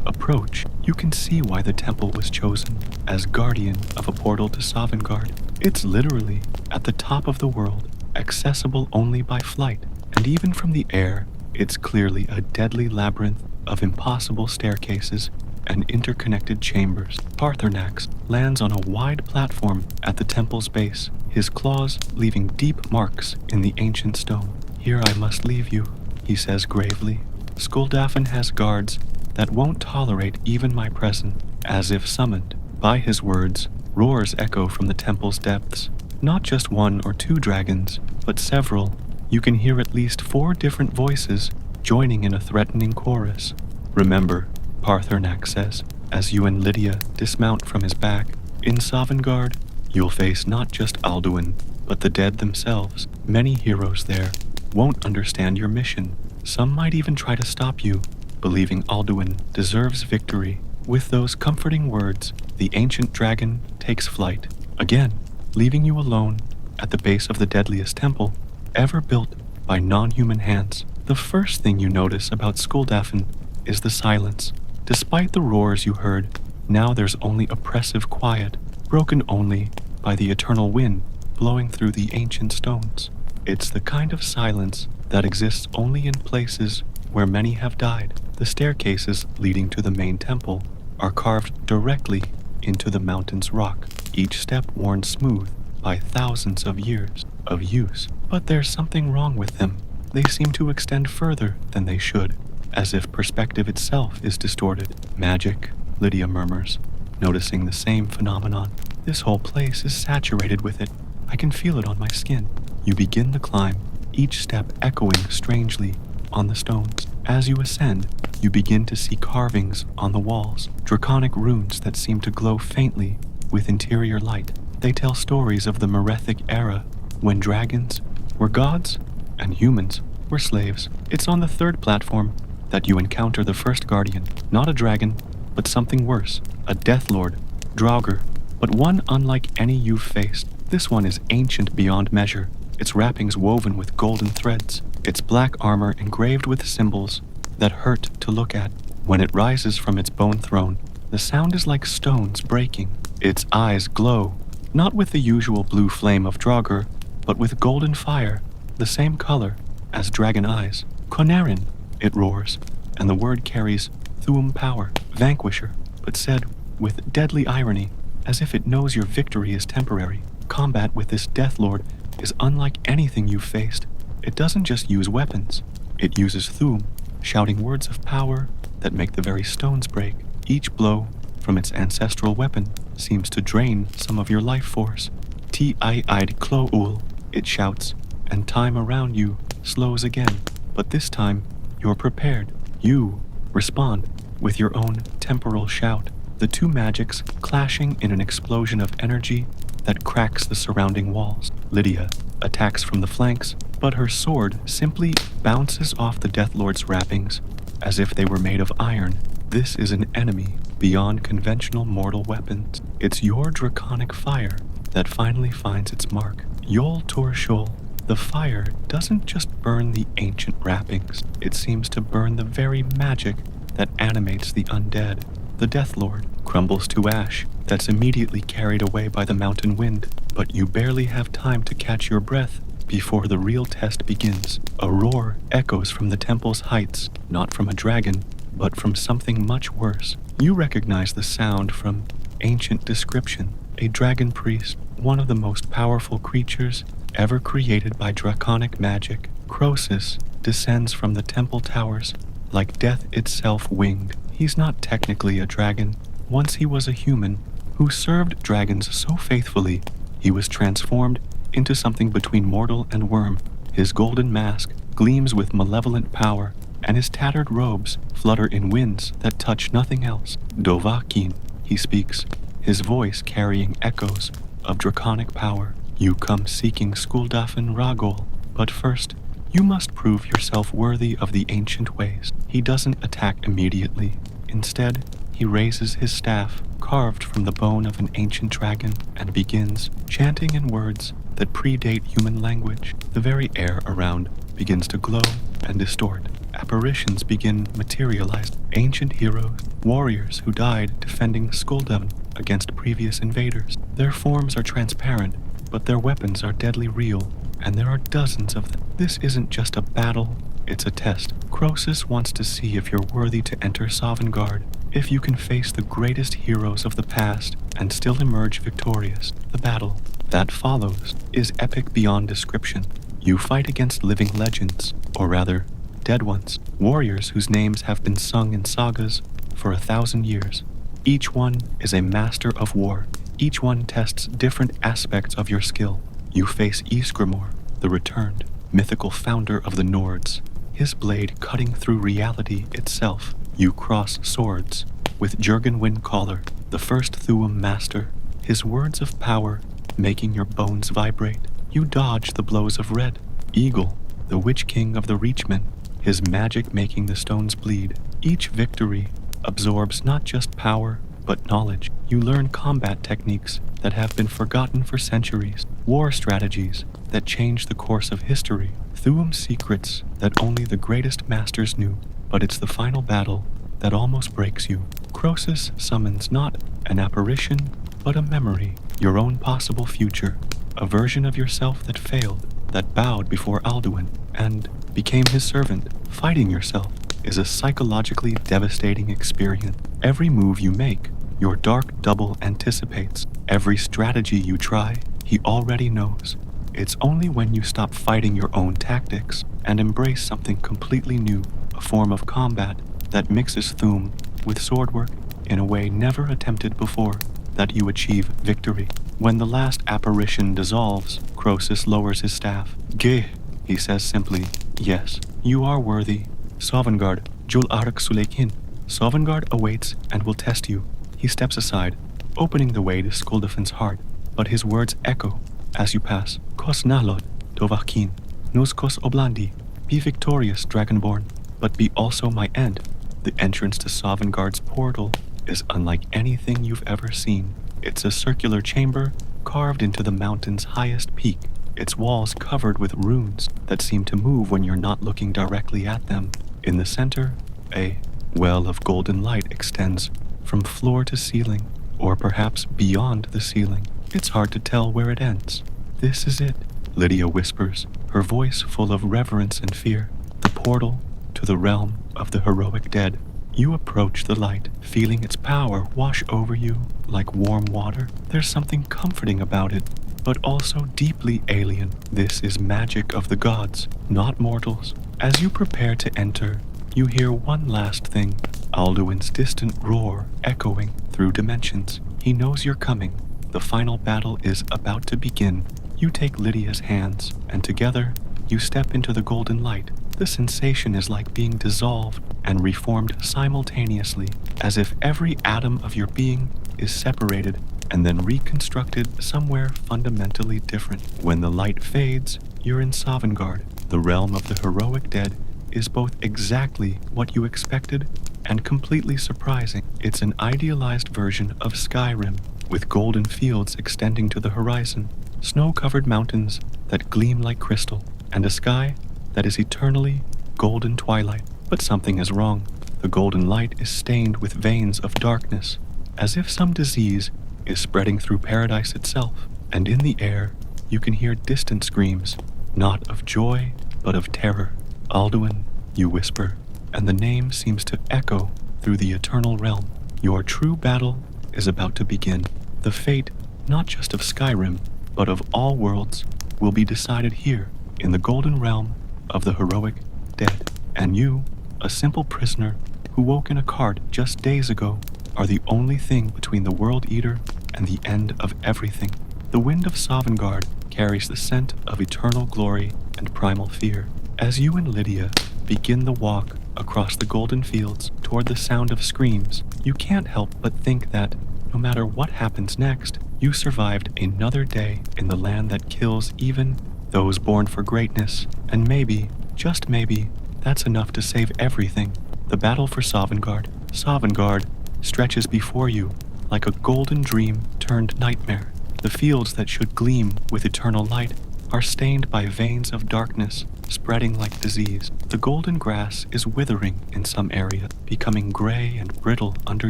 approach, you can see why the temple was chosen as guardian of a portal to Sovngarde. It's literally at the top of the world, accessible only by flight, and even from the air, it's clearly a deadly labyrinth of impossible staircases and interconnected chambers. Paarthurnax lands on a wide platform at the temple's base, his claws leaving deep marks in the ancient stone. "Here I must leave you," he says gravely. "Skuldafn has guards that won't tolerate even my presence." As if summoned by his words, roars echo from the temple's depths. Not just one or two dragons, but several. You can hear at least 4 different voices joining in a threatening chorus. "Remember," Paarthurnax says, as you and Lydia dismount from his back, "in Sovngarde, you'll face not just Alduin, but the dead themselves. Many heroes there won't understand your mission. Some might even try to stop you, believing Alduin deserves victory." With those comforting words, the ancient dragon takes flight, again, leaving you alone at the base of the deadliest temple ever built by non-human hands. The first thing you notice about Skuldafn is the silence. Despite the roars you heard, now there's only oppressive quiet, broken only by the eternal wind blowing through the ancient stones. It's the kind of silence that exists only in places where many have died. The staircases leading to the main temple are carved directly into the mountain's rock, each step worn smooth by thousands of years of use. But there's something wrong with them. They seem to extend further than they should, as if perspective itself is distorted. "Magic," Lydia murmurs, noticing the same phenomenon. "This whole place is saturated with it. I can feel it on my skin." You begin the climb, each step echoing strangely on the stones. As you ascend, you begin to see carvings on the walls, draconic runes that seem to glow faintly with interior light. They tell stories of the Merethic era, when dragons were gods and humans were slaves. It's on the 3rd platform that you encounter the first guardian. Not a dragon, but something worse, a Death Lord, Draugr, but one unlike any you've faced. This one is ancient beyond measure, its wrappings woven with golden threads, its black armor engraved with symbols that hurt to look at. When it rises from its bone throne, the sound is like stones breaking. Its eyes glow, not with the usual blue flame of Draugr, but with golden fire, the same color as dragon eyes. "Conarin," it roars, and the word carries Thuum power, vanquisher, but said with deadly irony, as if it knows your victory is temporary. Combat with this Death Lord is unlike anything you've faced. It doesn't just use weapons, it uses Thuum, shouting words of power that make the very stones break. Each blow from its ancestral weapon seems to drain some of your life force. "Ti-Id Clo-Ul," it shouts, and time around you slows again. But this time, you're prepared. You respond with your own temporal shout, the two magics clashing in an explosion of energy that cracks the surrounding walls. Lydia attacks from the flanks, but her sword simply bounces off the Death Lord's wrappings as if they were made of iron. This is an enemy beyond conventional mortal weapons. It's your draconic fire that finally finds its mark. Yol Torshol. The fire doesn't just burn the ancient wrappings, it seems to burn the very magic that animates the undead. The Death Lord crumbles to ash, that's immediately carried away by the mountain wind, but you barely have time to catch your breath before the real test begins. A roar echoes from the temple's heights, not from a dragon, but from something much worse. You recognize the sound from ancient description. A dragon priest, one of the most powerful creatures ever created by draconic magic. Croesus descends from the temple towers like death itself winged. He's not technically a dragon. Once he was a human who served dragons so faithfully, he was transformed into something between mortal and worm. His golden mask gleams with malevolent power, and his tattered robes flutter in winds that touch nothing else. Dovahkiin, he speaks, his voice carrying echoes of draconic power. You come seeking Skuldafn Ragol, but first, you must prove yourself worthy of the ancient ways. He doesn't attack immediately. Instead, he raises his staff, carved from the bone of an ancient dragon, and begins chanting in words that predate human language. The very air around begins to glow and distort. Apparitions begin materialized. Ancient heroes, warriors who died defending Skuldafn against previous invaders. Their forms are transparent, but their weapons are deadly real, and there are dozens of them. This isn't just a battle, it's a test. Croesus wants to see if you're worthy to enter Sovngarde, if you can face the greatest heroes of the past and still emerge victorious. The battle that follows is epic beyond description. You fight against living legends, or rather, dead ones, warriors whose names have been sung in sagas for 1,000 years. Each one is a master of war. Each one tests different aspects of your skill. You face Ysgramor, the returned, mythical founder of the Nords, his blade cutting through reality itself. You cross swords with Jurgen Windcaller, the first Thuum master, his words of power making your bones vibrate. You dodge the blows of Red, Eagle, the Witch King of the Reachmen, his magic making the stones bleed. Each victory absorbs not just power, but knowledge. You learn combat techniques that have been forgotten for centuries, war strategies that change the course of history, Thuum secrets that only the greatest masters knew. But it's the final battle that almost breaks you. Croesus summons not an apparition, but a memory, your own possible future, a version of yourself that failed, that bowed before Alduin, and became his servant. Fighting yourself is a psychologically devastating experience. Every move you make, your dark double anticipates. Every strategy you try, he already knows. It's only when you stop fighting your own tactics and embrace something completely new, a form of combat that mixes Thuum with swordwork in a way never attempted before, that you achieve victory. When the last apparition dissolves, Croesus lowers his staff. Geh, he says simply, yes, you are worthy. Sovngarde, Jul Arak Sulekin. Sovngarde awaits and will test you. He steps aside, opening the way to Skuldafn's heart, but his words echo as you pass. Kos Nalod, Dovahkiin, Nus Kos Oblandi. Be victorious, Dragonborn, but be also my end. The entrance to Sovngarde's portal is unlike anything you've ever seen. It's a circular chamber carved into the mountain's highest peak, its walls covered with runes that seem to move when you're not looking directly at them. In the center, a well of golden light extends from floor to ceiling, or perhaps beyond the ceiling. It's hard to tell where it ends. This is it, Lydia whispers, her voice full of reverence and fear. The portal to the realm of the heroic dead. You approach the light, feeling its power wash over you like warm water. There's something comforting about it, but also deeply alien. This is magic of the gods, not mortals. As you prepare to enter, you hear one last thing, Alduin's distant roar echoing through dimensions. He knows you're coming. The final battle is about to begin. You take Lydia's hands, and together, you step into the golden light. The sensation is like being dissolved and reformed simultaneously, as if every atom of your being is separated and then reconstructed somewhere fundamentally different. When the light fades, you're in Sovngarde. The realm of the heroic dead is both exactly what you expected and completely surprising. It's an idealized version of Skyrim, with golden fields extending to the horizon, snow-covered mountains that gleam like crystal, and a sky that is eternally golden twilight. But something is wrong. The golden light is stained with veins of darkness, as if some disease is spreading through paradise itself. And in the air, you can hear distant screams, not of joy, but of terror. Alduin, you whisper, and the name seems to echo through the eternal realm. Your true battle is about to begin. The fate, not just of Skyrim, but of all worlds, will be decided here, in the golden realm of the heroic dead. And you, a simple prisoner who woke in a cart just days ago, are the only thing between the World Eater and the end of everything. The wind of Sovngarde carries the scent of eternal glory and primal fear. As you and Lydia begin the walk across the golden fields toward the sound of screams, you can't help but think that, no matter what happens next, you survived another day in the land that kills even those born for greatness, and maybe, just maybe, that's enough to save everything. The battle for Sovngarde. Sovngarde stretches before you like a golden dream turned nightmare. The fields that should gleam with eternal light are stained by veins of darkness spreading like disease. The golden grass is withering in some area, becoming gray and brittle under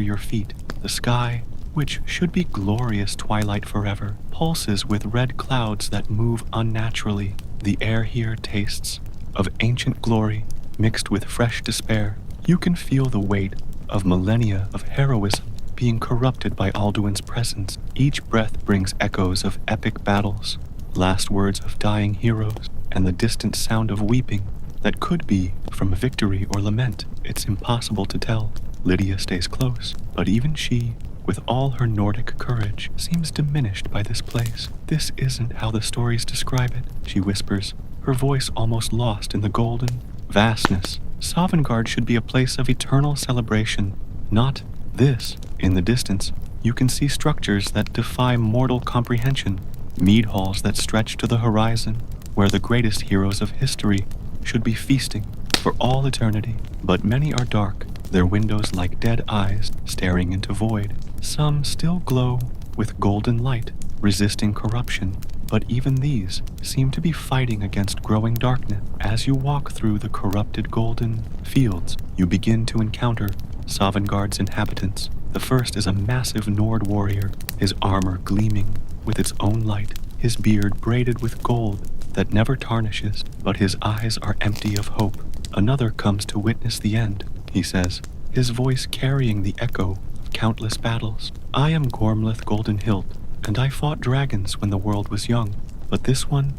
your feet. The sky, which should be glorious twilight forever, pulses with red clouds that move unnaturally. The air here tastes of ancient glory mixed with fresh despair. You can feel the weight of millennia of heroism being corrupted by Alduin's presence. Each breath brings echoes of epic battles, last words of dying heroes, and the distant sound of weeping that could be from victory or lament. It's impossible to tell. Lydia stays close, but even she, with all her Nordic courage, seems diminished by this place. This isn't how the stories describe it, she whispers, her voice almost lost in the golden vastness. Sovngarde should be a place of eternal celebration, not this. In the distance, you can see structures that defy mortal comprehension, mead halls that stretch to the horizon, where the greatest heroes of history should be feasting for all eternity. But many are dark, their windows like dead eyes staring into void. Some still glow with golden light, resisting corruption, but even these seem to be fighting against growing darkness. As you walk through the corrupted golden fields, you begin to encounter Sovngarde's inhabitants. The first is a massive Nord warrior, his armor gleaming with its own light, his beard braided with gold that never tarnishes, but his eyes are empty of hope. Another comes to witness the end, he says, his voice carrying the echo of countless battles. I am Gormleth Goldenhilt, and I fought dragons when the world was young, but this one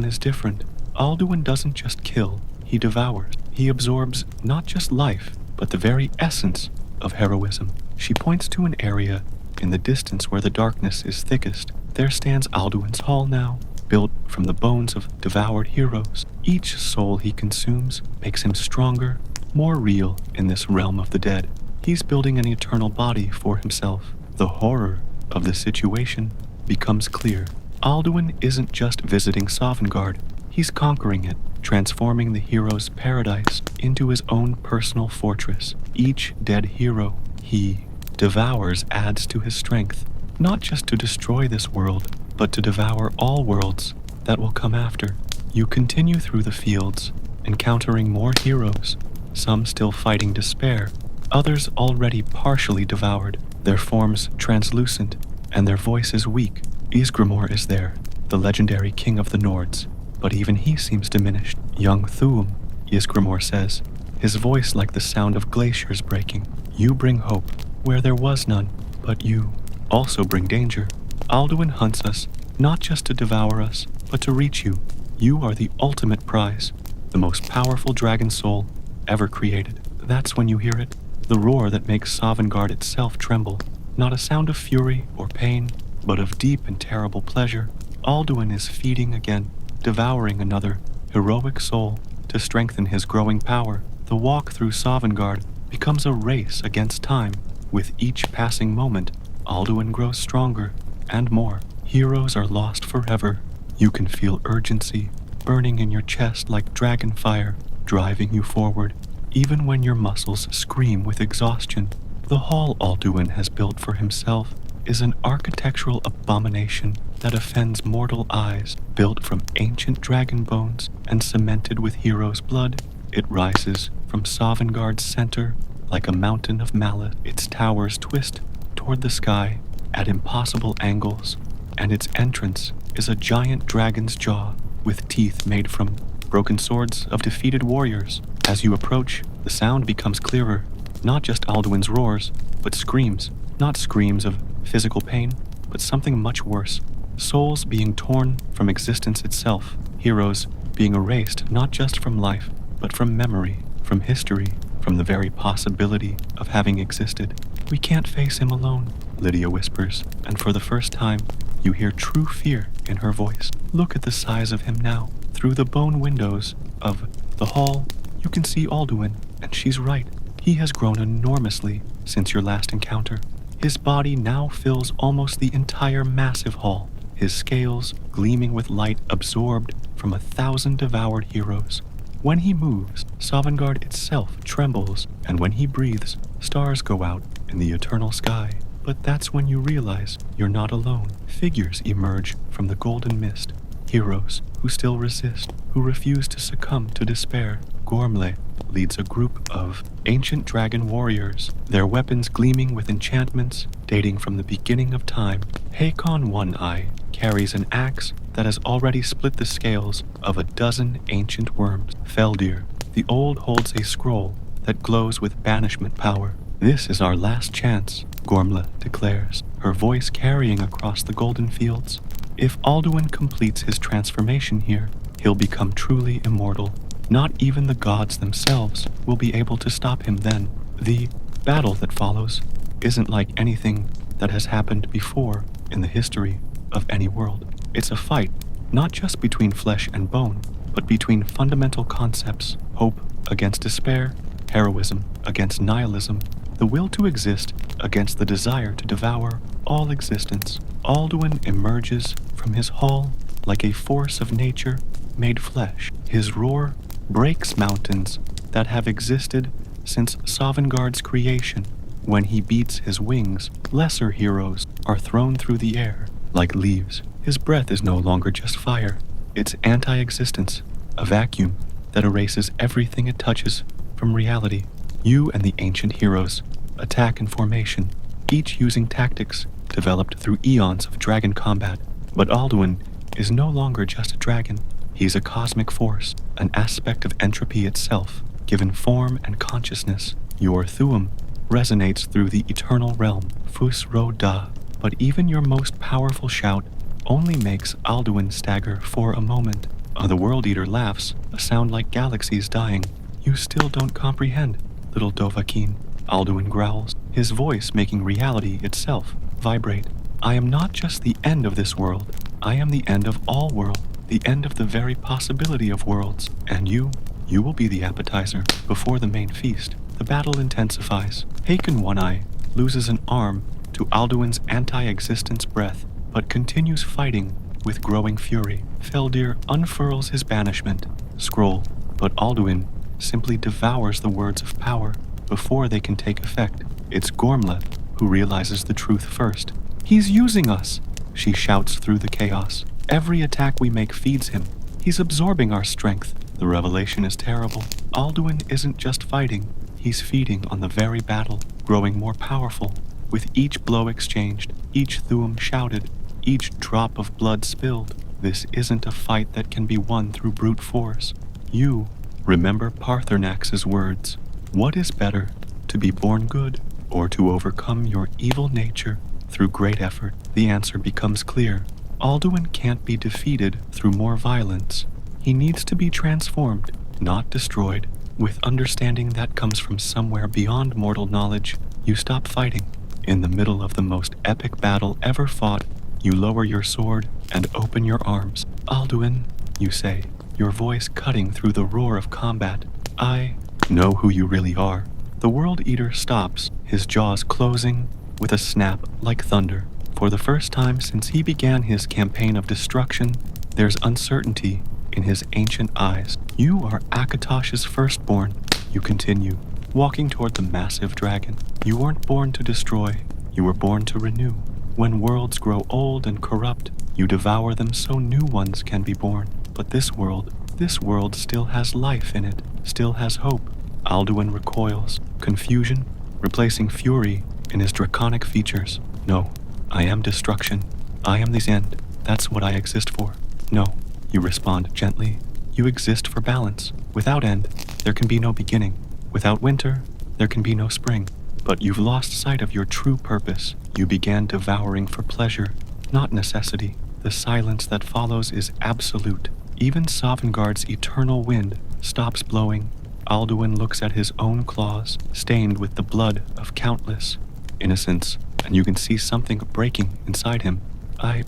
is different. Alduin doesn't just kill, he devours. He absorbs not just life, but the very essence of heroism. She points to an area in the distance where the darkness is thickest. There stands Alduin's hall now, built from the bones of devoured heroes. Each soul he consumes makes him stronger, more real in this realm of the dead. He's building an eternal body for himself. The horror of the situation becomes clear. Alduin isn't just visiting Sovngarde, he's conquering it, transforming the hero's paradise into his own personal fortress. Each dead hero he devours adds to his strength, not just to destroy this world, but to devour all worlds that will come after. You continue through the fields, encountering more heroes, some still fighting despair, others already partially devoured, their forms translucent, and their voices weak. Ysgramor is there, the legendary king of the Nords, but even he seems diminished. Young Thuum, Ysgramor says, his voice like the sound of glaciers breaking. You bring hope where there was none, but you also bring danger. Alduin hunts us, not just to devour us, but to reach you. You are the ultimate prize, the most powerful dragon soul ever created. That's when you hear it, the roar that makes Sovngarde itself tremble. Not a sound of fury or pain, but of deep and terrible pleasure. Alduin is feeding again, devouring another heroic soul to strengthen his growing power. The walk through Sovngarde becomes a race against time. With each passing moment, Alduin grows stronger and more. Heroes are lost forever. You can feel urgency burning in your chest like dragon fire, driving you forward, even when your muscles scream with exhaustion. The hall Alduin has built for himself is an architectural abomination that offends mortal eyes. Built from ancient dragon bones and cemented with heroes' blood, it rises from Sovngarde's center like a mountain of malice. Its towers twist toward the sky at impossible angles, and its entrance is a giant dragon's jaw with teeth made from broken swords of defeated warriors. As you approach, the sound becomes clearer, not just Alduin's roars, but screams. Not screams of physical pain, but something much worse. Souls being torn from existence itself. Heroes being erased not just from life, but from memory, from history, from the very possibility of having existed. We can't face him alone, Lydia whispers, and for the first time, you hear true fear in her voice. Look at the size of him now, Through the bone windows of the hall, you can see Alduin, and she's right. He has grown enormously since your last encounter. His body now fills almost the entire massive hall, his scales gleaming with light absorbed from 1,000 devoured heroes. When he moves, Sovngarde itself trembles, and when he breathes, stars go out in the eternal sky. But that's when you realize you're not alone. Figures emerge from the golden mist. Heroes who still resist, who refuse to succumb to despair. Gormley leads a group of ancient dragon warriors, their weapons gleaming with enchantments dating from the beginning of time. Hakon One-Eye carries an axe that has already split the scales of a dozen ancient worms. Feldir, the old, holds a scroll that glows with banishment power. This is our last chance, Gormla declares, her voice carrying across the golden fields. If Alduin completes his transformation here, he'll become truly immortal. Not even the gods themselves will be able to stop him then. The battle that follows isn't like anything that has happened before in the history of any world. It's a fight, not just between flesh and bone, but between fundamental concepts: hope against despair, heroism against nihilism, the will to exist against the desire to devour all existence. Alduin emerges from his hall like a force of nature made flesh. His roar breaks mountains that have existed since Sovngarde's creation. When he beats his wings, lesser heroes are thrown through the air like leaves. His breath is no longer just fire. It's anti-existence, a vacuum that erases everything it touches from reality. You and the ancient heroes attack in formation, each using tactics developed through eons of dragon combat. But Alduin is no longer just a dragon. He's a cosmic force, an aspect of entropy itself, given form and consciousness. Your Thuum resonates through the eternal realm, Fus Ro Da. But even your most powerful shout only makes Alduin stagger for a moment. The World Eater laughs, a sound like galaxies dying. You still don't comprehend, little Dovahkiin, Alduin growls, his voice making reality itself vibrate. I am not just the end of this world. I am the end of all world, the end of the very possibility of worlds. And you will be the appetizer before the main feast. The battle intensifies. Hakon One-Eye loses an arm to Alduin's anti-existence breath, but continues fighting with growing fury. Feldir unfurls his banishment scroll, but Alduin simply devours the words of power before they can take effect. It's Gormla who realizes the truth first. He's using us, she shouts through the chaos. Every attack we make feeds him. He's absorbing our strength. The revelation is terrible. Alduin isn't just fighting, he's feeding on the very battle, growing more powerful. With each blow exchanged, each Thuum shouted, each drop of blood spilled. This isn't a fight that can be won through brute force. You remember Parthenax's words. What is better, to be born good, or to overcome your evil nature through great effort? The answer becomes clear. Alduin can't be defeated through more violence. He needs to be transformed, not destroyed. With understanding that comes from somewhere beyond mortal knowledge, you stop fighting. In the middle of the most epic battle ever fought, you lower your sword and open your arms. Alduin, you say, your voice cutting through the roar of combat. I know who you really are. The World Eater stops, his jaws closing with a snap like thunder. For the first time since he began his campaign of destruction, there's uncertainty in his ancient eyes. You are Akatosh's firstborn, you continue, walking toward the massive dragon. You weren't born to destroy, you were born to renew. When worlds grow old and corrupt, you devour them so new ones can be born. But this world still has life in it, still has hope. Alduin recoils, confusion replacing fury in his draconic features. No, I am destruction. I am the end. That's what I exist for. No, you respond gently. You exist for balance. Without end, there can be no beginning. Without winter, there can be no spring. But you've lost sight of your true purpose. You began devouring for pleasure, not necessity. The silence that follows is absolute. Even Sovngarde's eternal wind stops blowing. Alduin looks at his own claws, stained with the blood of countless innocents, and you can see something breaking inside him. I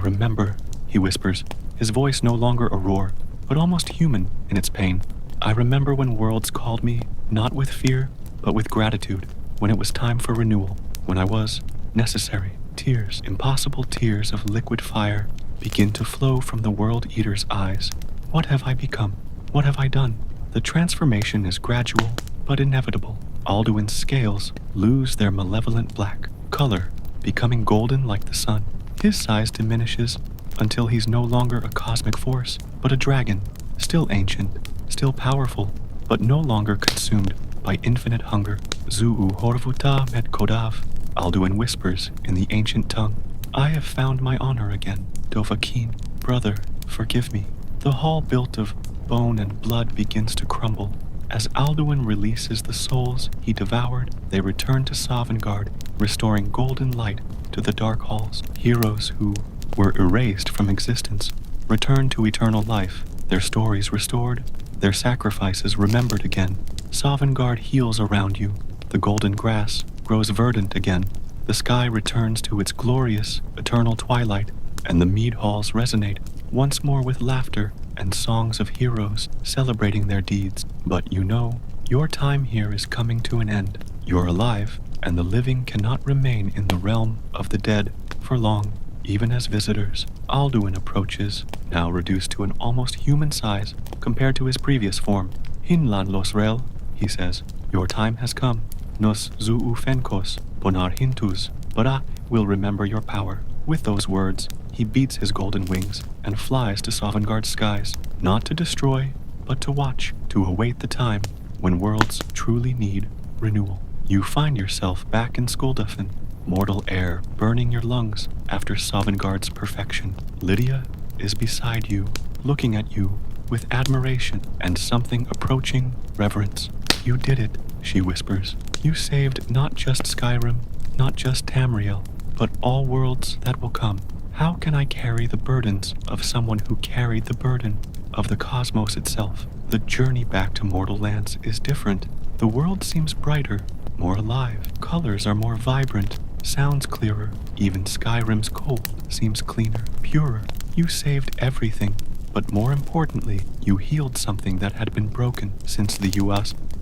remember, he whispers, his voice no longer a roar, but almost human in its pain. I remember when worlds called me, not with fear, but with gratitude, when it was time for renewal, when I was necessary. Tears, impossible tears of liquid fire, begin to flow from the world eater's eyes. What have I become? What have I done? The transformation is gradual, but inevitable. Alduin's scales lose their malevolent black color, becoming golden like the sun. His size diminishes until he's no longer a cosmic force, but a dragon, still ancient, still powerful, but no longer consumed by infinite hunger. Zuu horvuta met kodav, Alduin whispers in the ancient tongue. I have found my honor again, Dovahkiin. Brother, forgive me. The hall built of bone and blood begins to crumble. As Alduin releases the souls he devoured, they return to Sovngarde, restoring golden light to the dark halls. Heroes who were erased from existence return to eternal life, their stories restored, their sacrifices remembered again. Sovngarde heals around you. The golden grass grows verdant again. The sky returns to its glorious, eternal twilight, and the mead halls resonate once more with laughter and songs of heroes celebrating their deeds. But you know, your time here is coming to an end. You're alive, and the living cannot remain in the realm of the dead for long. Even as visitors, Alduin approaches, now reduced to an almost human size compared to his previous form. Hinlan losrel, he says, your time has come. Nos zuu fenkos, bonar hintus, but I will remember your power. With those words, he beats his golden wings and flies to Sovngarde's skies, not to destroy, but to watch, to await the time when worlds truly need renewal. You find yourself back in Skuldafn, mortal air burning your lungs after Sovngarde's perfection. Lydia is beside you, looking at you with admiration and something approaching reverence. You did it, she whispers. You saved not just Skyrim, not just Tamriel, but all worlds that will come. How can I carry the burdens of someone who carried the burden of the cosmos itself? The journey back to mortal lands is different. The world seems brighter, more alive. Colors are more vibrant, sounds clearer. Even Skyrim's cold seems cleaner, purer. You saved everything, but more importantly, you healed something that had been broken since the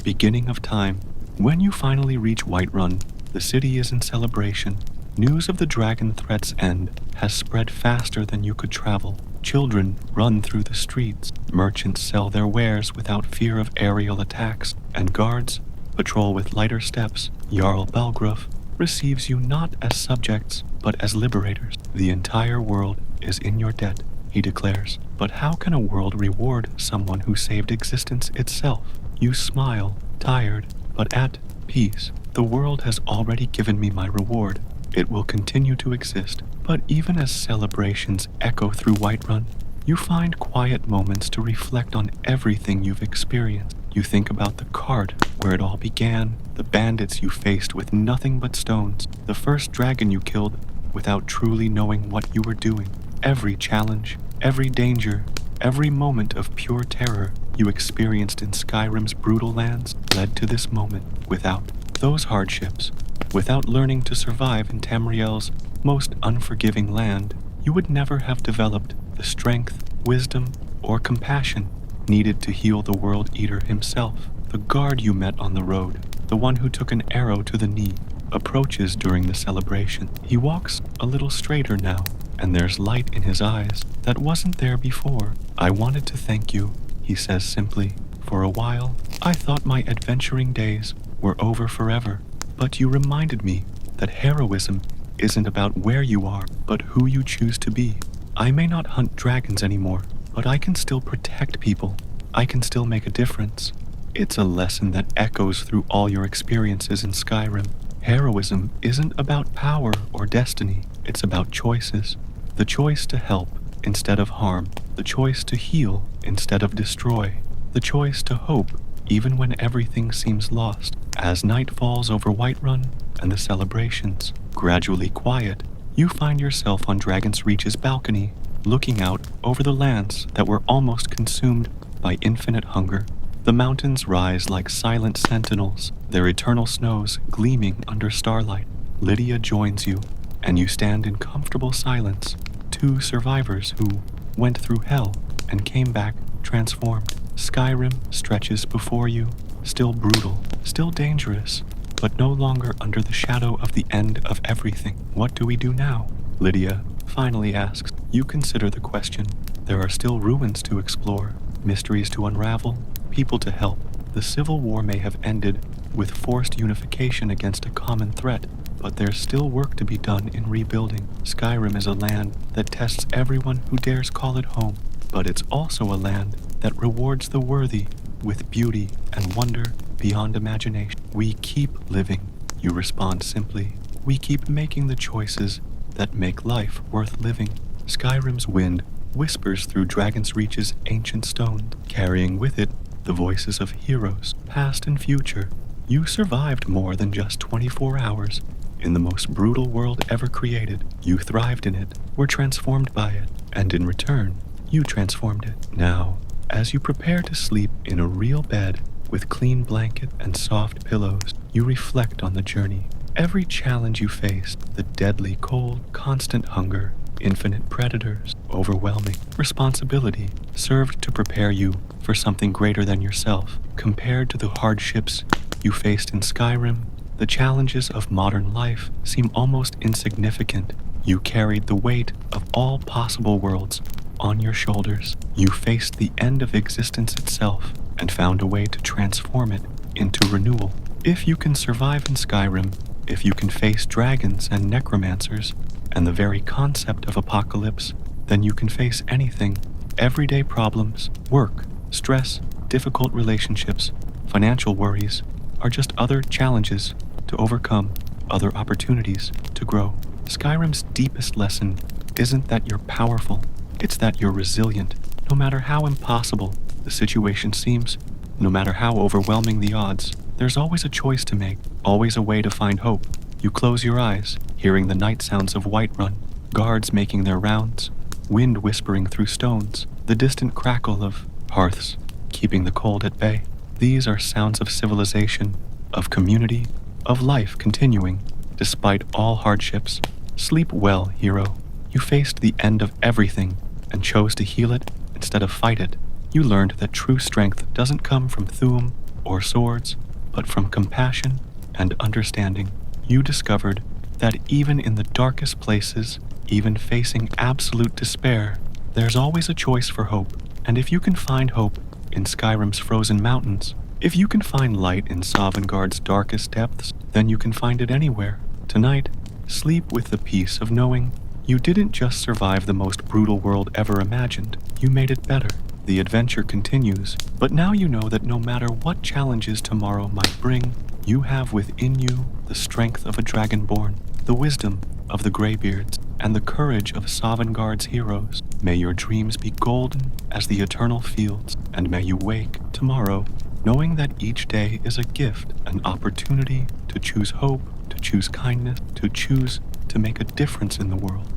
beginning of time. When you finally reach Whiterun, the city is in celebration. News of the dragon threat's end has spread faster than you could travel. Children run through the streets, merchants sell their wares without fear of aerial attacks, and guards patrol with lighter steps. Jarl Balgruuf receives you not as subjects, but as liberators. The entire world is in your debt, he declares. But how can a world reward someone who saved existence itself? You smile, tired, but at peace. The world has already given me my reward. It will continue to exist. But even as celebrations echo through Whiterun, you find quiet moments to reflect on everything you've experienced. You think about the cart where it all began, the bandits you faced with nothing but stones, the first dragon you killed without truly knowing what you were doing. Every challenge, every danger, every moment of pure terror you experienced in Skyrim's brutal lands led to this moment. Without those hardships, without learning to survive in Tamriel's most unforgiving land, you would never have developed the strength, wisdom, or compassion needed to heal the World Eater himself. The guard you met on the road, the one who took an arrow to the knee, approaches during the celebration. He walks a little straighter now, and there's light in his eyes that wasn't there before. I wanted to thank you, he says simply. For a while, I thought my adventuring days were over forever, but you reminded me that heroism isn't about where you are, but who you choose to be. I may not hunt dragons anymore, but I can still protect people. I can still make a difference. It's a lesson that echoes through all your experiences in Skyrim. Heroism isn't about power or destiny. It's about choices. The choice to help instead of harm. The choice to heal instead of destroy. The choice to hope even when everything seems lost. As night falls over Whiterun and the celebrations gradually quiet, you find yourself on Dragon's Reach's balcony, looking out over the lands that were almost consumed by infinite hunger. The mountains rise like silent sentinels, their eternal snows gleaming under starlight. Lydia joins you, and you stand in comfortable silence, two survivors who went through hell and came back transformed. Skyrim stretches before you, still brutal, still dangerous, but no longer under the shadow of the end of everything. What do we do now? Lydia finally asks. You consider the question. There are still ruins to explore, mysteries to unravel, people to help. The Civil War may have ended with forced unification against a common threat, but there's still work to be done in rebuilding. Skyrim is a land that tests everyone who dares call it home, but it's also a land that rewards the worthy with beauty and wonder beyond imagination. We keep living, you respond simply. We keep making the choices that make life worth living. Skyrim's wind whispers through Dragon's Reach's ancient stone, carrying with it the voices of heroes, past and future. You survived more than just 24 hours. In the most brutal world ever created, you thrived in it, were transformed by it, and in return, you transformed it. Now, as you prepare to sleep in a real bed with clean blanket and soft pillows, you reflect on the journey. Every challenge you faced, the deadly cold, constant hunger, infinite predators, overwhelming responsibility, served to prepare you for something greater than yourself. Compared to the hardships you faced in Skyrim, the challenges of modern life seem almost insignificant. You carried the weight of all possible worlds on your shoulders. You faced the end of existence itself and found a way to transform it into renewal. If you can survive in Skyrim, if you can face dragons and necromancers and the very concept of apocalypse, then you can face anything. Everyday problems, work, stress, difficult relationships, financial worries are just other challenges to overcome, other opportunities to grow. Skyrim's deepest lesson isn't that you're powerful, it's that you're resilient. No matter how impossible the situation seems, no matter how overwhelming the odds, there's always a choice to make, always a way to find hope. You close your eyes, hearing the night sounds of Whiterun, guards making their rounds, wind whispering through stones, the distant crackle of hearths keeping the cold at bay. These are sounds of civilization, of community, of life continuing, despite all hardships. Sleep well, hero. You faced the end of everything and chose to heal it instead of fight it. You learned that true strength doesn't come from Thuum or swords, but from compassion and understanding. You discovered that even in the darkest places, even facing absolute despair, there's always a choice for hope. And if you can find hope in Skyrim's frozen mountains, if you can find light in Sovngarde's darkest depths, then you can find it anywhere. Tonight, sleep with the peace of knowing you didn't just survive the most brutal world ever imagined, you made it better. The adventure continues, but now you know that no matter what challenges tomorrow might bring, you have within you the strength of a dragonborn, the wisdom of the Greybeards, and the courage of Sovngarde's heroes. May your dreams be golden as the eternal fields, and may you wake tomorrow knowing that each day is a gift, an opportunity to choose hope, to choose kindness, to choose to make a difference in the world.